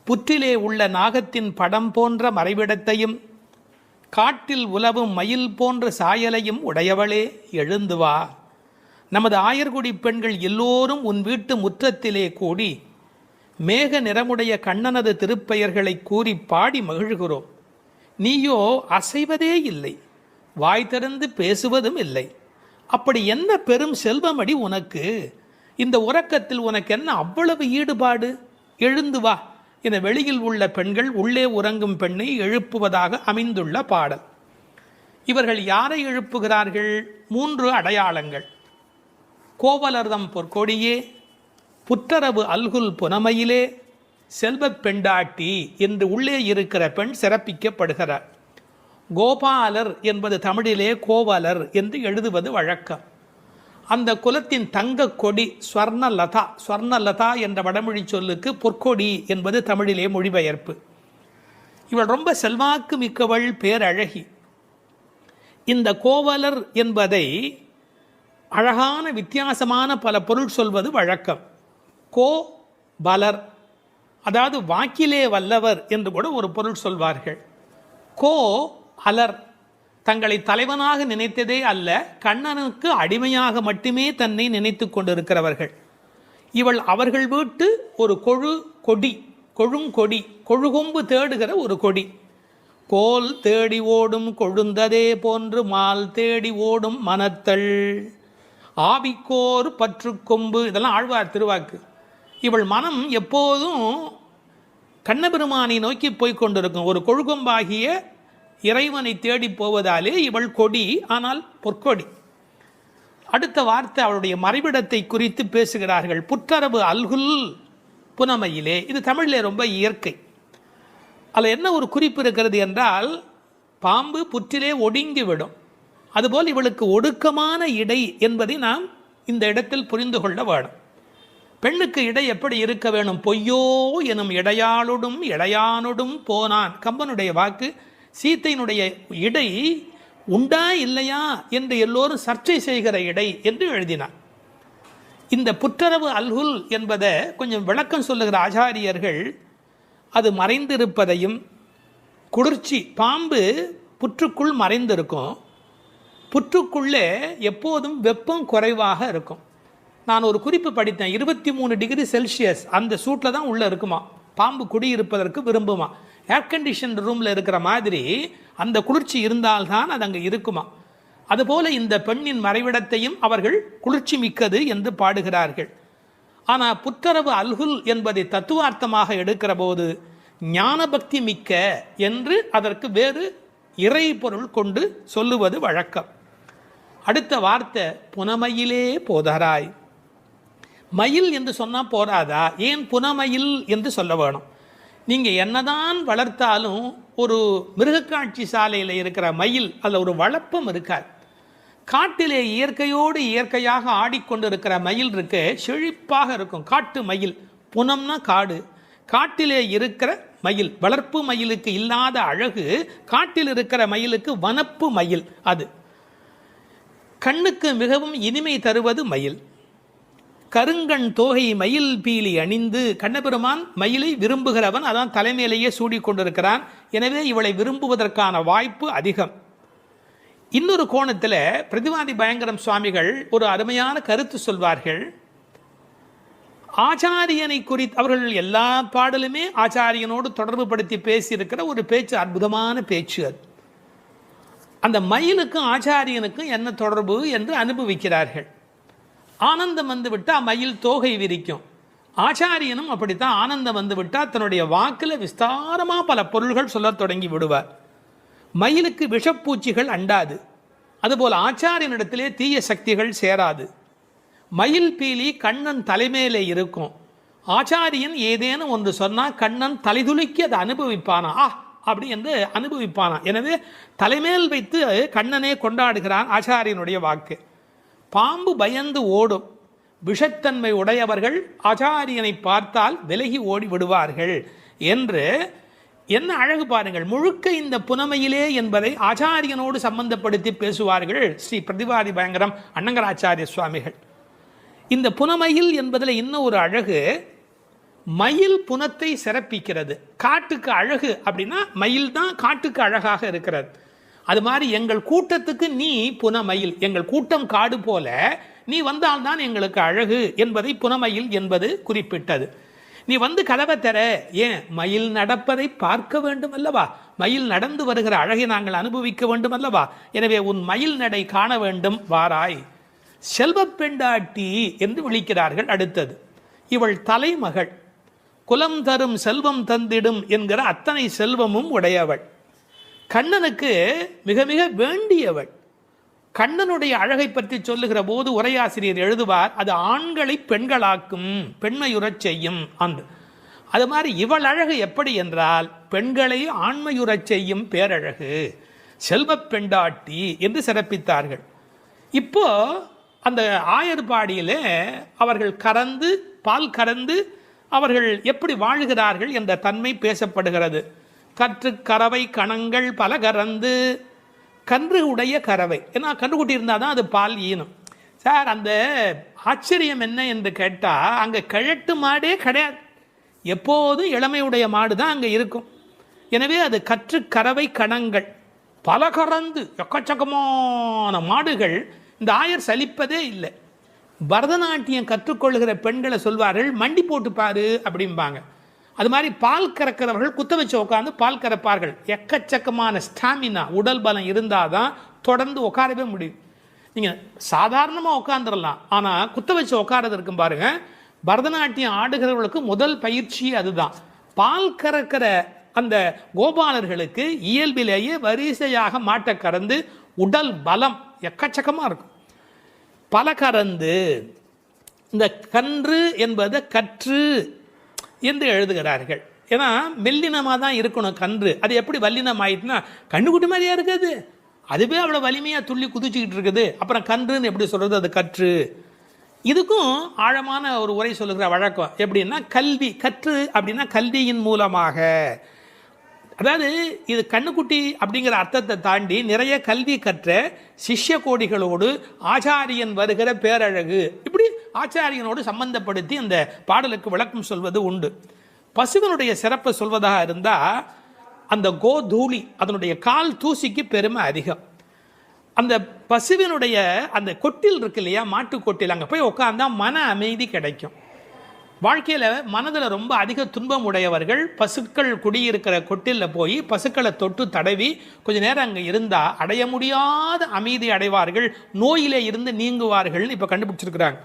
புற்றிலே உள்ள நாகத்தின் படம் போன்ற மறைவிடத்தையும் காட்டில் உலவும் மயில் போன்ற சாயலையும் உடையவளே, எழுந்து வா. நமது ஆயர்குடி பெண்கள் எல்லோரும் உன் வீட்டு முற்றத்திலே கூடி மேக நிறமுடைய கண்ணனது திருப்பெயர்களை கூறி பாடி மகிழ்கிறோம். நீயோ அசைவதே இல்லை, வாய் திறந்து பேசுவதும் இல்லை. அப்படி என்ன பெரும் செல்வமடி உனக்கு? இந்த உறக்கத்தில் உனக்கு என்ன அவ்வளவு ஈடுபாடு? எழுந்து வா என வெளியில் உள்ள பெண்கள் உள்ளே உறங்கும் பெண்ணை எழுப்புவதாக அமைந்துள்ள பாடல். இவர்கள் யாரை எழுப்புகிறார்கள்? 3 அடையாளங்கள். கோவலர்தம் பொற்கொடியே, புற்றரவு அல்குல் புனமையிலே, செல்வப் பெண்டாட்டி என்று உள்ளே இருக்கிற பெண் சிறப்பிக்கப்படுகிறார். கோபாலர் என்பது தமிழிலே கோவலர் என்று எழுதுவது வழக்கம். அந்த குலத்தின் தங்க கொடி ஸ்வர்ணலதா, ஸ்வர்ணலதா என்ற வடமொழி சொல்லுக்கு பொற்கொடி என்பது தமிழிலே மொழிபெயர்ப்பு. இவள் ரொம்ப செல்வாக்கு மிக்கவள், பேரழகி. இந்த கோவலர் என்பதை அழகான வித்தியாசமான பல பொருள் சொல்வது வழக்கம். கோ பலர், அதாவது வாக்கிலே வல்லவர் என்று கூட ஒரு பொருள் சொல்வார்கள். கோ அலர், தங்களை தலைவனாக நினைத்ததே அல்ல, கண்ணனுக்கு அடிமையாக மட்டுமே தன்னை நினைத்து கொண்டிருக்கிறவர்கள். இவள் அவர்கள் வீட்டு ஒரு கொடி, கொழுங்கொடி, கொழுகொம்பு தேடுகிற ஒரு கொடி. கோல் தேடி ஓடும் கொழுந்ததே போன்று மால் தேடி ஓடும் மனத்தள், ஆவிக்கோர் பற்று கொம்பு, இதெல்லாம் ஆழ்வார் திருவாக்கு. இவள் மனம் எப்போதும் கண்ணபெருமானை நோக்கி போய்கொண்டிருக்கும். ஒரு கொழுகொம்பாகிய இறைவனை தேடி போவதாலே இவள் கொடி, ஆனால் பொற்கொடி. அடுத்த வார்த்தை அவளுடைய மறைவிடத்தை குறித்து பேசுகிறார்கள். புற்றரவு அல்குல் புனமையிலே, இது தமிழிலே ரொம்ப இயற்கை. அதில் என்ன ஒரு குறிப்பு இருக்கிறது என்றால், பாம்பு புற்றிலே ஒடுங்கிவிடும், அதுபோல் இவளுக்கு ஒடுக்கமான இடை என்பதை நாம் இந்த இடத்தில் புரிந்து கொள்ள வேணும். பெண்ணுக்கு இடை எப்படி இருக்க வேணும்? பொய்யோ எனும் இடையாளோடும் இளையானோடும் போனான், கம்பனுடைய வாக்கு. சீத்தையினுடைய இடை உண்டா இல்லையா என்று எல்லோரும் சர்ச்சை செய்கிற இடை என்று எழுதினார். இந்த புற்றரவு அல்குல் என்பதை கொஞ்சம் விளக்கம் சொல்லுகிற ஆச்சாரியர்கள் அது மறைந்திருப்பதையும், குளிர்ச்சி, பாம்பு புற்றுக்குள் மறைந்திருக்கும், புற்றுக்குள்ளே எப்போதும் வெப்பம் குறைவாக இருக்கும். நான் ஒரு குறிப்பு படித்தேன், 23 டிகிரி செல்சியஸ் அந்த சூட்டில் தான் உள்ளே இருக்குமா பாம்பு குடியிருப்பதற்கு விரும்புமா. ஏர் கண்டிஷன் ரூமில் இருக்கிற மாதிரி அந்த குளிர்ச்சி இருந்தால்தான் அது அங்கே இருக்குமா. அதுபோல இந்த பெண்ணின் மறைவிடத்தையும் அவர்கள் குளிர்ச்சி மிக்கது என்று பாடுகிறார்கள். ஆனால் புற்றரவு அல்குல் என்பதை தத்துவார்த்தமாக எடுக்கிற போது ஞானபக்தி மிக்க என்று அதற்கு வேறு இறை பொருள் கொண்டு சொல்லுவது வழக்கம். அடுத்த வார்த்தை புனமையிலே போதராய். மயில் என்று சொன்னால் போராதா? ஏன் புனமயில் என்று சொல்ல வேணும்? நீங்கள் என்னதான் வளர்த்தாலும் ஒரு மிருகக்காட்சி சாலையில் இருக்கிற மயில் அதில் ஒரு வளப்பம் இருக்காது. காட்டிலே இயற்கையோடு இயற்கையாக ஆடிக்கொண்டிருக்கிற மயில் இருக்கு, செழிப்பாக இருக்கும். காட்டு மயில், புனம்னா காடு, காட்டிலே இருக்கிற மயில். வளர்ப்பு மயிலுக்கு இல்லாத அழகு காட்டில் இருக்கிற மயிலுக்கு வனப்பு மயில். அது கண்ணுக்கு மிகவும் இனிமை தருவது மயில். கருங்கண் தோகை மயில் பீலி அணிந்து, கண்ணபெருமான் மயிலை விரும்புகிறவன், அதான் தலைமையிலேயே சூடிக்கொண்டிருக்கிறான். எனவே இவளை விரும்புவதற்கான வாய்ப்பு அதிகம். இன்னொரு கோணத்தில் பிரதிவாதி பயங்கரம் சுவாமிகள் ஒரு அருமையான கருத்து சொல்வார்கள். ஆச்சாரியனை குறித்து அவர்கள் எல்லா பாடலுமே ஆச்சாரியனோடு தொடர்பு படுத்தி பேசியிருக்கிற ஒரு பேச்சு, அற்புதமான பேச்சு அது. அந்த மயிலுக்கும் ஆச்சாரியனுக்கும் என்ன தொடர்பு என்று அனுபவிக்கிறார்கள். ஆனந்தம் வந்து விட்டால் மயில் தோகை விரிக்கும். ஆச்சாரியனும் அப்படித்தான், ஆனந்தம் வந்து விட்டால் தன்னுடைய வாக்கில் விஸ்தாரமாக பல பொருள்கள் சொல்ல தொடங்கி விடுவார். மயிலுக்கு விஷப்பூச்சிகள் அண்டாது, அதுபோல் ஆச்சாரியனிடத்திலே தீய சக்திகள் சேராது. மயில் பீலி கண்ணன் தலைமையிலே இருக்கும். ஆச்சாரியன் ஏதேனும் ஒன்று சொன்னால் கண்ணன் தலைதுலுக்கி அதை அனுபவிப்பானா, அப்படி என்று அனுபவிப்பானா. எனவே தலைமேல் வைத்து கண்ணனே கொண்டாடுகிறான் ஆச்சாரியனுடைய வாக்கு. பாம்பு பயந்து ஓடும், விஷத்தன்மை உடையவர்கள் ஆச்சாரியனை பார்த்தால் விலகி ஓடி விடுவார்கள் என்று என்ன அழகு பாருங்கள். முழுக்க இந்த புனமையிலே என்பதை ஆச்சாரியனோடு சம்பந்தப்படுத்தி பேசுவார்கள் ஸ்ரீ பிரதிவாதி பயங்கரம் அண்ணங்கராச்சாரிய சுவாமிகள். இந்த புனமையில் என்பதில் இன்னும் ஒரு அழகு, மயில் புனத்தை சிறப்பிக்கிறது. காட்டுக்கு அழகு அப்படின்னா மயில் தான் காட்டுக்கு அழகாக இருக்கிறது. அது மாதிரி எங்கள் கூட்டத்துக்கு நீ புனமயில், எங்கள் கூட்டம் காடு போல நீ வந்தால்தான் எங்களுக்கு அழகு என்பதை புனமயில் என்பது குறிப்பிட்டது. நீ வந்து கதவை தர, ஏன் மயில் நடப்பதை பார்க்க வேண்டும் அல்லவா, மயில் நடந்து வருகிற அழகை நாங்கள் அனுபவிக்க வேண்டும் அல்லவா, எனவே உன் மயில் நடை காண வேண்டும், வாராய். செல்வ பெண்டாட்டி என்று விழிக்கிறார்கள். அடுத்தது, இவள் தலைமகள், குலம் தரும் செல்வம் தந்திடும் என்கிற அத்தனை செல்வமும் உடையவள், கண்ணனுக்கு மிக மிக வேண்டியவள். கண்ணனுடைய அழகை பற்றி சொல்லுகிற போது உரையாசிரியர் எழுதுவார், அது ஆண்களை பெண்களாக்கும், பெண்மையுறச் செய்யும் அன்று. அது மாதிரி இவள் அழகு எப்படி என்றால் பெண்களை ஆண்மையுறச் செய்யும் பேரழகு, செல்வ பெண்டாட்டி என்று சிறப்பித்தார்கள். இப்போ அந்த ஆயர்பாடியிலே அவர்கள் கறந்து பால் கறந்து அவர்கள் எப்படி வாழ்கிறார்கள் என்ற தன்மை பேசப்படுகிறது. கற்று கறவை கணங்கள் பல கறந்து, கன்று உடைய கறவை, ஏன்னா கன்றுக்குட்டி இருந்தால் தான் அது பால் ஈனும். சார் அந்த ஆச்சரியம் என்ன என்று கேட்டால் அங்கே கிழட்டு மாடே கிடையாது, எப்போதும் இளமையுடைய மாடு தான் அங்கே இருக்கும். எனவே அது கற்று கறவை கணங்கள் பல கறந்து, எக்கச்சக்கமான மாடுகள். இந்த ஆயர் சலிப்பதே இல்லை. பரதநாட்டியம் கற்றுக்கொள்கிற பெண்களை சொல்வார்கள், மண்டி போட்டு பாரு அப்படிம்பாங்க. அது மாதிரி பால் கறக்கிறவர்கள் குத்த வச்சு உட்காந்து பால் கறப்பார்கள். எக்கச்சக்கமான ஸ்டாமினா, உடல் பலம் இருந்தால் தான் தொடர்ந்து உட்காரவே முடியும். நீங்கள் சாதாரணமாக உட்காந்துடலாம், ஆனால் குத்த வச்சு உட்காரது இருக்கும் பாருங்க. பரதநாட்டியம் ஆடுகிறவர்களுக்கு முதல் பயிற்சி அதுதான். பால் கறக்கிற அந்த கோபாலர்களுக்கு இயல்பிலேயே வரிசையாக மாட்டை கறந்து உடல் பலம் எக்கச்சக்கமாக இருக்கும். பல கறந்து, இந்த கன்று என்பதை கற்று என்று எழுதுகிறார்கள். ஏன்னா மெல்லினமாக தான் இருக்கணும் கன்று. அது எப்படி வல்லினம் ஆயிட்டுனா கண்ணுக்குட்டி மாதிரியா இருக்குது, அதுவே அவ்வளோ வலிமையாக துள்ளி குதிச்சுக்கிட்டு இருக்குது. அப்புறம் கன்றுன்னு எப்படி சொல்கிறது, அது கற்று. இதுக்கும் ஆழமான ஒரு உரை சொல்லுகிற வழக்கம் எப்படின்னா, கல்வி கற்று அப்படின்னா கல்வியின் மூலமாக. அதாவது இது கண்ணுக்குட்டி அப்படிங்கிற அர்த்தத்தை தாண்டி நிறைய கல்வி கற்ற சிஷ்ய கோடிகளோடு ஆச்சாரியன் வருகிற பேரழகு, இப்படி ஆச்சாரியனோடு சம்பந்தப்படுத்தி அந்த பாடலுக்கு விளக்கம் சொல்வது உண்டு. பசுவினுடைய சிறப்பை சொல்வதாக இருந்தால் அந்த கோதூளி, அதனுடைய கால் தூசிக்கு பெருமை அதிகம். அந்த பசுவினுடைய அந்த கொட்டில் இருக்கு இல்லையா, மாட்டு கொட்டில், அங்கே போய் உட்காந்தா மன அமைதி கிடைக்கும். வாழ்க்கையில் மனதில் ரொம்ப அதிக துன்பம் உடையவர்கள் பசுக்கள் குடியிருக்கிற கொட்டிலில் போய் பசுக்களை தொட்டு தடவி கொஞ்ச நேரம் அங்கே இருந்தால் அடைய முடியாத அமைதி அடைவார்கள், நோயிலே இருந்து நீங்குவார்கள்னு இப்போ கண்டுபிடிச்சிருக்கிறாங்க.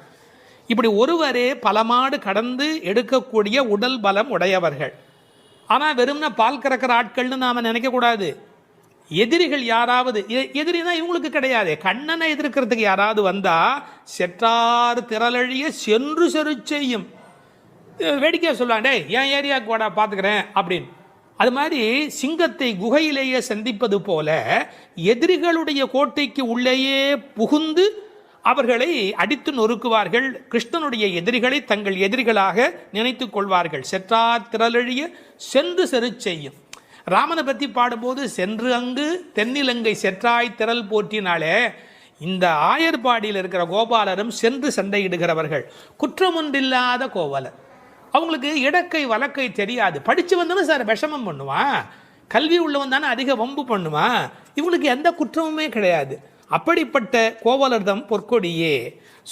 இப்படி ஒருவரே பல மாடு கடந்து எடுக்கக்கூடிய உடல் பலம் உடையவர்கள். ஆனால் வெறும்னா பால் கறக்கிற ஆட்கள்னு நாம் நினைக்கக்கூடாது. எதிரிகள் யாராவது, எதிரினா இவங்களுக்கு கிடையாது, கண்ணனை எதிர்க்கிறதுக்கு யாராவது வந்தால் செற்றார் திரளழிய சென்று செரு செய்யும். வேடிக்கையாக சொல்லுவாங்க, என் ஏரியாவுக்கு வாடா பார்த்துக்கிறேன் அப்படின்னு. அது மாதிரி சிங்கத்தை குகையிலேயே சந்திப்பது போல எதிரிகளுடைய கோட்டைக்கு உள்ளேயே புகுந்து அவர்களை அடித்து நொறுக்குவார்கள். கிருஷ்ணனுடைய எதிரிகளை தங்கள் எதிரிகளாக நினைத்து கொள்வார்கள். செற்றார் திரளழிய சென்று செரு செய்யும். ராமனை பற்றி பாடும்போது சென்று அங்கு தென்னிலங்கை செற்றாய் திரள் போற்றினாலே, இந்த ஆயர்பாடியில் இருக்கிற கோபாலரும் சென்று சண்டையிடுகிறவர்கள், குற்றமொன்றில்லாத கோவலர். அவங்களுக்கு இடக்கை வழக்கை தெரியாது. படித்து வந்தாலும் சார் விஷமம் பண்ணுவான், கல்வி உள்ளவன் தானே அதிக வம்பு பண்ணுவான், இவங்களுக்கு எந்த குற்றமுமே கிடையாது. அப்படிப்பட்ட கோவலர்தம் பொற்கொடியே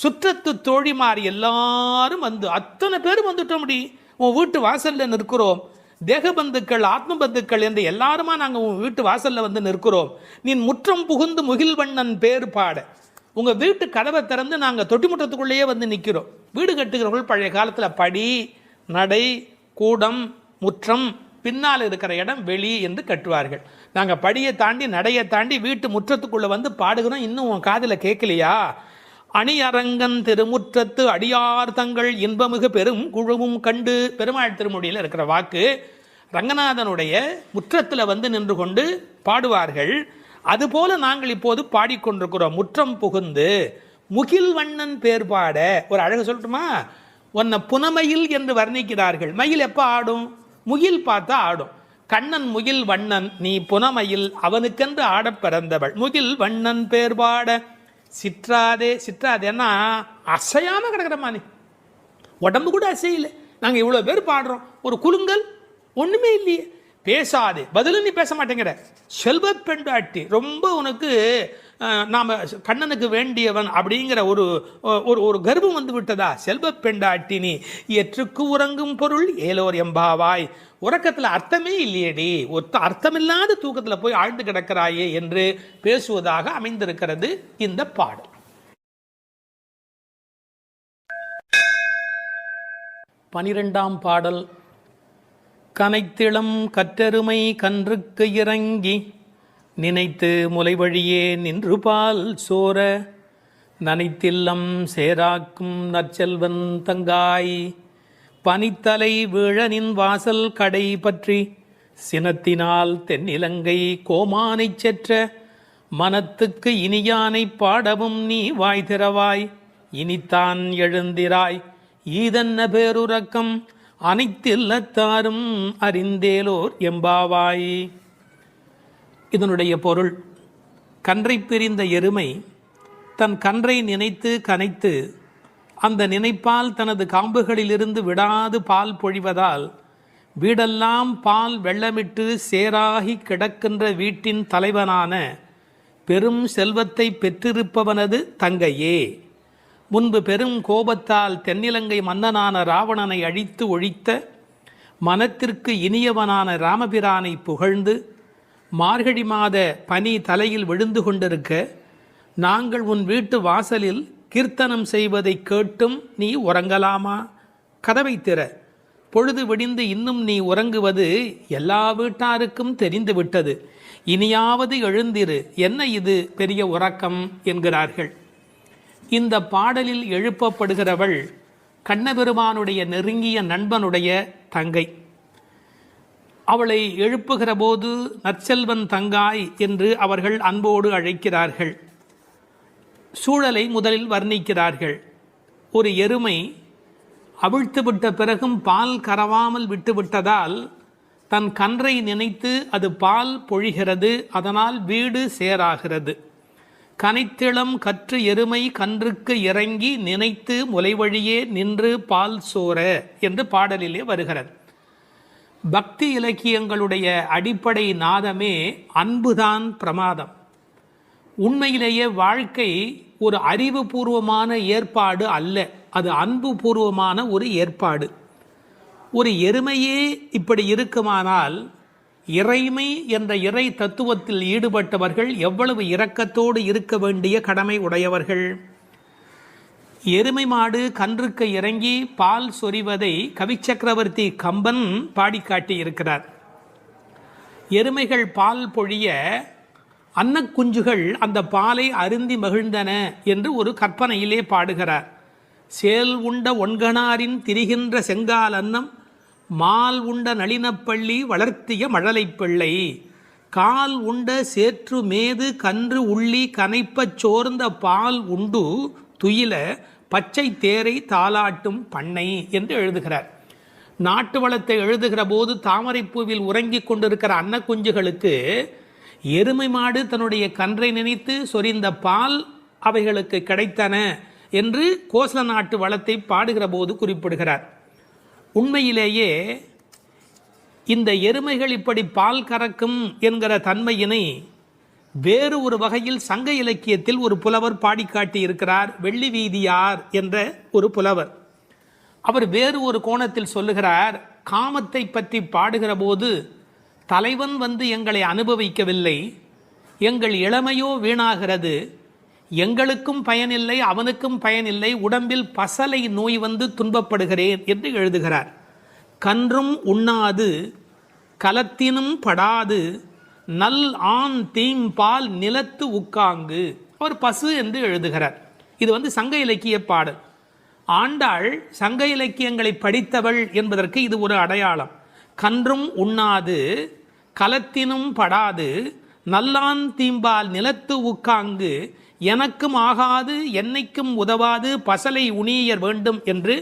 சுற்றத்து தோழிமார் எல்லாரும் வந்து அத்தனை பேரும் வந்துட்டோம். உன் வீட்டு வாசல்ல நிற்கிறோம். தேக பந்துக்கள், ஆத்ம பந்துக்கள் என்று எல்லாருமா நாங்கள் உன் வீட்டு வாசல்ல வந்து நிற்கிறோம். நீ முற்றம் புகுந்து முகில்வண்ணன் பேர் பாட. உங்க வீட்டு கதவை திறந்து நாங்கள் தொட்டி முற்றத்துக்குள்ளேயே வந்து நிற்கிறோம். வீடு கட்டுகிறவர்கள் பழைய காலத்தில் படி, நடை, கூடம், முற்றம், பின்னால் இருக்கிற இடம் வெளி என்று கட்டுவார்கள். நாங்கள் படியை தாண்டி நடையை தாண்டி வீட்டு முற்றத்துக்குள்ளே வந்து பாடுகிறோம். இன்னும் உன் காதில் கேட்கலையா? அணியரங்கன் திருமுற்றத்து அடியார் தங்கள் இன்பமிகு பெரும் குழுவும் கண்டு. பெருமாள் திருமொழியில் இருக்கிற வாக்கு. ரங்கநாதனுடைய முற்றத்தில் வந்து நின்று கொண்டு பாடுவார்கள். அதுபோல நாங்கள் இப்போது பாடிக்கொண்டிருக்கிறோம். முற்றம் புகுந்து முகில் வண்ணன் பேர் பாட. ஒரு அழகு சொல்லட்டுமா? உன்னை புனமயில் என்று வர்ணிக்கிறார்கள். மயில் எப்போ ஆடும்? முகில் பார்த்தா ஆடும். கண்ணன் முகில் வண்ணன், நீ புனமயில், அவனுக்கென்று ஆடப் பிறந்தவள். முகில் வண்ணன் பேர் பாட சிற்றாதே. சிற்றாதேன்னா அசையாம கிடக்கிறமா, நீ உடம்பு கூட அசையில. நாங்கள் இவ்வளோ பேர் பாடுறோம், ஒரு குலுங்கல் ஒன்றுமே இல்லையே. பேசாதே, பதிலும் நீ பேச மாட்டேங்கிற. செல்வ பெண்டாட்டி, ரொம்ப உனக்கு நாம் கண்ணனுக்கு வேண்டியவன் அப்படிங்கிற ஒரு ஒரு கர்வம் வந்து விட்டதா? செல்வ பெண்டாட்டி நீ எற்றுக்கு உறங்கும் பொருள் ஏலோர் எம்பாவாய். உறக்கத்தில் அர்த்தமே இல்லையேடி, அர்த்தமில்லாத தூக்கத்தில் போய் ஆழ்ந்து கிடக்கிறாயே என்று பேசுவதாக அமைந்திருக்கிறது இந்த பாடல். 12ஆம் பாடல். கனைத்திளம் கற்றெருமை கன்றுக்கு இறங்கி நினைத்து முலை வழியே நின்று பால் சோர நனைத்தில்லம் சேராக்கும் நற்செல்வன் தங்காய் பனித்தலை வீழனின் வாசல் கடை பற்றி சினத்தினால் தென்னிலங்கை கோமானைச் செற்ற மனத்துக்கு இனியானை பாடவும் நீ வாய் திறவாய். இனித்தான் எழுந்திராய் ஈதன்ன பேருறக்கம் அனைத்தில்லத்தாரும் அறிந்தேலோர் எம்பாவாய். இதனுடைய பொருள், கன்றை பிரிந்த எருமை தன் கன்றை நினைத்து கனைத்து அந்த நினைப்பால் தனது காம்புகளிலிருந்து விடாது பால் பொழிவதால் வீடெல்லாம் பால் வெள்ளமிட்டு சேராகி கிடக்கின்ற வீட்டின் தலைவனான பெரும் செல்வத்தை பெற்றிருப்பவனது தங்கையே. முன்பு பெரும் கோபத்தால் தென்னிலங்கை மன்னனான ராவணனை அழித்து ஒழித்த மனத்திற்கு இனியவனான ராமபிரானை புகழ்ந்து மார்கழி மாத பனி தலையில் விழுந்து கொண்டிருக்க நாங்கள் உன் வீட்டு வாசலில் கீர்த்தனம் செய்வதை கேட்டும் நீ உறங்கலாமா? கதவை திற, பொழுது விடிந்து இன்னும் நீ உறங்குவது எல்லா வீட்டாருக்கும் தெரிந்து விட்டது. இனியாவது எழுந்திரு, என்ன இது பெரிய உறக்கம் என்கிறார்கள். இந்த பாடலில் எழுப்பப்படுகிறவள் கண்ணபெருமானுடைய நெருங்கிய நண்பனுடைய தங்கை. அவளை எழுப்புகிற போது நற்செல்வன் தங்காய் என்று அவர்கள் அன்போடு அழைக்கிறார்கள். சூழலை முதலில் வர்ணிக்கிறார்கள். ஒரு எருமை அவிழ்த்துவிட்ட பிறகும் பால் கறவாமல் விட்டுவிட்டதால் தன் கன்றை நினைத்து அது பால் பொழிகிறது. அதனால் வீடு சேராகிறது. கனைத்திளம் கற்று எருமை கன்றுக்கு இறங்கி நினைத்து முலைவழியே நின்று பால் சோர என்று பாடலிலே வருகிறது. பக்தி இலக்கியங்களுடைய அடிப்படை நாதமே அன்புதான் பிரமாதம். உண்மையிலேயே வாழ்க்கை ஒரு அறிவுபூர்வமான ஏற்பாடு அல்ல, அது அன்பு பூர்வமான ஒரு ஏற்பாடு. ஒரு எருமையே இப்படி இருக்குமானால் இறைமை என்ற இறை தத்துவத்தில் ஈடுபட்டவர்கள் எவ்வளவு இரக்கத்தோடு இருக்க வேண்டிய கடமை உடையவர்கள். எருமை மாடு கன்றுக்கு இறங்கி பால் சொரிவதை கவிச்சக்கரவர்த்தி கம்பன் பாடிக்காட்டி இருக்கிறார். எருமைகள் பால் பொழிய அன்னக்குஞ்சுகள் அந்த பாலை அருந்தி மகிழ்ந்தன என்று ஒரு கற்பனையிலே பாடுகிறார். சேல் உண்ட ஒன்கணாரின் திரிகின்ற செங்கால் அன்னம் மால் உண்ட நளினப்பள்ளி வளர்த்திய மழலை பிள்ளை கால் உண்ட சேற்று மேது கன்று உள்ளி கனைப்பச் சோர்ந்த பால் உண்டு துயில பச்சை தேரை தாலாட்டும் பண்ணை என்று எழுதுகிறார். நாட்டு வளத்தை எழுதுகிற போது தாமரைப்பூவில் உறங்கிக் கொண்டிருக்கிற அன்னக்குஞ்சுகளுக்கு எருமை மாடு தன்னுடைய கன்றை நினைத்து சொரிந்த பால் அவைகளுக்கு கிடைத்தன என்று கோசல நாட்டு வளத்தை பாடுகிற போது குறிப்பிடுகிறார். உண்மையிலேயே இந்த எருமைகள் இப்படி பால் கறக்கும் என்கிற தன்மையினை வேறு ஒரு வகையில் சங்க இலக்கியத்தில் ஒரு புலவர் பாடி காட்டி இருக்கிறார். வெள்ளி வீதியார் என்ற ஒரு புலவர். அவர் வேறு ஒரு கோணத்தில் சொல்லுகிறார், காமத்தை பற்றி பாடுகிற போது தலைவன் வந்து எங்களை அனுபவிக்கவில்லை, எங்கள் இளமையோ வீணாகிறது, எங்களுக்கும் பயனில்லை அவனுக்கும் பயனில்லை, உடம்பில் பசலை நோய் வந்து துன்பப்படுகிறேன் என்று எழுதுகிறார். கன்றும் உண்ணாது கலத்தினும் படாது நல் ஆண் தீம்பால் நிலத்து உக்காங்கு. அவர் பசு என்று எழுதுகிறார். இது சங்க இலக்கிய பாடல். ஆண்டாள் சங்க இலக்கியங்களை படித்தவள் என்பதற்கு இது ஒரு அடையாளம். கன்றும் உண்ணாது கலத்தினும் படாது நல்லான் தீம்பால் நிலத்து உக்காங்கு, எனக்கும் ஆகாது என்னைக்கும் உதவாது பசலை உணியர் வேண்டும் என்று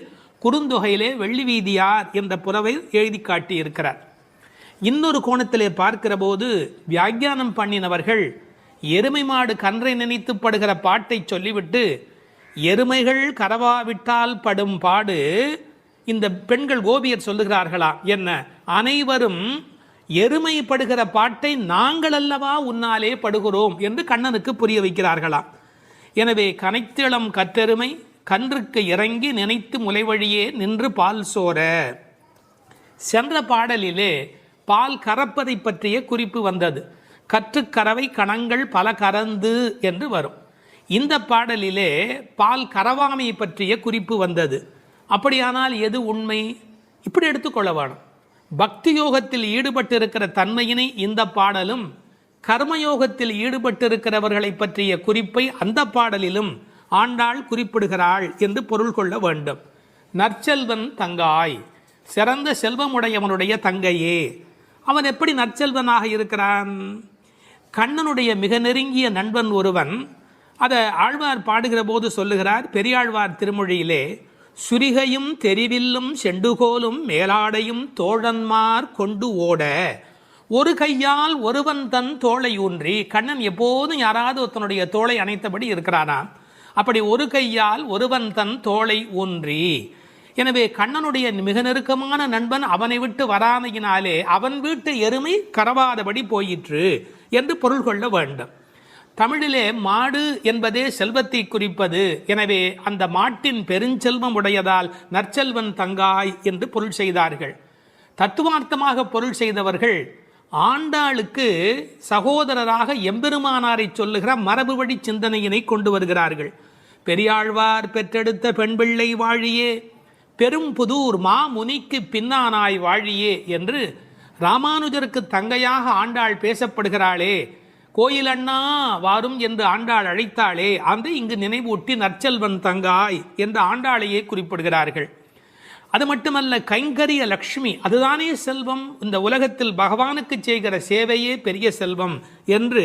குறுந்தொகையிலே வெள்ளி வீதியார் என்ற புலவர் எழுதி காட்டியிருக்கிறார். இன்னொரு கோணத்திலே பார்க்கிற போது வியாக்கியானம் பண்ணினவர்கள் எருமை மாடு கன்றை நினைத்து படுகிற பாட்டை சொல்லிவிட்டு, எருமைகள் கரவாவிட்டால் படும் பாடு இந்த பெண்கள் கோபியர் சொல்லுகிறார்களா என்ன, அனைவரும் எருமை படுகிற பாட்டை நாங்கள் அல்லவா உன்னாலே படுகிறோம் என்று கண்ணனுக்கு புரிய வைக்கிறார்களாம். எனவே கனைத்திளம் கற்றெருமை கன்றுக்கு இறங்கி நினைத்து முளைவழியே நின்று பால் சோர. சென்ற பாடலிலே பால் கறப்பதை பற்றிய குறிப்பு வந்தது. கற்றுக்கறவை கணங்கள் பல கறந்து என்று வரும். இந்த பாடலிலே பால் கறவாமை பற்றிய குறிப்பு வந்தது. அப்படியானால் எது உண்மை? இப்படி எடுத்துக்கொள்ள வேணும். பக்தி யோகத்தில் ஈடுபட்டிருக்கிற தன்மையினை இந்த பாடலும், கர்மயோகத்தில் ஈடுபட்டிருக்கிறவர்களை பற்றிய குறிப்பை அந்த பாடலிலும் ஆண்டாள் குறிப்பிடுகிறாள் என்று பொருள் கொள்ள வேண்டும். நற்செல்வன் தங்காய், சிறந்த செல்வமுடையவனுடைய தங்கையே. அவன் எப்படி நற்செல்வனாக இருக்கிறான்? கண்ணனுடைய மிக நெருங்கிய நண்பன் ஒருவன். அதை ஆழ்வார் பாடுகிற போது சொல்லுகிறார் பெரியாழ்வார் திருமொழியிலே, சுரிகையும் தெரிவில்லும் செண்டுகோலும் மேலாடையும் தோழன்மார் கொண்டு ஓட ஒரு கையால் ஒருவன் தன் தோளை ஊன்றி. கண்ணன் எப்போதும் யாராவது ஒருத்தனுடைய தோளை அணைத்தபடி இருக்கிறானா. அப்படி ஒரு கையால் ஒருவன் தன் தோளை ஊன்றி. எனவே கண்ணனுடைய மிக நெருக்கமான நண்பன் அவனை விட்டு வராமையினாலே அவன் வீட்டு எருமை கறவாதபடி போயிற்று என்று பொருள் கொள்ள வேண்டும். தமிழிலே மாடு என்பதே செல்வத்தை குறிப்பது. எனவே அந்த மாட்டின் பெருஞ்செல்வம் உடையதால் நற்செல்வன் தங்காய் என்று பொருள் செய்தார்கள். தத்துவார்த்தமாக பொருள் செய்தவர்கள் ஆண்டாளுக்கு சகோதரராக எம்பெருமானாரை சொல்லுகிற மரபு வழி சிந்தனையினை கொண்டு வருகிறார்கள். பெரியாழ்வார் பெற்றெடுத்த பெண் பிள்ளை வாழியே, பெரும் புதூர் மாமுனிக்கு பின்னானாய் வாழியே என்று ராமானுஜருக்கு தங்கையாக ஆண்டாள் பேசப்படுகிறாளே. கோயில் அண்ணா வாரும் என்று ஆண்டாள் அழைத்தாளே, அந்த இங்கு நினைவூட்டி நற்செல்வன் தங்காய் என்று ஆண்டாளையே குறிப்பிடுகிறார்கள். அது மட்டுமல்ல, கைங்கரிய லக்ஷ்மி அதுதானே செல்வம், இந்த உலகத்தில் பகவானுக்கு செய்கிற சேவையே பெரிய செல்வம் என்று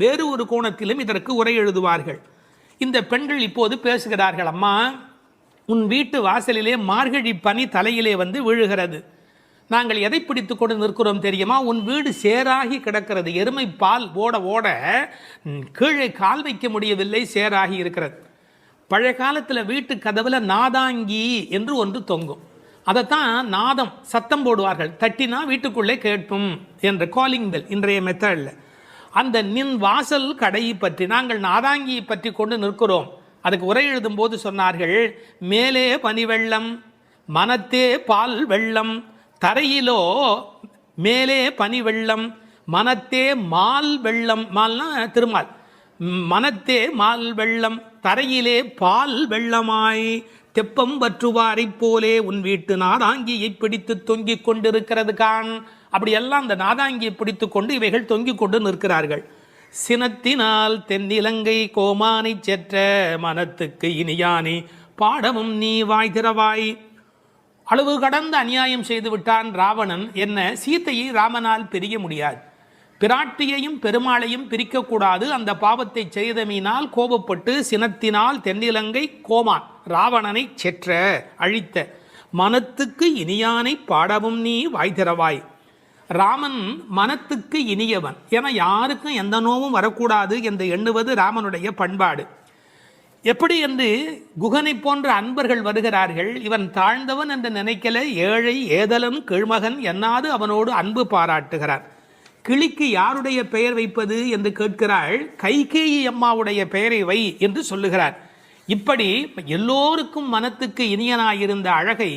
வேறு ஒரு கோணத்திலும் இதற்கு உரை எழுதுவார்கள். இந்த பெண்கள் இப்போது பேசுகிறார்கள், அம்மா உன் வீட்டு வாசலிலே மார்கழி பனி தலையிலே வந்து விழுகிறது, நாங்கள் எதை பிடித்து கொண்டு நிற்கிறோம் தெரியுமா? உன் வீடு சேராகி கிடக்கிறது, எருமை பால் ஓட ஓட கீழே கால் வைக்க முடியவில்லை, சேராகி இருக்கிறது. பழைய காலத்தில் வீட்டு கதவுல நாதாங்கி என்று ஒன்று தொங்கும். அதைத்தான் நாதம் சத்தம் போடுவார்கள், தட்டினா வீட்டுக்குள்ளே கேட்கும் என்ற காலிங் பெல் இன்றைய மெத்தடில். அந்த நின் வாசல் கடையை பற்றி நாங்கள் நாதாங்கியை பற்றி கொண்டு நிற்கிறோம். அதுக்கு உரை எழுதும் போது சொன்னார்கள், மேலே பனி வெள்ளம் மனத்தே பால் வெள்ளம், தரையிலோ மேலே பனி வெள்ளம் மனத்தே மால் வெள்ளம், மால்னா திருமால், மனத்தே மால் வெள்ளம் தரையிலே பால் வெள்ளமாய் தெப்பம் வற்றுவாரை போலே உன் வீட்டு நாதாங்கியை பிடித்து தொங்கிக் கொண்டிருக்கிறது கான். அப்படியெல்லாம் அந்த நாதாங்கியை பிடித்து கொண்டு இவைகள் தொங்கிக் கொண்டு நிற்கிறார்கள். சினத்தினால் தென்னிலங்கை கோமானை செற்ற மனத்துக்கு இனியானி பாடமும் நீ வாய் திறவாய். அளவு கடந்த அநியாயம் செய்து விட்டான் ராவணன். என்ன, சீத்தையை ராமனால் பிரிய முடியாது, பிராட்டியையும் பெருமாளையும் பிரிக்கக்கூடாது. அந்த பாவத்தை செய்தமையினால் கோபப்பட்டு சினத்தினால் தென்னிலங்கை கோமான் ராவணனை செற்ற அழித்த மனத்துக்கு இனியானை பாடவும் நீ வாய் திறவாய். ராமன் மனத்துக்கு இனியவன் என யாருக்கும் எந்த நோவும் வரக்கூடாது என்று எண்ணுவது ராமனுடைய பண்பாடு. எப்படி என்று குகனை போன்ற அன்பர்கள் வருகிறார்கள். இவன் தாழ்ந்தவன் என்று நினைக்கல, ஏழை ஏதலன் கீழ்மகன் என்னாது அவனோடு அன்பு பாராட்டுகிறார். கிளிக்கு யாருடைய பெயர் வைப்பது என்று கேட்கிறாள். கைகேயி அம்மாவுடைய பெயரை வை என்று சொல்லுகிறார். இப்படி எல்லோருக்கும் மனத்துக்கு இனியனாயிருந்த அழகை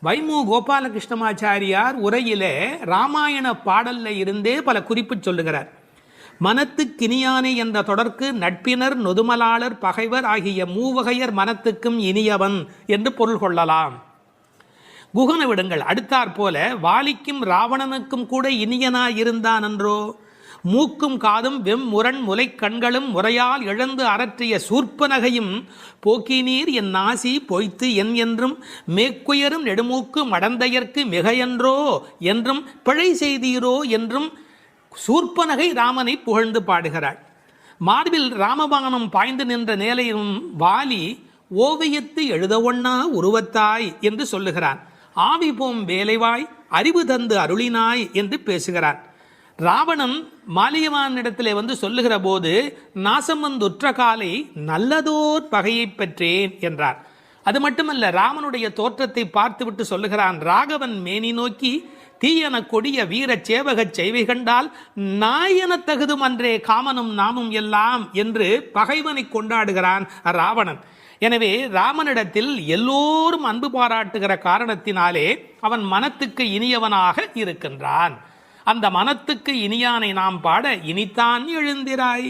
வைமு கோபாலகிருஷ்ணமாச்சாரியார் உரையிலே ராமாயண பாடல்ல இருந்தே பல குறிப்பு சொல்லுகிறார். மனத்துக்கினியானே என்ற தொடர்க்கு நட்பினர் நொதுமலாளர் பகைவர் ஆகிய மூவகையர் மனத்துக்கும் இனியவன் என்று பொருள் கொள்ளலாம். குகன விடுங்கள். அடுத்தாற் போல வாலிக்கும் ராவணனுக்கும் கூட இனியனாயிருந்தான் என்றோ, மூக்கும் காதும் வெம்முரண் முலை கண்களும் முறையால் இழந்து அரற்றிய சூர்ப்பனகையும் போக்கினீர் என் நாசி பொய்த்து என் என்றும் மேக்குயரும் நெடுமூக்கு மடந்தையர்க்கு மிகையன்றோ என்றும் பிழை செய்தீரோ என்றும் சூர்ப்பனகை ராமனை புகழ்ந்து பாடுகிறாள். மார்பில் ராமபானம் பாய்ந்து நின்ற நிலையும் வாலி ஓவியத்து எழுத ஒண்ணா உருவத்தாய் என்று சொல்லுகிறான். ஆவி போம் வேலைவாய் அறிவு தந்து அருளினாய் என்று பேசுகிறான். ராவணன் மாலியவானிடத்திலே வந்து சொல்லுகிற போது நாசம் வந்துற்ற காலை நல்லதோர் பகையை பெற்றேன் என்றார். அது மட்டுமல்ல, ராமனுடைய தோற்றத்தை பார்த்துவிட்டு சொல்லுகிறான், ராகவன் மேனி நோக்கி தீயன கொடிய வீர சேவகச் செய்வை கண்டால் நாயன தகுதும் அன்றே காமனும் நாமும் எல்லாம் என்று பகைவனை கொண்டாடுகிறான் ராவணன். எனவே ராமனிடத்தில் எல்லோரும் அன்பு பாராட்டுகிற காரணத்தினாலே அவன் மனத்துக்கு இனியவனாக இருக்கின்றான். அந்த மனத்துக்கு இனியானை நாம் பாட இனித்தான் எழுந்திராய்.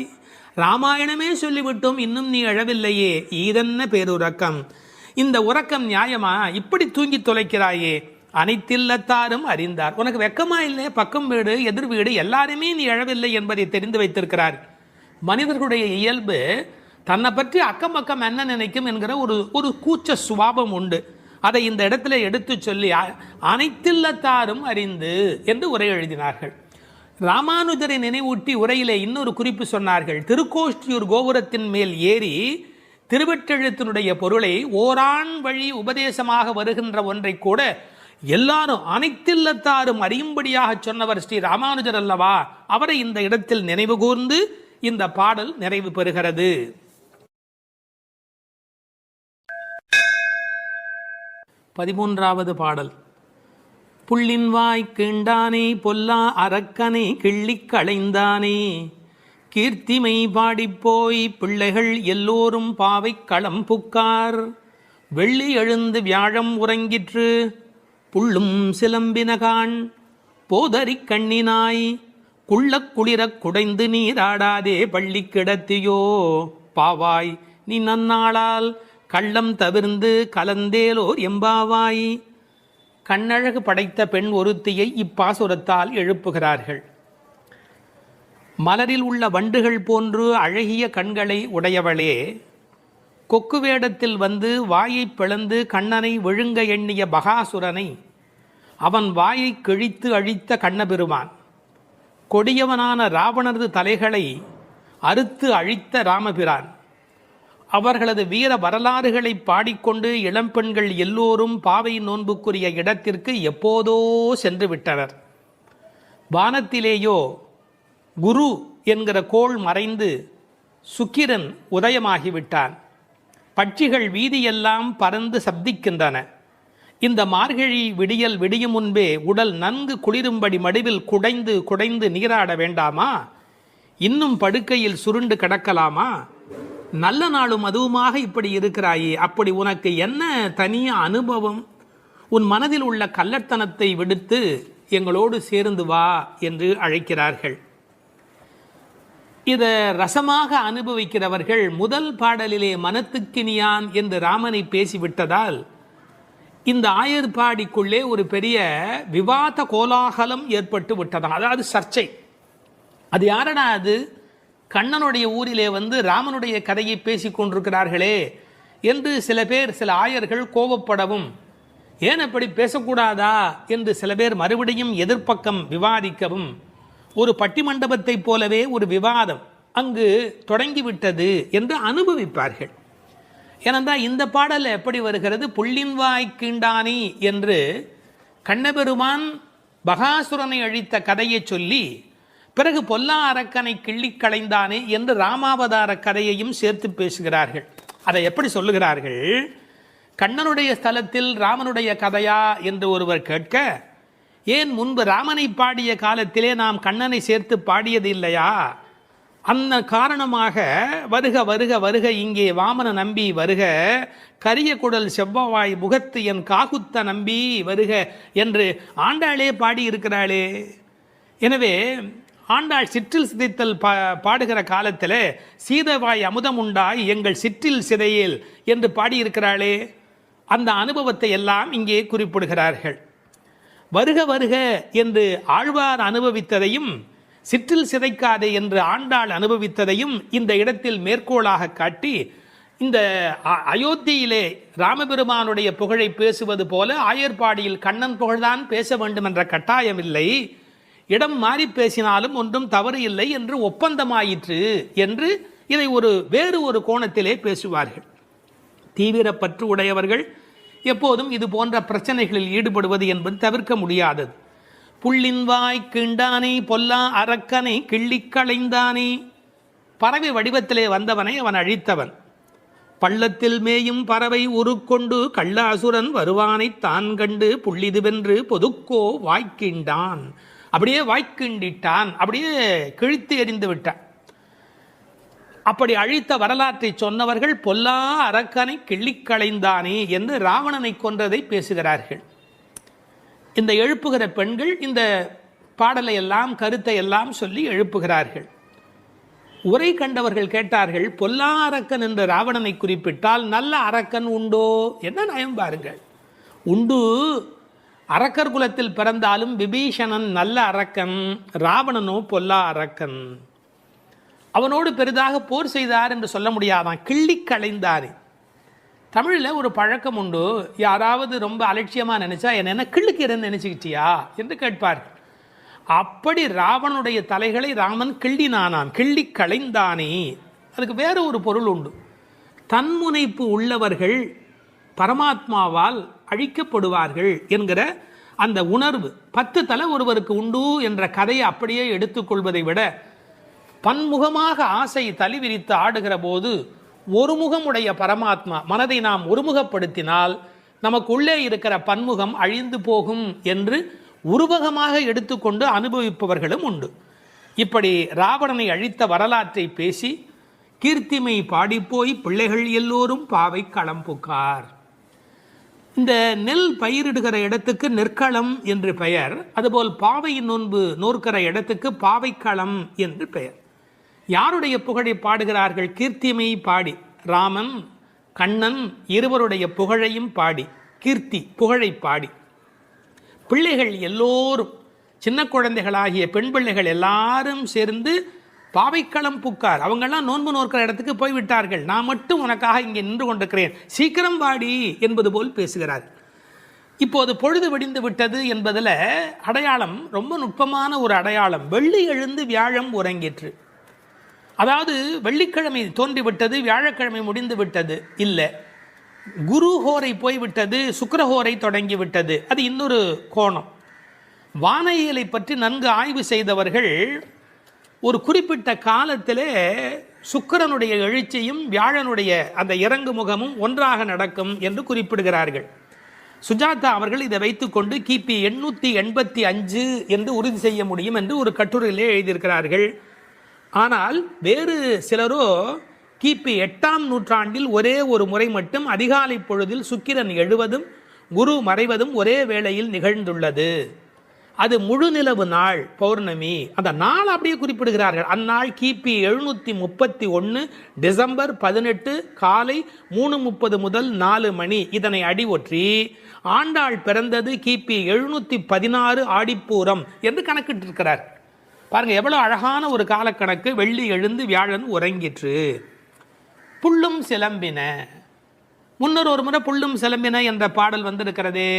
ராமாயணமே சொல்லிவிட்டோம், இன்னும் நீ எழவில்லையே, ஈதென்ன பேருறக்கம். இந்த உறக்கம் நியாயமா? இப்படி தூங்கி தொலைக்கிறாயே. அனைத்தில்லத்தாரும் அறிந்தார். உனக்கு வெக்கமா இல்லை? பக்கம் வீடு எதிர் வீடு எல்லாருமே நீ எழவில்லை என்பதை தெரிந்து வைத்திருக்கிறார். மனிதர்களுடைய இயல்பு தன்னை பற்றி அக்கம் பக்கம் என்ன நினைக்கும் என்கிற ஒரு கூச்ச சுபாவம் உண்டு. அதை இந்த இடத்துல எடுத்து சொல்லி அனைத்தில்லத்தாரும் அறிந்து என்று உரை எழுதினார்கள். ராமானுஜரை நினைவூட்டி உரையிலே இன்னொரு குறிப்பு சொன்னார்கள். திருக்கோஷ்டியூர் கோபுரத்தின் மேல் ஏறி திருவெட்டெழுத்தினுடைய பொருளை ஓரான் வழி உபதேசமாக வருகின்ற ஒன்றை கூட எல்லாரும் அனைத்தில்லத்தாரும் அறியும்படியாக சொன்னவர் ஸ்ரீ ராமானுஜர் அல்லவா? அவரை இந்த இடத்தில் நினைவு கூர்ந்து இந்த பாடல் நிறைவு பெறுகிறது. 13வது பாடல். புள்ளின்வாய் கீண்டானே பொல்லா அரக்கனை கிள்ளிக் களைந்தானே, கீர்த்திமை பாடிப்போய் பிள்ளைகள் எல்லோரும் பாவை களம் புக்கார், வெள்ளி எழுந்து வியாழம் உறங்கிற்று புள்ளும் சிலம்பினகான், போதறிக் கண்ணினாய் குள்ளக் குளிரக் குடைந்து நீராடாதே பள்ளி கிடத்தியோ, பாவாய் நீ நன்னாளால் கள்ளம் தவிர்ந்து கலந்தேலோர் எம்பாவாய். கண்ணழகு படைத்த பெண் ஒருத்தியை இப்பாசுரத்தால் எழுப்புகிறார்கள். மலரில் உள்ள வண்டுகள் போன்று அழகிய கண்களை உடையவளே, கொக்கு வேடத்தில் வந்து வாயை பிளந்து கண்ணனை விழுங்க எண்ணிய பகாசுரனை அவன் வாயை கிழித்து அழித்த கண்ணபெருமான், கொடியவனான ராவணரது தலைகளை அறுத்து அழித்த ராமபிரான், அவர்களது வீர வரலாறுகளை பாடிக்கொண்டு இளம்பெண்கள் எல்லோரும் பாவை நோன்புக்குரிய இடத்திற்கு எப்போதோ சென்று விட்டனர். வானத்திலேயோ குரு என்கிற கோள் மறைந்து சுக்கிரன் உதயமாகிவிட்டான். பட்சிகள் வீதியெல்லாம் பறந்து சப்திக்கின்றன. இந்த மார்கழி விடியல் விடியும் முன்பே உடல் நன்கு குளிரும்படி மடிவில் குடைந்து குடைந்து நீராட வேண்டாமா? இன்னும் படுக்கையில் சுருண்டு கிடக்கலாமா? நல்ல நாளும் அதுவுமாக இப்படி இருக்கிறாயே, அப்படி உனக்கு என்ன தனிய அனுபவம்? உன் மனதில் உள்ள கள்ளத்தனத்தை விடுத்து எங்களோடு சேர்ந்து வா என்று அழைக்கிறார்கள். இதை ரசமாக அனுபவிக்கிறவர்கள் முதல் பாடலிலே மனத்துக்கினியான் என்று ராமனை பேசிவிட்டதால் இந்த ஆயர்பாடிக்குள்ளே ஒரு பெரிய விவாத கோலாகலம் ஏற்பட்டு விட்டதாம். அதாவது சர்ச்சை. அது யாரடா அது? கண்ணனுடைய ஊரிலே வந்து ராமனுடைய கதையை பேசி கொண்டிருக்கிறார்களே என்று சில பேர், சில ஆயர்கள் கோபப்படவும், ஏன் அப்படி பேசக்கூடாதா என்று சில பேர் மறுபடியும் எதிர்ப்பக்கம் விவாதிக்கவும், ஒரு பட்டிமண்டபத்தை போலவே ஒரு விவாதம் அங்கு தொடங்கிவிட்டது என்று அனுபவிப்பார்கள். ஏனென்றால் இந்த பாடல் எப்படி வருகிறது? புள்ளின்வாய் கீண்டானி என்று கண்ணபெருமான் பகாசுரனை அழித்த கதையை சொல்லி பிறகு பொல்லா அரக்கனை கிள்ளிக் களைந்தானே என்று ராமாவதார கதையையும் சேர்த்து பேசுகிறார்கள். அதை எப்படி சொல்லுகிறார்கள்? கண்ணனுடைய ஸ்தலத்தில் ராமனுடைய கதையா என்று ஒருவர் கேட்க, ஏன் முன்பு ராமனை பாடிய காலத்திலே நாம் கண்ணனை சேர்த்து பாடியது இல்லையா? அந்த காரணமாக வருக வருக வருக இங்கே வாமன நம்பி வருக, கரிய குடல் செவ்வவாய் முகத்து என் காகுத்த நம்பி வருக என்று ஆண்டாளே பாடியிருக்கிறாளே. எனவே ஆண்டாள் சிற்றில் சிதைத்தல் பாடுகிற காலத்தில் சீதவாய் அமுதம் உண்டாய் எங்கள் சிற்றில் சிதையேல் என்று பாடியிருக்கிறாளே. அந்த அனுபவத்தை எல்லாம் இங்கே குறிப்பிடுகிறார்கள். வருக வருக என்று ஆழ்வார் அனுபவித்ததையும் சிற்றில் சிதைக்காதே என்று ஆண்டாள் அனுபவித்ததையும் இந்த இடத்தில் மேற்கோளாக காட்டி, இந்த அயோத்தியிலே ராமபெருமானுடைய புகழை பேசுவது போல ஆயர்பாடியில் கண்ணன் புகழ்தான் பேச வேண்டும் என்ற கட்டாயம் இல்லை, இடம் மாறி பேசினாலும் ஒன்றும் தவறு இல்லை என்று ஒப்பந்தமாயிற்று என்று இதை வேறு ஒரு கோணத்திலே பேசுவார்கள். தீவிர பற்று உடையவர்கள் எப்போதும் இது போன்ற பிரச்சனைகளில் ஈடுபடுவது என்பது தவிர்க்க முடியாதது. புள்ளின் வாய் கிண்டானே பொல்லா அரக்கனை கிள்ளிக் களைந்தானே. பறவை வடிவத்திலே வந்தவனை அவன் அழித்தவன். பள்ளத்தில் மேயும் பறவை உருக்கொண்டு கள்ளாசுரன் வருவானை தான் கண்டு புள்ளிதுவென்று பொதுக்கோ வாய்க்கிண்டான். அப்படியே வாய்க்கிண்டிட்டான், அப்படியே கிழித்து எறிந்து விட்டான். அப்படி அழித்த வரலாற்றை சொன்னவர்கள் பொல்லா அரக்கனை கிள்ளிக் களைந்தானே என்று ராவணனை கொன்றதை பேசுகிறார்கள். இந்த எழுப்புகிற பெண்கள் இந்த பாடலை எல்லாம் கருத்தை எல்லாம் சொல்லி எழுப்புகிறார்கள். உரை கண்டவர்கள் கேட்டார்கள், பொல்லா அரக்கன் என்று ராவணனை குறிப்பிட்டால் நல்ல அரக்கன் உண்டோ? என்ன நயம் பாருங்கள். உண்டு, அரக்கர் குலத்தில் பிறந்தாலும் விபீஷணன் நல்ல அரக்கன், ராவணனோ பொல்லா அரக்கன். அவனோடு பெரிதாக போர் செய்தார் என்று சொல்ல முடியாதான், கிள்ளிக் களைந்தாரே. தமிழில் ஒரு பழக்கம் உண்டு, யாராவது ரொம்ப அலட்சியமாக நினைச்சா என்ன கிள்ளுக்கிறன்னு நினைச்சுக்கிட்டியா என்று கேட்பார்கள். அப்படி ராவனுடைய தலைகளை ராமன் கிள்ளினானான், கிள்ளி களைந்தானே. அதுக்கு வேற ஒரு பொருள் உண்டு. தன்முனைப்பு உள்ளவர்கள் பரமாத்மாவால் அழிக்கப்படுவார்கள் என்கிற அந்த உணர்வு 10 தலை ஒருவருக்கு உண்டு என்ற கதையை அப்படியே எடுத்துக்கொள்வதை விட, பன்முகமாக ஆசை தலிவிரித்து ஆடுகிற போது ஒருமுகமுடைய பரமாத்மா மனதை நாம் ஒருமுகப்படுத்தினால் நமக்கு உள்ளே இருக்கிற பன்முகம் அழிந்து போகும் என்று உருவகமாக எடுத்துக்கொண்டு அனுபவிப்பவர்களும் உண்டு. இப்படி ராவணனை அழித்த வரலாற்றை பேசி கீர்த்திமை பாடிப்போய் பிள்ளைகள் எல்லோரும் பாவை களம் புக்கார். இந்த நெல் பயிரிடுகிற இடத்துக்கு நெற்களம் என்று பெயர். அதுபோல் பாவை நோன்பு நோற்கிற இடத்துக்கு பாவைக்களம் என்று பெயர். யாருடைய புகழை பாடுகிறார்கள்? கீர்த்திமை பாடி, ராமன் கண்ணன் இருவருடைய புகழையும் பாடி, கீர்த்தி புகழை பாடி, பிள்ளைகள் எல்லோரும் சின்ன குழந்தைகளாகிய பெண் பிள்ளைகள் எல்லாரும் சேர்ந்து பாவைக்களம் புக்கார். அவங்கெல்லாம் நோன்பு நோக்கிற இடத்துக்கு போய்விட்டார்கள், நான் மட்டும் உனக்காக இங்கே நின்று கொண்டிருக்கிறேன், சீக்கிரம் பாடி என்பது போல் பேசுகிறார். இப்போது பொழுது விடிந்து விட்டது என்பதில் அடையாளம் ரொம்ப நுட்பமான ஒரு அடையாளம். வெள்ளி எழுந்து வியாழம் உறங்கிற்று. அதாவது வெள்ளிக்கிழமை தோன்றிவிட்டது, வியாழக்கிழமை முடிந்து விட்டது இல்லை, குரு ஹோரை போய்விட்டது, சுக்கிரஹோரை தொடங்கிவிட்டது. அது இன்னொரு கோணம். வானியலை பற்றி நன்கு ஆய்வு செய்தவர்கள் ஒரு குறிப்பிட்ட காலத்திலே சுக்கிரனுடைய எழுச்சியும் வியாழனுடைய அந்த இறங்கு முகமும் ஒன்றாக நடக்கும் என்று குறிப்பிடுகிறார்கள். சுஜாதா அவர்கள் இதை வைத்துக்கொண்டு கிபி 885 என்று உறுதி செய்ய முடியும் என்று ஒரு கட்டுரையிலே எழுதியிருக்கிறார்கள். ஆனால் வேறு சிலரோ கிபி 8ஆம் நூற்றாண்டில் ஒரே ஒரு முறை மட்டும் அதிகாலை பொழுதில் சுக்கிரன் எழுவதும் குரு மறைவதும் ஒரே வேளையில் நிகழ்ந்துள்ளது. அது முழு நிலவு நாள், பௌர்ணமி. அந்த நாள் அப்படியே குறிப்பிடுகிறார்கள். அந்நாள் கிபி 731 டிசம்பர் 18 காலை 3:30 முதல் 4 மணி. இதனை அடிவொற்றி ஆண்டாள் பிறந்தது கிபி 716 ஆடிப்பூரம் என்று கணக்கிட்டிருக்கிறார். பாருங்க எவ்வளவு அழகான ஒரு காலக்கணக்கு. வெள்ளி எழுந்து வியாழன் உறங்கிற்று. புள்ளும் சிலம்பின. முன்னர் ஒரு முறை புள்ளும் சிலம்பின என்ற பாடல் வந்திருக்கிறதே,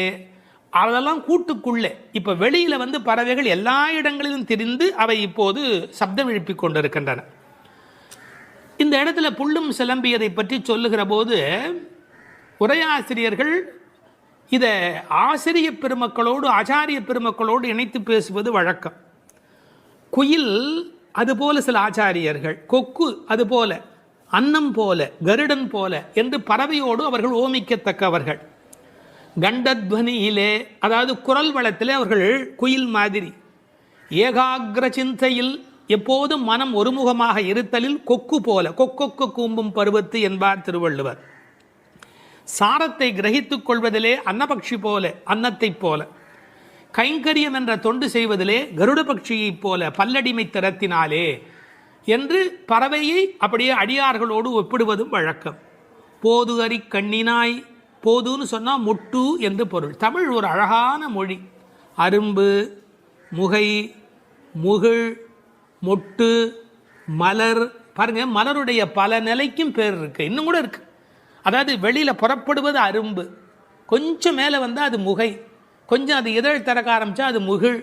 அதெல்லாம் கூட்டுக்குள்ளே. இப்போ வெளியில் பறவைகள் எல்லா இடங்களிலும் திரிந்து அவை இப்போது சப்தம் எழுப்பிக் கொண்டிருக்கின்றன. இந்த இடத்துல புள்ளும் சிலம்பியதை பற்றி சொல்லுகிற போது உரையாசிரியர்கள் இதை ஆசிரிய பெருமக்களோடு ஆச்சாரிய பெருமக்களோடு இணைத்து பேசுவது வழக்கம். குயில் அதுபோல சில ஆச்சாரியர்கள், கொக்கு அதுபோல, அன்னம் போல, கருடன் போல என்று பறவையோடு அவர்கள் ஓமிக்கத்தக்கவர்கள். கண்டத்வனியிலே, அதாவது குரல் வளத்திலே அவர்கள் குயில் மாதிரி. ஏகாகிர சிந்தையில், எப்போதும் மனம் ஒருமுகமாக இருத்தலில் கொக்கு போல, கொக்கொக்கு கூம்பும் பருவத்து என்பார் திருவள்ளுவர். சாரத்தை கிரகித்துக் கொள்வதிலே அன்னபக்ஷி போல, அன்னத்தைப் போல. கைங்கரியம் என்ற தொண்டு செய்வதிலே கருட பட்சியைப் போல, பல்லடிமை திறத்தினாலே என்று பறவையை அப்படியே அடியார்களோடு ஒப்பிடுவதும் வழக்கம். போது அறி கண்ணினாய், போதுன்னு சொன்னால் முட்டு என்று பொருள். தமிழ் ஒரு அழகான மொழி. அரும்பு, முகை, முகிழ், மொட்டு, மலர். பாருங்க, மலருடைய பல நிலைக்கும் பேர் இருக்கு, இன்னும் கூட இருக்கு. அதாவது வெளியில் புறப்படுவது அரும்பு, கொஞ்சம் மேலே வந்தால் அது முகை, கொஞ்சம் அது இதழ் திறக்க ஆரம்பித்தா அது முகிழ்,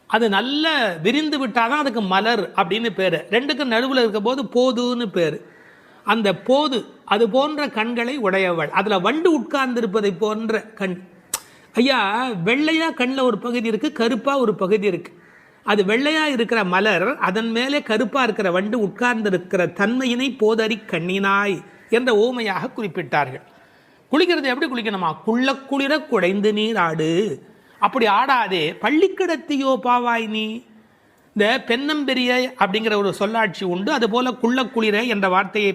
அது நல்ல விரிந்து விட்டால் தான் அதுக்கு மலர் அப்படின்னு பேர். ரெண்டுக்கும் நடுவில் இருக்க போது போதுன்னு பேர். அந்த போது அது போன்ற கண்களை உடையவள், அதில் வண்டு உட்கார்ந்திருப்பதை போன்ற கண். ஐயா, வெள்ளையாக கண்ணில் ஒரு பகுதி இருக்குது, கருப்பாக ஒரு பகுதி இருக்குது. அது வெள்ளையாக இருக்கிற மலர், அதன் மேலே கருப்பாக இருக்கிற வண்டு உட்கார்ந்திருக்கிற தன்மையினை போதறி கண்ணினாய் என்ற ஓமையாக குறிப்பிட்டார்கள். குளிக்கிறது எப்படி குளிக்கணுமா? குள்ள குளிர குடைந்து நீர் ஆடு. அப்படி ஆடாதே, பள்ளிக்கிடத்தியோ பாவாய் நீ. இந்த பெண்ணம்பெரிய அப்படிங்கிற ஒரு சொல்லாட்சி உண்டு. அதுபோல குள்ள குளிர என்ற வார்த்தையை